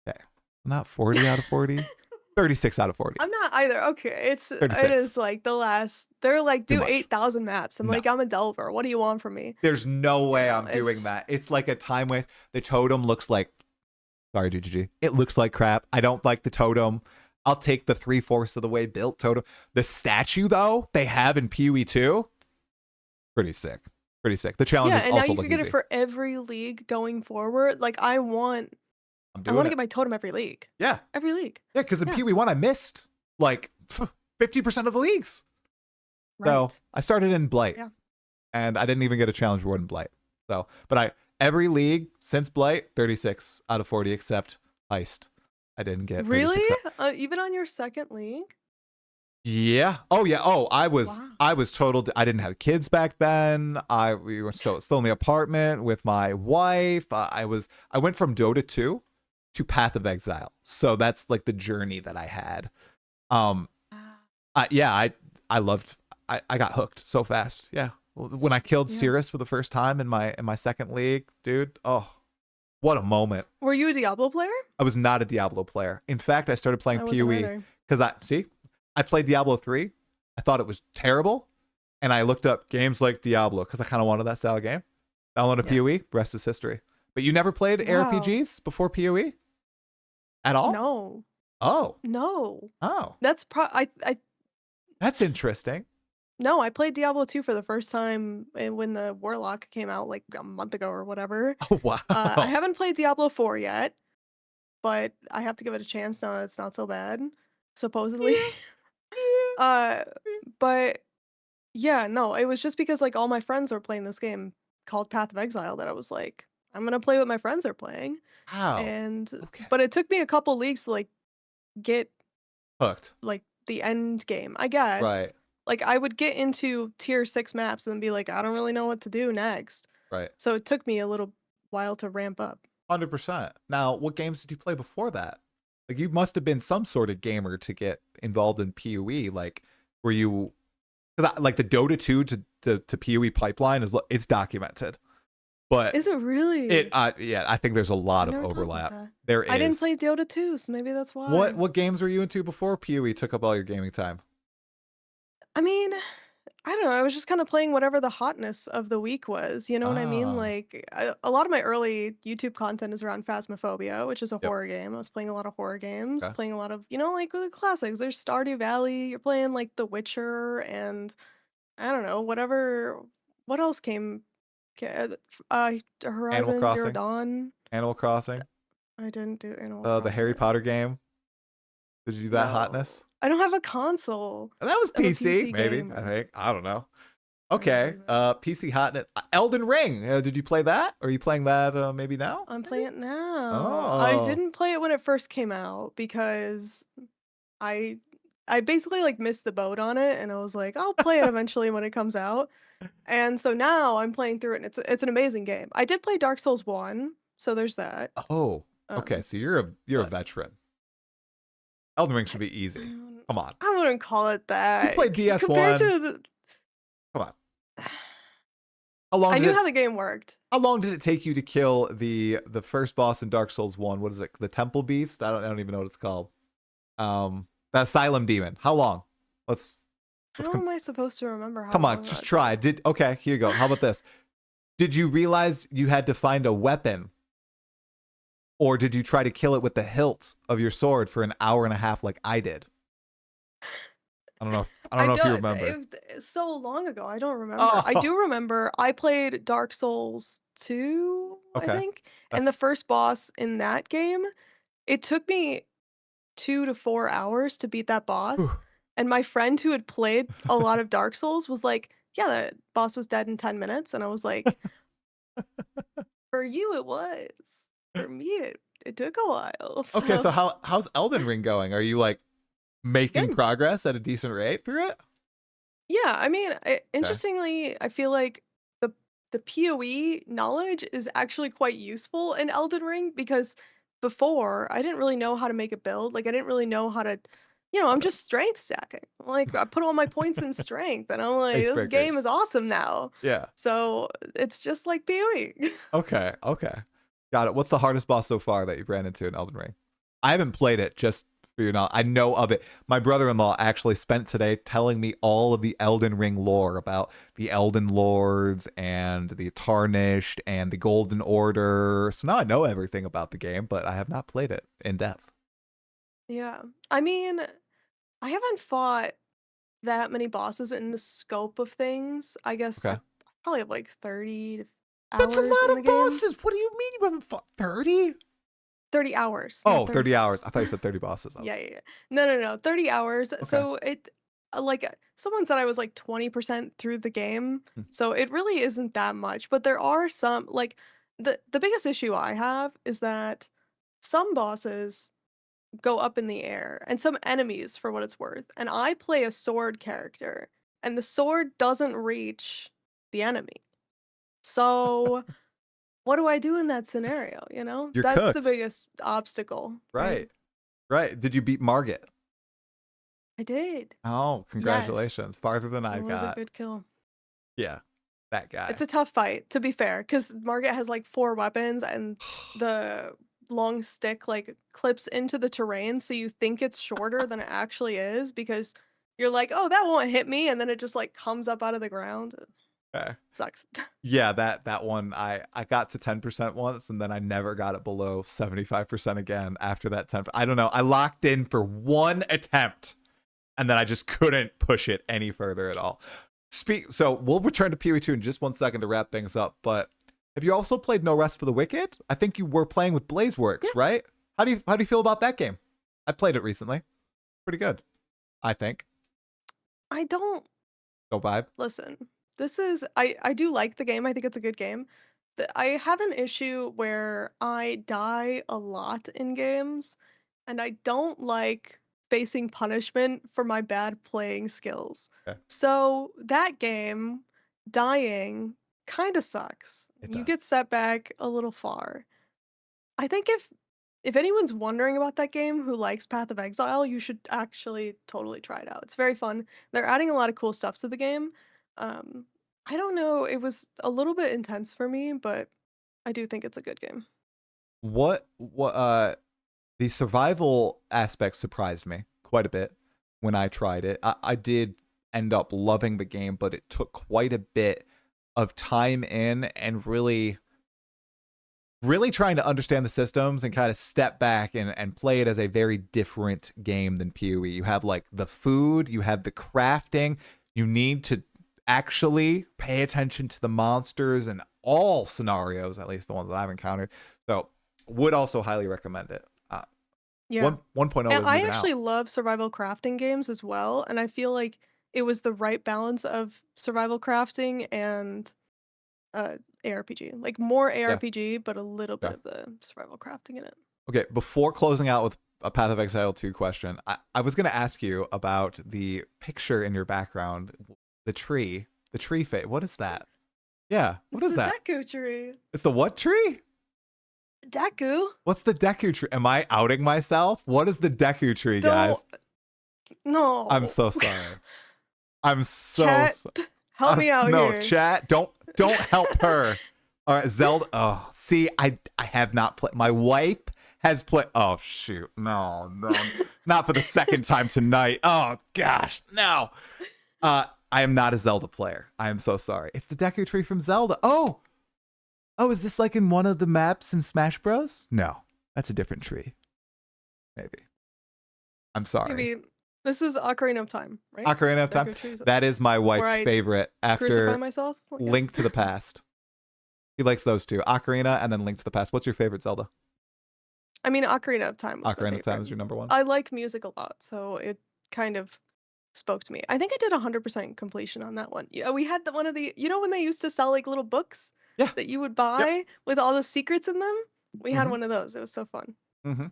okay, not 40 out of 40, 36 out of 40, I'm not either. Okay, it 36. is like the last. They're like Too do much. 8,000 maps. I'm No. like I'm a delver. What do you want from me? There's no You way know, I'm doing it's that. It's like a time waste. The totem looks like, sorry, GGG. It looks like crap. I don't like the totem. I'll take the 3/4 of the way built totem. The statue, though, they have in PoE 2, pretty sick. Pretty sick. The yeah, challenges and now also you look can get it easy. for every league going forward. Like I'm I doing want to it. get my totem every league. Yeah. Every league. Yeah, because in Yeah, PoE 1, I missed like 50% of the leagues. So right. I started in Blight. Yeah. And I didn't even get a challenge reward in Blight. So, but every league since Blight, 36 out of 40 except Heist. I didn't get Really? 36 out. Even on your second league? Yeah. Oh yeah. Oh, Wow. I was total. I didn't have kids back then. We were still in the apartment with my wife. I went from Dota 2 to Path of Exile. So that's like the journey that I had. Um Ah, yeah, I loved I got hooked so fast. Yeah. When I killed yeah. Cirrus for the first time in my second league, dude, oh, what a moment. Were you a Diablo player? I was not a Diablo player. In fact, I started playing I wasn't PoE either. because I played Diablo 3. I thought it was terrible. And I looked up games like Diablo because I kind of wanted that style of game. Downloaded Yeah. PoE, rest is history. But you never played Wow. ARPGs before PoE? At all? No. Oh. No. Oh. That's I That's interesting. no, I played Diablo 2 for the first time when the Warlock came out like a month ago or whatever. Oh wow. I haven't played Diablo 4 yet, but I have to give it a chance now that it's not so bad. supposedly. But yeah, no, it was just because like all my friends were playing this game called Path of Exile that I was like, I'm gonna play what my friends are playing. Wow. And Okay. but it took me a couple leagues to like get Hooked. like the end game, I guess. Right. Like I would get into tier 6 maps and then be like, I don't really know what to do next. Right. So it took me a little while to ramp up. 100%. Now, what games did you play before that? Like, you must have been some sort of gamer to get involved in PoE. Like, were you? Because like the Dota 2 to PoE pipeline it's documented, but Is it really? yeah, I think there's a lot I of never thought about overlap. that. There is. I didn't play Dota 2, so maybe that's why. What games were you into before PoE took up all your gaming time? I mean, I don't know. I was just kind of playing whatever the hotness of the week was. You know what I mean? Ah, Like, a lot of my early YouTube content is around Phasmophobia, which is a yep. horror game. I was playing a lot of horror games, Okay. playing a lot of, like the classics. There's Stardew Valley. You're playing like The Witcher, and I don't know, whatever. What else came? Animal Horizon Zero Crossing. Dawn. Animal Crossing. I didn't do Animal The Harry Crossing. Potter game. Did you do that hotness? I don't have a console. That was I'm a PC, PC maybe. gamer. I think. I don't know. Yeah, Okay. it was PC hotness. Elden Ring. Did you play that? Or are you playing that maybe now? I'm playing it now. I Oh. didn't play it when it first came out because I I basically like missed the boat on it and I was like, I'll play it eventually when it comes out. And so now I'm playing through it and it's an amazing game. I did play Dark Souls 1, so there's that. Oh. Okay, so you're a but- veteran. Elden Ring should be easy. Come on. I wouldn't call it that. played DS1. Compared to the Come on. How long I did knew it, how the game worked. how long did it take you to kill the first boss in Dark Souls 1? What is it? The Temple Beast? I don't even know what it's called. The Asylum Demon. How long? Let's How am I supposed to remember how come on, long just that try. took? Okay, here you go. How about this? Did you realize you had to find a weapon? Or did you try to kill it with the hilt of your sword for an hour and a half like I did? I don't know if you remember. It's so long ago. I don't remember. I Oh. do remember I played Dark Souls 2, Okay. I think. And the That's- first boss in that game, it took me 2 to 4 hours to beat that boss. Whew. And my friend who had played a lot of Dark Souls was like, yeah, that boss was dead in 10 minutes. And I was like, for you, it was. For me, it took a while. Okay, so how's Elden Ring going? Are you like making Good. progress at a decent rate through it? Yeah, I mean, interestingly, I feel like the PoE knowledge is actually quite useful in Elden Ring because before I didn't really know how to make a build. Like I didn't really know how to, I'm just strength stacking. Like I put all my points in strength, and I'm like, this game Icebreakers. is awesome now. Yeah. So it's just like PoE. Okay. Got it. What's the hardest boss so far that you've ran into in Elden Ring? I haven't played it, just for your knowledge. I know of it. My brother-in-law actually spent today telling me all of the Elden Ring lore about the Elden Lords and the Tarnished and the Golden Order. So now I know everything about the game, but I have not played it in depth. Yeah, I mean, I haven't fought that many bosses in the scope of things. I guess Okay. I probably have like 30 That's a hours lot in the of game. bosses. What do you mean you haven't fought 30? 30 hours. Oh, not 30 hours. bosses. I thought you said 30 bosses. Yeah. No. 30 hours. So it, someone said I was like 20% through the game. Hmm. So it really isn't that much. But there are some, like, the biggest issue I have is that some bosses go up in the air and some enemies, for what it's worth. And I play a sword character, and the sword doesn't reach the enemy. So. What do I do in that scenario? You're That's the cooked. biggest obstacle. Right. Did you beat Margit? I did. Oh, congratulations. Farther than I It was a got. good kill. Yeah. That guy. It's a tough fight, to be fair, because Margit has like 4 weapons and the long stick like clips into the terrain, so you think it's shorter than it actually is because you're like, oh, that won't hit me, and then it just like comes up out of the ground. Okay. Sucks. Yeah, that one I got to 10% once and then I never got it below 75% again after that 10. I don't know. I locked in for one attempt and then I just couldn't push it any further at all. So we'll return to PoE 2 in just 1 second to wrap things up, but have you also played No Rest for the Wicked? I think you were playing with Blazeworks, right? How do you feel about that game? I played it recently. pretty good, I think. I don't Go vibe. listen. This is I do like the game. I think it's a good game. I have an issue where I die a lot in games, and I don't like facing punishment for my bad playing skills. Okay. So that game, dying, kind of sucks. It You does. get set back a little far. I think if anyone's wondering about that game who likes Path of Exile, you should actually totally try it out. It's very fun. They're adding a lot of cool stuff to the game. Um, I don't know, it was a little bit intense for me, but I do think it's a good game. What the survival aspect surprised me quite a bit when I tried it. I did end up loving the game, but it took quite a bit of time in and really trying to understand the systems and kind of step back and play it as a very different game than PoE. You have like the food, you have the crafting, you need to actually pay attention to the monsters in all scenarios, at least the ones that I've encountered. So would also highly recommend it. Yeah. 1.0 And is I moving actually out. love survival crafting games as well, and I feel like it was the right balance of survival crafting and ARPG. Like more Yeah. ARPG, but a little bit Yeah. of the survival crafting in it. Okay, before closing out with a Path of Exile 2 question, I was going to ask you about the picture in your background, the tree face. What is that? Yeah, what It's is the that? Deku tree. It's the what tree? Deku? What's the Deku tree? Am I outing myself? What is the Deku tree, guys? No. I'm so sorry. I'm so Chat, help me out no, here. chat, don't help her. All right, Zelda. Oh, see, I have not played. My wife has played. Oh shoot, no, not for the second time tonight. Oh gosh, no. I am not a Zelda player. I am so sorry. It's the Deku tree from Zelda. Oh, is this like in one of the maps in Smash Bros? No, that's a different tree. Maybe. I'm sorry. Maybe this is Ocarina of Time, right? Ocarina of Time. That is my wife's I favorite Crucify after myself? Okay. Link to the Past. He likes those two. Ocarina and then Link to the Past. What's your favorite Zelda? I mean, Ocarina of Time was my Ocarina of Time favorite. is your number one? I like music a lot, so it kind of spoke to me. I think I did 100% completion on that one. Yeah, we had one of the, when they used to sell like little books Yeah. that you would buy with all the secrets in them? We had Mhm. one of those. It was so fun. Mm-hmm.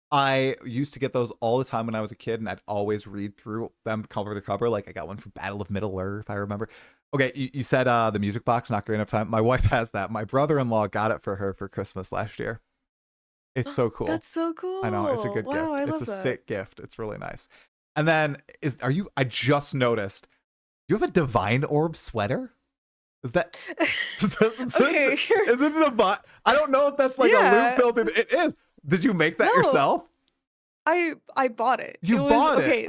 I used to get those all the time when I was a kid, and I'd always read through them cover to cover. Like I got one for Battle of Middle-earth, I remember. Okay, you said the music box, not Ocarina of Time. My wife has that. My brother-in-law got it for her for Christmas last year. It's so cool. That's so cool. I know, it's a good gift. Wow, I It's love a that. sick gift. It's really nice. And then I just noticed, you have a Divine Orb sweater? Is that Okay. is it a I don't know if that's like a Yeah. loop filter. It is. Did you make that No. yourself? I bought it. You It was, bought it. okay,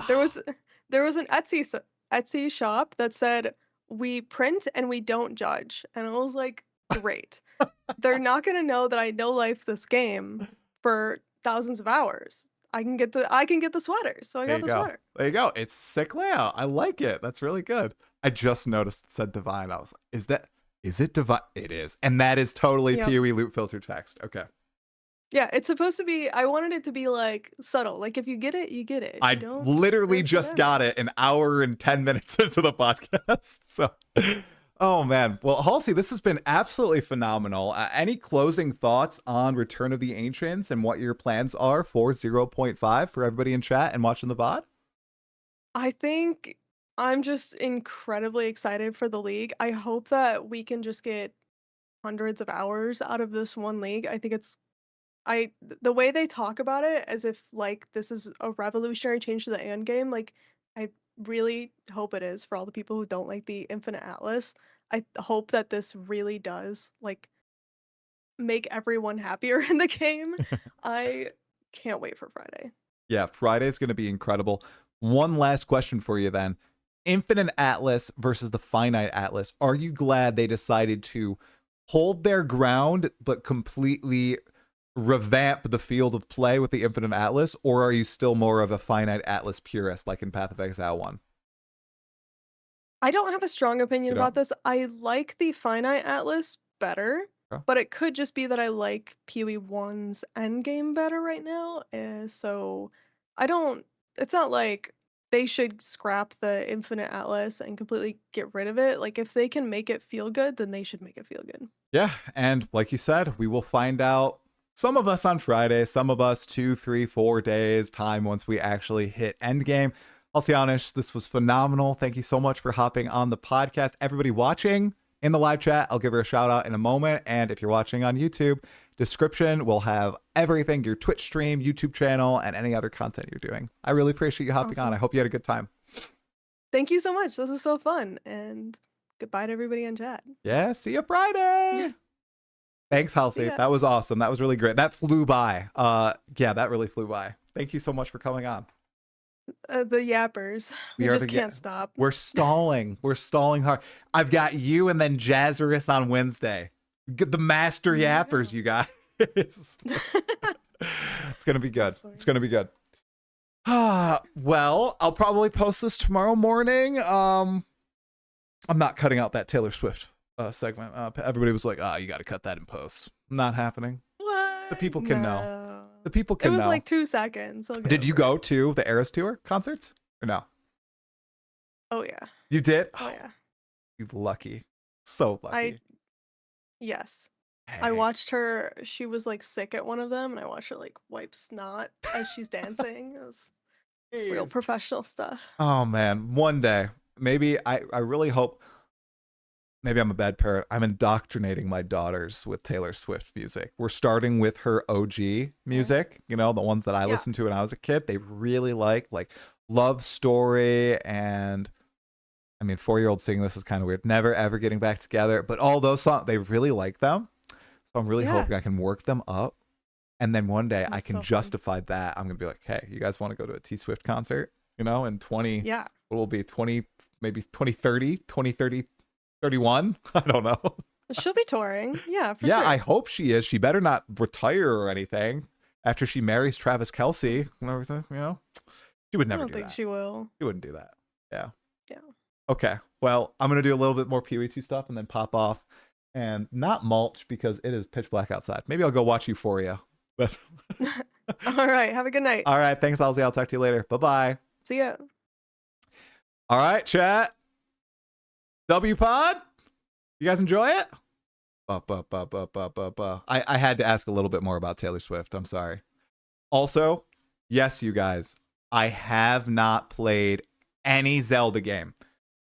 there was an Etsy shop that said we print and we don't judge. And I was like, great. They're not gonna know that I no life this game for thousands of hours. I can get the sweater. So I There got you the go. sweater. There you go. It's sick layout. I like it. That's really good. I just noticed it said Divine. I was like, is it Divine? It is. And that is totally Yep. PoE loop filter text. Okay. Yeah, it's supposed to be, I wanted it to be like subtle. Like if you get it, you get it. If I you don't, literally that's just whatever. got it an hour and 10 minutes into the podcast. So, oh man. Well, Halsey, this has been absolutely phenomenal. Any closing thoughts on Return of the Ancients and what your plans are for 0.5 for everybody in chat and watching the VOD? I think I'm just incredibly excited for the league. I hope that we can just get hundreds of hours out of this one league. I think the way they talk about it as if like this is a revolutionary change to the end game, like I really hope it is for all the people who don't like the Infinite Atlas. I hope that this really does like make everyone happier in the game. I can't wait for Friday. Yeah, Friday's going to be incredible. One last question for you then. Infinite Atlas versus the Finite Atlas. Are you glad they decided to hold their ground but completely revamp the field of play with the Infinite Atlas, or are you still more of a Finite Atlas purist like in Path of Exile 1? I don't have a strong opinion You about don't? this. I like the Finite Atlas better, Okay. but it could just be that I like PoE 1's endgame better right now. So I don't. it's not like they should scrap the Infinite Atlas and completely get rid of it. Like if they can make it feel good, then they should make it feel good. Yeah, and like you said, we will find out, some of us on Friday, some of us 2, 3, 4 days time once we actually hit endgame. Halcyonish, this was phenomenal. Thank you so much for hopping on the podcast. Everybody watching in the live chat, I'll give her a shout out in a moment. And if you're watching on YouTube, description will have everything, your Twitch stream, YouTube channel, and any other content you're doing. I really appreciate you hopping on. I hope you had a good time. Thank you so much. This was so fun. And goodbye to everybody in chat. Yeah, see you Friday. Thanks, Halsey. That was awesome. That was really great. That flew by. Yeah, that really flew by. Thank you so much for coming on. The yappers. We just can't stop. We're stalling. We're stalling hard. I've got you and then Jazzarus on Wednesday. The master yappers, you guys. It's gonna be good. It's gonna be good. Well, I'll probably post this tomorrow morning. I'm not cutting out that Taylor Swift segment. Everybody was like, you got to cut that in post. Not happening. What? The people can know. The people can know. It was like 2 seconds. Did you go to the Eras Tour concerts or no? Oh, yeah. You did? Oh, yeah. You lucky. So lucky. Yes. Hey. I watched her. She was like sick at one of them, and I watched her like wipe snot as she's dancing. It was real professional stuff. Oh, man. One day. Maybe I really hope. Maybe I'm a bad parent. I'm indoctrinating my daughters with Taylor Swift music. We're starting with her OG music, you know, the ones that I listened to when I was a kid. They really like Love Story, and I mean, 4-year-old singing this is kind of weird. Never Ever Getting Back Together, but all those songs, they really like them. So I'm really hoping I can work them up, and then one day I can justify that. I'm gonna be like, hey, you guys want to go to a T Swift concert? You know, in 20, what will it be 20, maybe 2030, 31? I don't know. She'll be touring. Yeah, for sure. I hope she is. She better not retire or anything after she marries Travis Kelce and everything, you know? She would never do that. I don't think she will. She wouldn't do that. Yeah. Yeah. Okay. Well, I'm going to do a little bit more PoE2 stuff and then pop off and not mulch because it is pitch black outside. Maybe I'll go watch Euphoria. But all right. Have a good night. All right. Thanks, Halsey. I'll talk to you later. Bye-bye. See ya. All right, chat. W-Pod? You guys enjoy it? I had to ask a little bit more about Taylor Swift. I'm sorry. Also, yes, you guys, I have not played any Zelda game,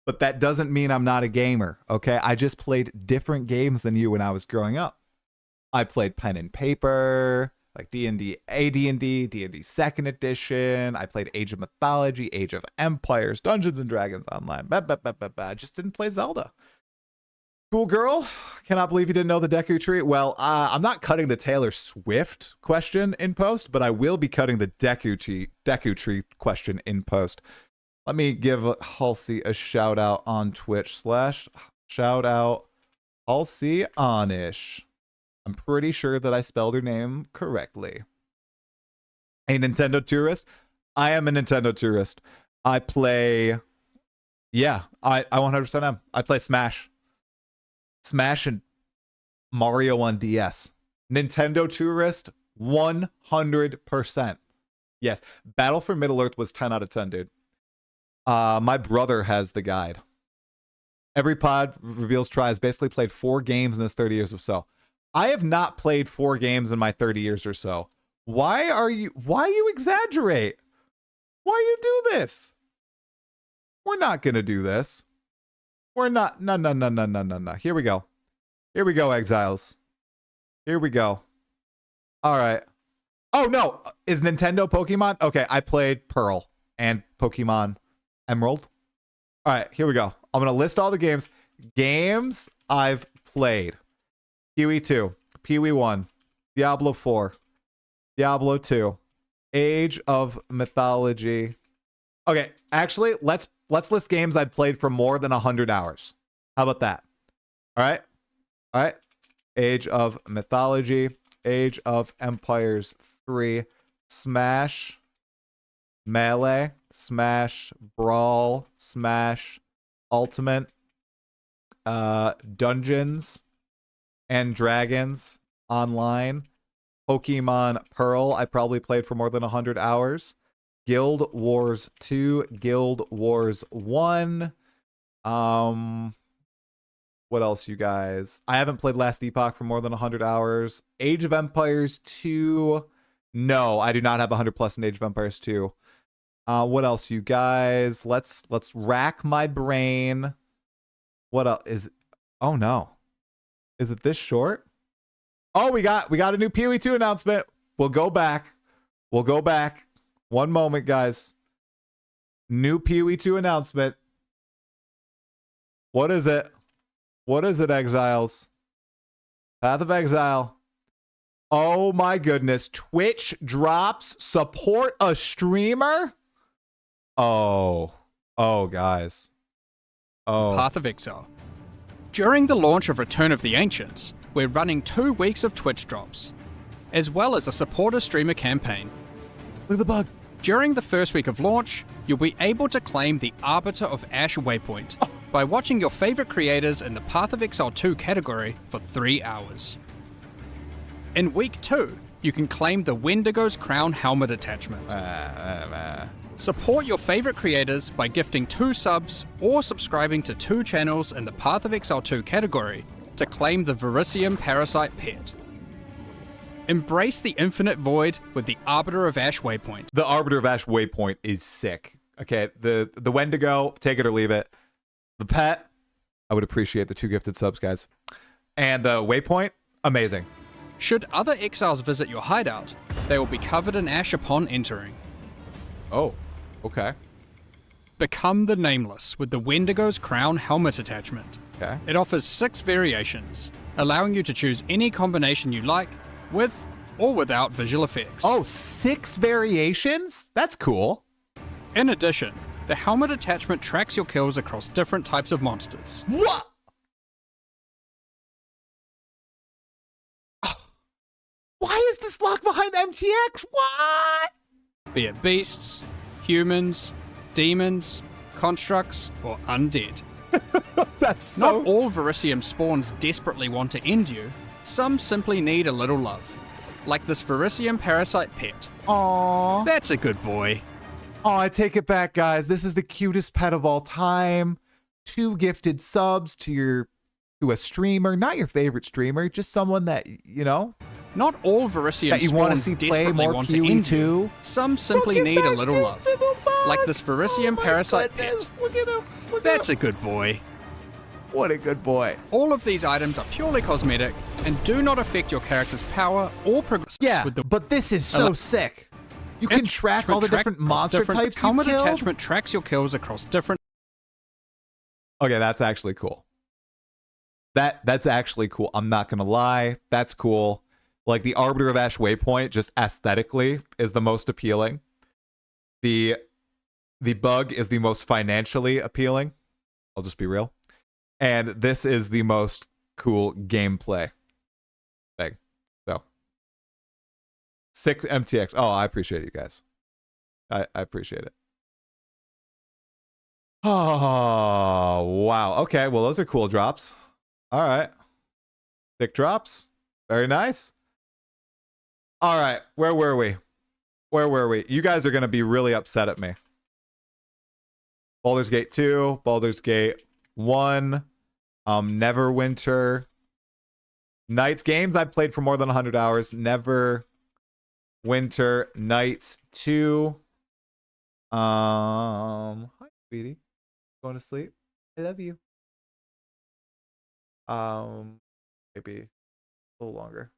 but that doesn't mean I'm not a gamer, okay? I just played different games than you when I was growing up. I played pen and paper, like D&D, AD&D, D&D 2nd Edition. I played Age of Mythology, Age of Empires, Dungeons and Dragons Online. I just didn't play Zelda. Cool girl. Cannot believe you didn't know the Deku Tree. Well, I'm not cutting the Taylor Swift question in post, but I will be cutting the Deku Tree question in post. Let me give Halsey a shout out on Twitch / shout out Halcyonish. I'm pretty sure that I spelled her name correctly. A Nintendo tourist? I am a Nintendo tourist. I play... Yeah, I 100% am. I play Smash. Smash and Mario on DS. Nintendo tourist, 100%. Yes, Battle for Middle-earth was 10 out of 10, dude. My brother has the guide. Every pod reveals tries basically played 4 games in his 30 years or so. I have not played 4 games in my 30 years or so. Why you exaggerate? Why you do this? We're not going to do this. We're not. No. Here we go. Here we go, Exiles. Here we go. All right. Oh, no. Is Nintendo Pokemon? Okay, I played Pearl and Pokemon Emerald. All right, here we go. I'm going to list all the games. Games I've played. PoE 2, PoE 1, Diablo 4, Diablo 2, Age of Mythology. Okay, actually, let's list games I've played for more than 100 hours. How about that? All right. Age of Mythology, Age of Empires 3, Smash, Melee, Smash, Brawl, Smash, Ultimate, Dungeons and Dragons Online, Pokemon Pearl. I probably played for more than 100 hours. Guild Wars 2, Guild Wars 1. What else, you guys? I haven't played Last Epoch for more than 100 hours. Age of Empires 2. No, I do not have 100 plus in Age of Empires 2. What else, you guys? Let's rack my brain. What else is? Oh no, is it this short? Oh, we got a new PoE 2 announcement. We'll go back. One moment, guys. New PoE 2 announcement. What is it? What is it, Exiles? Path of Exile. Oh my goodness. Twitch drops support a streamer? Oh, guys. Oh. Path of Exile. During the launch of Return of the Ancients, we're running 2 weeks of Twitch drops, as well as a supporter streamer campaign. Look at the bug. During the first week of launch, you'll be able to claim the Arbiter of Ash waypoint by watching your favorite creators in the Path of Exile 2 category for 3 hours. In week 2, you can claim the Wendigo's Crown helmet attachment. Support your favorite creators by gifting 2 subs or subscribing to 2 channels in the Path of Exile 2 category to claim the Verisium Parasite pet. Embrace the Infinite Void with the Arbiter of Ash waypoint. The Arbiter of Ash waypoint is sick. Okay, the Wendigo, take it or leave it. The pet, I would appreciate the 2 gifted subs, guys. And the waypoint, amazing. Should other exiles visit your hideout, they will be covered in ash upon entering. Oh, okay. Become the Nameless with the Wendigo's Crown helmet attachment. Okay. It offers 6 variations, allowing you to choose any combination you like, with or without visual effects. Oh, 6 variations? That's cool. In addition, the helmet attachment tracks your kills across different types of monsters. What? Oh. Why is this locked behind MTX? What? Be it beasts, humans, demons, constructs, or undead. That's so... Not all Verisium spawns desperately want to end you. Some simply need a little love. Like this Verisium Parasite pet. Aww. That's a good boy. Oh, I take it back, guys. This is the cutest pet of all time. 2 gifted subs to a streamer, not your favorite streamer, just someone that, you know, Not all Verisium that you want to spawns see play desperately more want to end you. PoE2. Some simply need a little love. Like this Verisium Parasite pet. Look at him. Look That's at a him. good boy. What a good boy. All of these items are purely cosmetic and do not affect your character's power or progress Yeah, with the but this is so sick. You can track all the different monster types you helmet killed. attachment tracks your kills across different. Okay, that's actually cool. That's actually cool. I'm not gonna lie, that's cool. Like the Arbiter of Ash waypoint, just aesthetically, is the most appealing. The bug is the most financially appealing. I'll just be real. And this is the most cool gameplay thing. So, sick MTX. Oh, I appreciate you guys. I appreciate it. Oh, wow. Okay, well, those are cool drops. All right. Thick drops. Very nice. All right, where were we? Where were we? You guys are going to be really upset at me. Baldur's Gate 2, Baldur's Gate 1, Neverwinter. Nights games I've played for more than 100 hours. Neverwinter Nights 2. Hi, sweetie. Going to sleep? I love you. Maybe a little longer.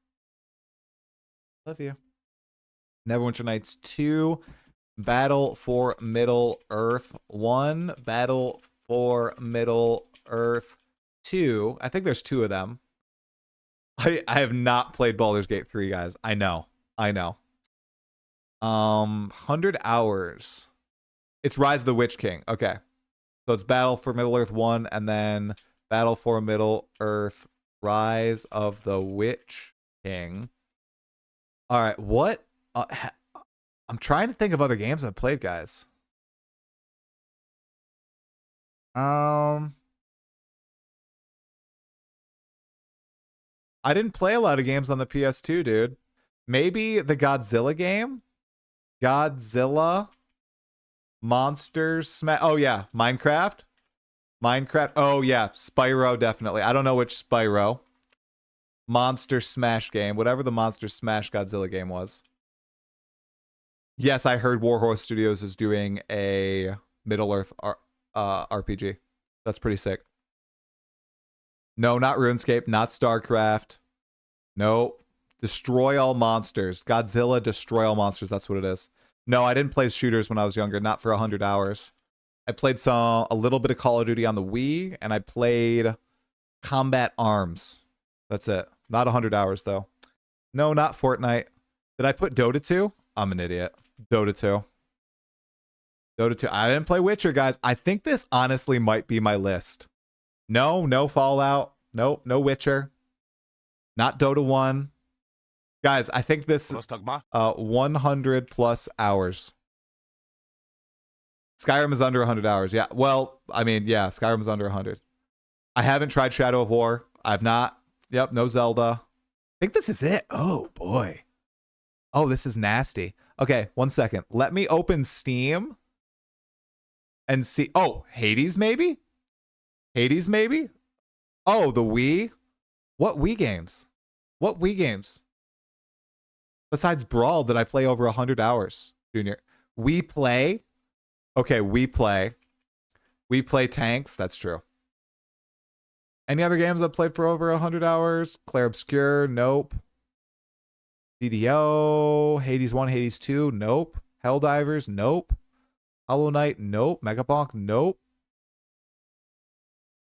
Love you. Neverwinter Nights 2. Battle for Middle Earth 1. Battle for Middle Earth 2. I think there's 2 of them. I have not played Baldur's Gate 3, guys. I know. 100 hours. It's Rise of the Witch King. Okay. So it's Battle for Middle Earth 1 and then Battle for Middle Earth Rise of the Witch King. All right, what? I'm trying to think of other games I've played, guys. I didn't play a lot of games on the PS2, dude. Maybe the Godzilla game? Godzilla Monsters Smash. Oh, yeah. Minecraft. Minecraft. Oh, yeah. Spyro, definitely. I don't know which Spyro. Monster Smash game. Whatever the Monster Smash Godzilla game was. Yes, I heard Warhorse Studios is doing a Middle-earth RPG. That's pretty sick. No, not RuneScape. Not StarCraft. No. Destroy All Monsters. Godzilla Destroy All Monsters. That's what it is. No, I didn't play shooters when I was younger. Not for 100 hours. I played a little bit of Call of Duty on the Wii, and I played Combat Arms. That's it. Not 100 hours, though. No, not Fortnite. Did I put Dota 2? I'm an idiot. Dota 2. Dota 2. I didn't play Witcher, guys. I think this honestly might be my list. No Fallout. No Witcher. Not Dota 1. Guys, I think this is 100 plus hours. Skyrim is under 100 hours. Yeah, well, I mean, yeah, Skyrim is under 100. I haven't tried Shadow of War. I've not. Yep, no Zelda. I think this is it. Oh, boy. Oh, this is nasty. Okay, 1 second. Let me open Steam and see. Oh, Hades, maybe? Hades, maybe? Oh, the Wii? What Wii games? What Wii games? Besides Brawl, did I play over 100 hours, Junior? We play? Okay, we play. We play tanks. That's true. Any other games I've played for over 100 hours? Claire Obscure? Nope. DDO? Hades 1, Hades 2? Nope. Helldivers? Nope. Hollow Knight? Nope. Megabonk? Nope.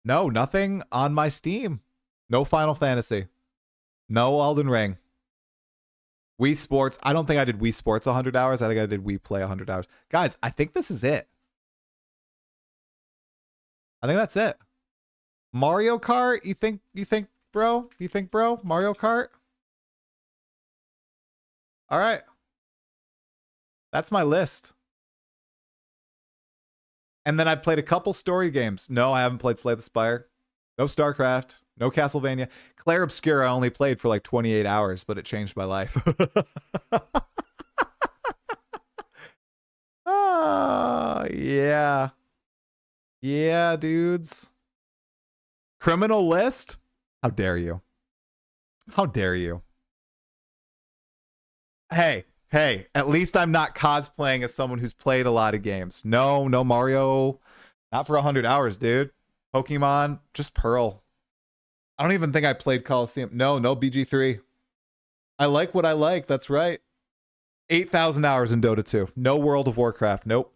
No, nothing on my Steam. No Final Fantasy. No Elden Ring. Wii Sports. I don't think I did Wii Sports 100 hours. I think I did Wii Play 100 hours. Guys, I think this is it. I think that's it. Mario Kart? You think, bro? You think, bro? Mario Kart? All right. That's my list. And then I played a couple story games. No, I haven't played Slay the Spire. No StarCraft. No Castlevania. Claire Obscura I only played for like 28 hours, but it changed my life. Yeah. Yeah, dudes. Criminal List? How dare you? How dare you? Hey, at least I'm not cosplaying as someone who's played a lot of games. No Mario. Not for 100 hours, dude. Pokemon, just Pearl. I don't even think I played Coliseum. No BG3. I like what I like. That's right. 8,000 hours in Dota 2. No World of Warcraft. Nope.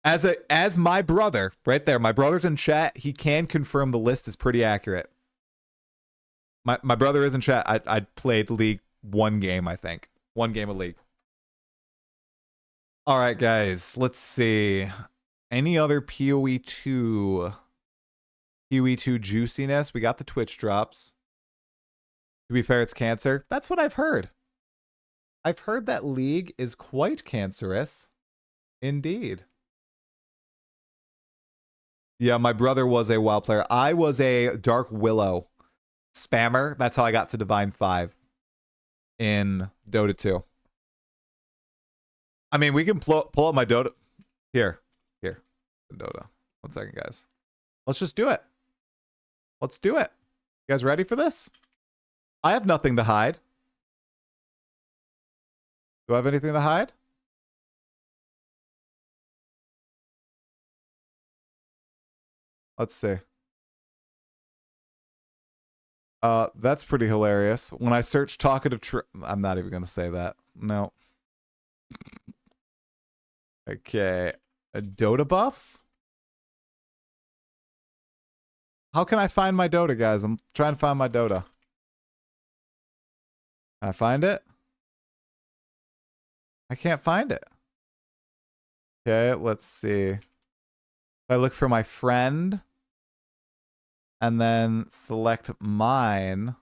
As my brother, right there, my brother's in chat. He can confirm the list is pretty accurate. My brother is in chat. I played League one game, I think. One game of League. All right, guys. Let's see. Any other PoE 2 juiciness? We got the Twitch drops. To be fair, it's cancer. That's what I've heard. I've heard that League is quite cancerous. Indeed. Yeah, my brother was a WoW player. I was a Dark Willow spammer. That's how I got to Divine 5 in Dota 2. I mean, we can pull up my Dota. Here. Dota. 1 second, guys. Let's just do it. Let's do it. You guys ready for this? I have nothing to hide. Do I have anything to hide? Let's see. That's pretty hilarious. When I search Talkative, I'm not even gonna say that. No. Okay. A Dota buff? How can I find my Dota, guys? I'm trying to find my Dota. Can I find it? I can't find it. Okay, let's see. If I look for my friend and then select mine.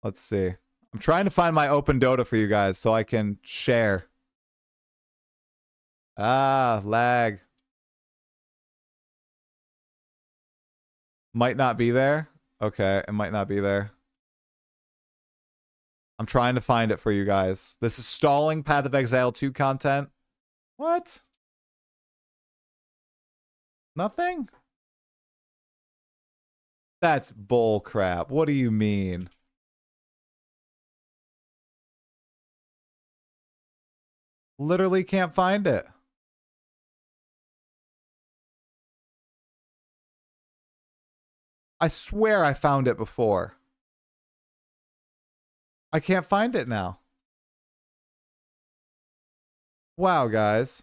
Let's see. I'm trying to find my open Dota for you guys so I can share. Ah, lag. Might not be there. Okay, it might not be there. I'm trying to find it for you guys. This is stalling Path of Exile 2 content. What? Nothing? That's bull crap. What do you mean? Literally can't find it. I swear I found it before. I can't find it now. Wow, guys.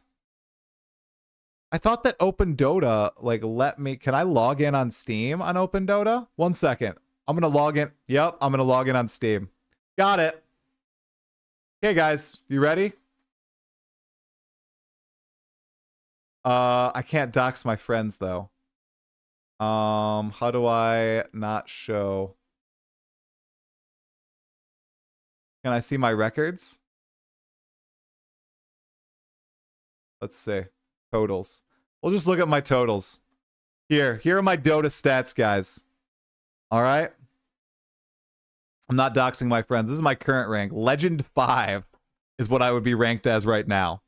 I thought that Open Dota, like, let me... Can I log in on Steam on Open Dota? 1 second. I'm going to log in. Yep, I'm going to log in on Steam. Got it. Okay, guys. You ready? I can't dox my friends, though. How do I not show? Can I see my records? Let's see. Totals. We'll just look at my totals. Here are my Dota stats, guys. All right. I'm not doxing my friends. This is my current rank. Legend 5 is what I would be ranked as right now.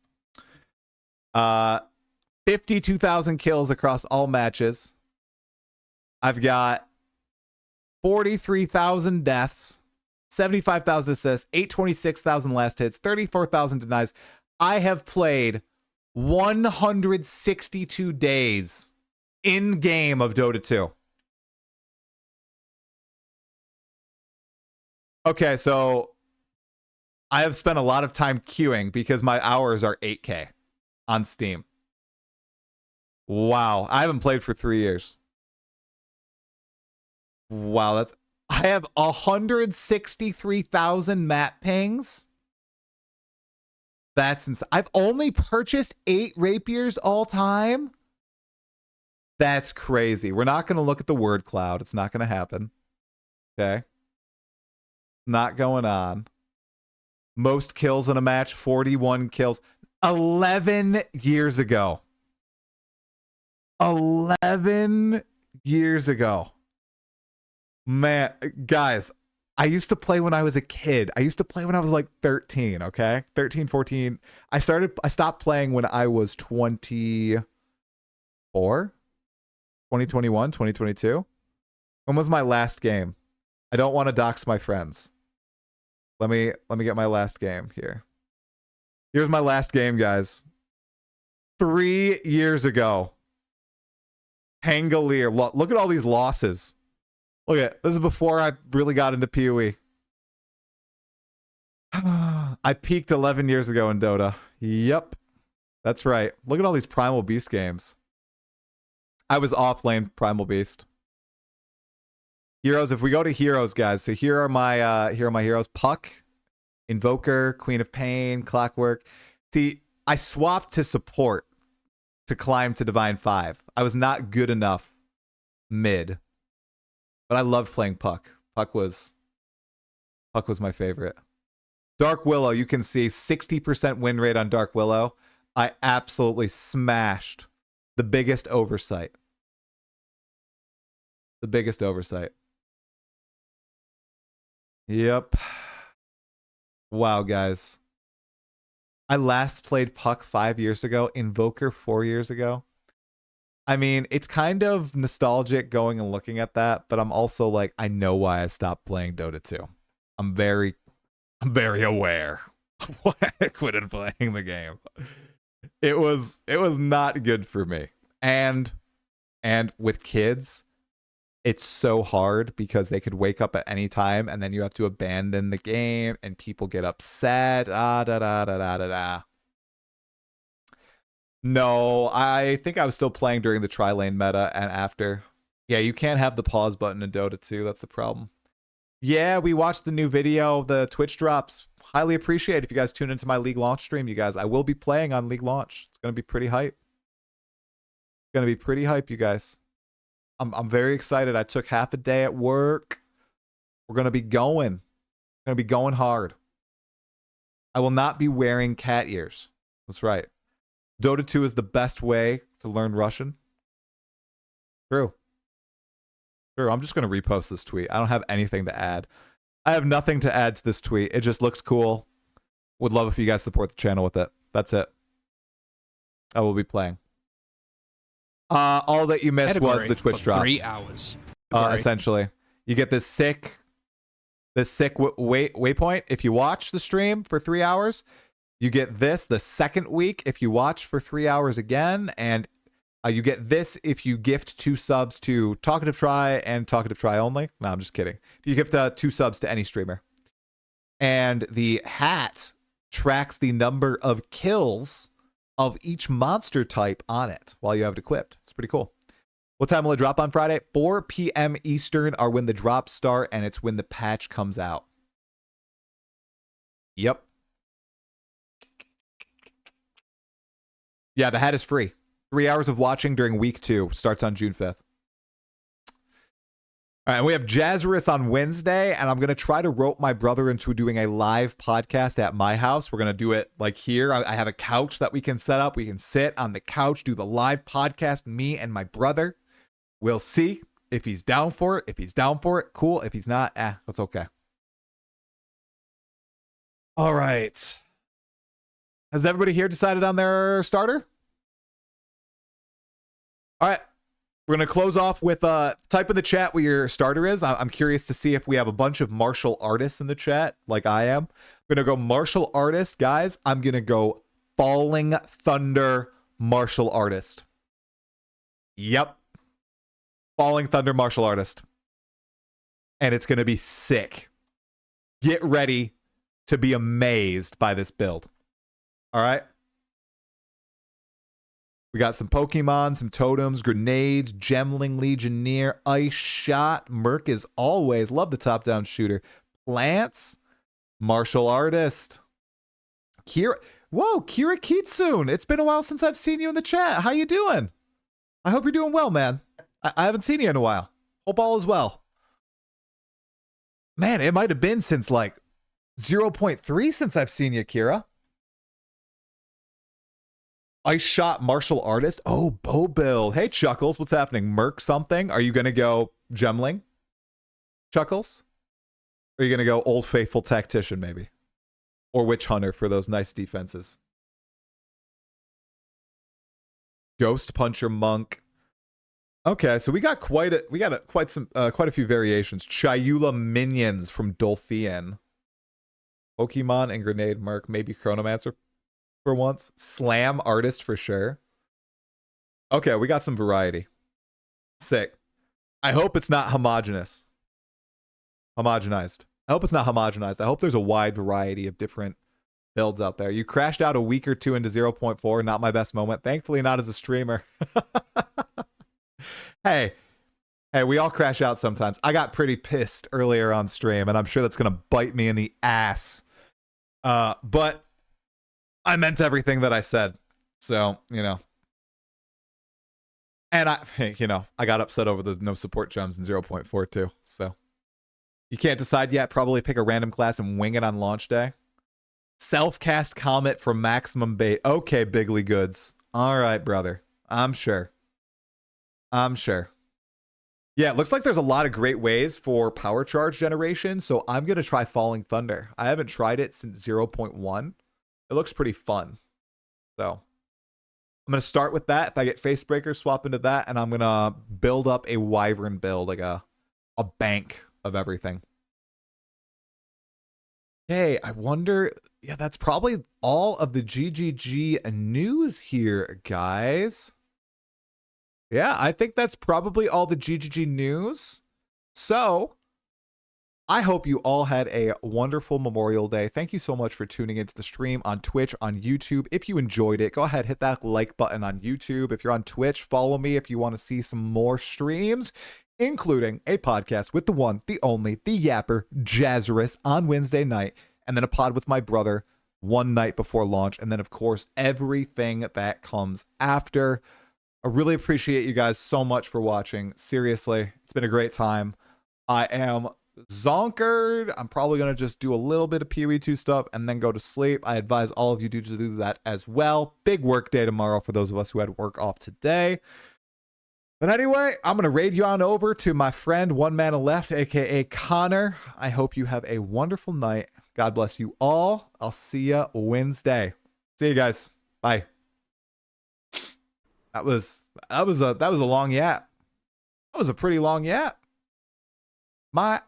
52,000 kills across all matches. I've got 43,000 deaths, 75,000 assists, 826,000 last hits, 34,000 denies. I have played 162 days in game of Dota 2. Okay, so I have spent a lot of time queuing because my hours are 8K on Steam. Wow, I haven't played for 3 years. Wow, that's... I have 163,000 map pings. That's insane. I've only purchased 8 rapiers all time. That's crazy. We're not going to look at the word cloud. It's not going to happen. Okay. Not going on. Most kills in a match, 41 kills. 11 years ago. 11 years ago. Man, guys, I used to play when I was a kid. I used to play when I was like 13, okay? 13, 14. I stopped playing when I was 24, 2021, 2022. When was my last game? I don't want to dox my friends. Let me get my last game here. Here's my last game, guys. 3 years ago. Pangolier. Look at all these losses. Look at this is before I really got into PoE. I peaked 11 years ago in Dota. Yep. That's right. Look at all these Primal Beast games. I was off lane Primal Beast. Heroes, if we go to heroes, guys. So here are my heroes. Puck, Invoker, Queen of Pain, Clockwork. See, I swapped to support to climb to Divine 5. I was not good enough mid. But I loved playing Puck. Puck was my favorite. Dark Willow, you can see 60% win rate on Dark Willow. I absolutely smashed the biggest oversight. The biggest oversight. Yep. Wow, guys. I last played Puck 5 years ago. Invoker 4 years ago. I mean, it's kind of nostalgic going and looking at that, but I'm also like, I know why I stopped playing Dota 2. I'm very aware of why I quit playing the game. It was not good for me. And with kids, it's so hard because they could wake up at any time and then you have to abandon the game and people get upset. No, I think I was still playing during the tri-lane meta and after. Yeah, you can't have the pause button in Dota 2. That's the problem. Yeah, we watched the new video, the Twitch drops. Highly appreciate it if you guys tune into my League launch stream, you guys. I will be playing on League launch. It's going to be pretty hype. It's going to be pretty hype, you guys. I'm very excited. I took half a day at work. We're going to be going. Going to be going hard. I will not be wearing cat ears. That's right. Dota 2 is the best way to learn Russian. True. I'm just going to repost this tweet. I don't have anything to add. I have nothing to add to this tweet. It just looks cool. Would love if you guys support the channel with it. That's it. I will be playing. All that you missed was the Twitch for drops. 3 hours. Essentially, you get this sick waypoint if you watch the stream for 3 hours. You get this the second week if you watch for 3 hours again, and you get this if you gift 2 subs to Talkative Try and Talkative Try only. No, I'm just kidding. If you gift 2 subs to any streamer, and the hat tracks the number of kills of each monster type on it while you have it equipped. It's pretty cool. What time will it drop on Friday? 4 p.m. Eastern are when the drops start, and it's when the patch comes out. Yep. Yeah, the hat is free. 3 hours of watching during week 2 starts on June 5th. All right, and we have Jazzerus on Wednesday, and I'm going to try to rope my brother into doing a live podcast at my house. We're going to do it like here. I have a couch that we can set up. We can sit on the couch, do the live podcast, me and my brother. We'll see if he's down for it. If he's down for it, cool. If he's not, that's okay. All right. Has everybody here decided on their starter? All right. We're going to close off with type in the chat what your starter is. I'm curious to see if we have a bunch of martial artists in the chat like I am. I'm going to go martial artist, guys. I'm going to go Falling Thunder martial artist. Yep. Falling Thunder martial artist. And it's going to be sick. Get ready to be amazed by this build. All right. We got some Pokemon, some totems, grenades, Gemling, Legionnaire, Ice Shot, Merc as always. Love the top-down shooter. Plants, martial artist. Kira Kitsune. It's been a while since I've seen you in the chat. How you doing? I hope you're doing well, man. I haven't seen you in a while. Hope all is well. Man, it might have been since like 0.3 since I've seen you, Kira. Ice Shot martial artist. Oh, Bow Build. Hey, Chuckles, what's happening? Merc something? Are you going to go Gemling? Chuckles? Or are you going to go Old Faithful Tactician, maybe? Or Witch Hunter for those nice defenses? Ghost Puncher Monk. Okay, so we got quite a few variations. Chayula Minions from Dolphian. Pokemon and Grenade Merc, maybe Chronomancer for once. Slam artist for sure. Okay, we got some variety. Sick. I hope it's not homogenized. I hope it's not homogenized. I hope there's a wide variety of different builds out there. You crashed out a week or two into 0.4. Not my best moment. Thankfully, not as a streamer. Hey, we all crash out sometimes. I got pretty pissed earlier on stream, and I'm sure that's going to bite me in the ass. But I meant everything that I said. So, and I got upset over the no support gems in 0.4 too. So you can't decide yet. Probably pick a random class and wing it on launch day. Self-cast Comet for maximum bait. Okay, Bigly Goods. All right, brother. I'm sure. Yeah, it looks like there's a lot of great ways for power charge generation. So I'm going to try Falling Thunder. I haven't tried it since 0.1. It looks pretty fun. So I'm going to start with that. If I get Facebreaker, swap into that. And I'm going to build up a Wyvern build, like a bank of everything. Okay, I wonder... Yeah, that's probably all of the GGG news here, guys. Yeah, I think that's probably all the GGG news. So, I hope you all had a wonderful Memorial Day. Thank you so much for tuning into the stream on Twitch, on YouTube. If you enjoyed it, go ahead, hit that like button on YouTube. If you're on Twitch, follow me if you want to see some more streams, including a podcast with the one, the only, the Yapper, Jazzerus on Wednesday night, and then a pod with my brother one night before launch, and then, of course, everything that comes after. I really appreciate you guys so much for watching. Seriously, it's been a great time. I am zonkered. I'm probably going to just do a little bit of PoE2 stuff and then go to sleep. I advise all of you to do that as well. Big work day tomorrow for those of us who had work off today. But anyway, I'm going to raid you on over to my friend One Mana Left, aka Connor. I hope you have a wonderful night. God bless you all. I'll see you Wednesday. See you guys. Bye. That was a long yap. That was a pretty long yap. My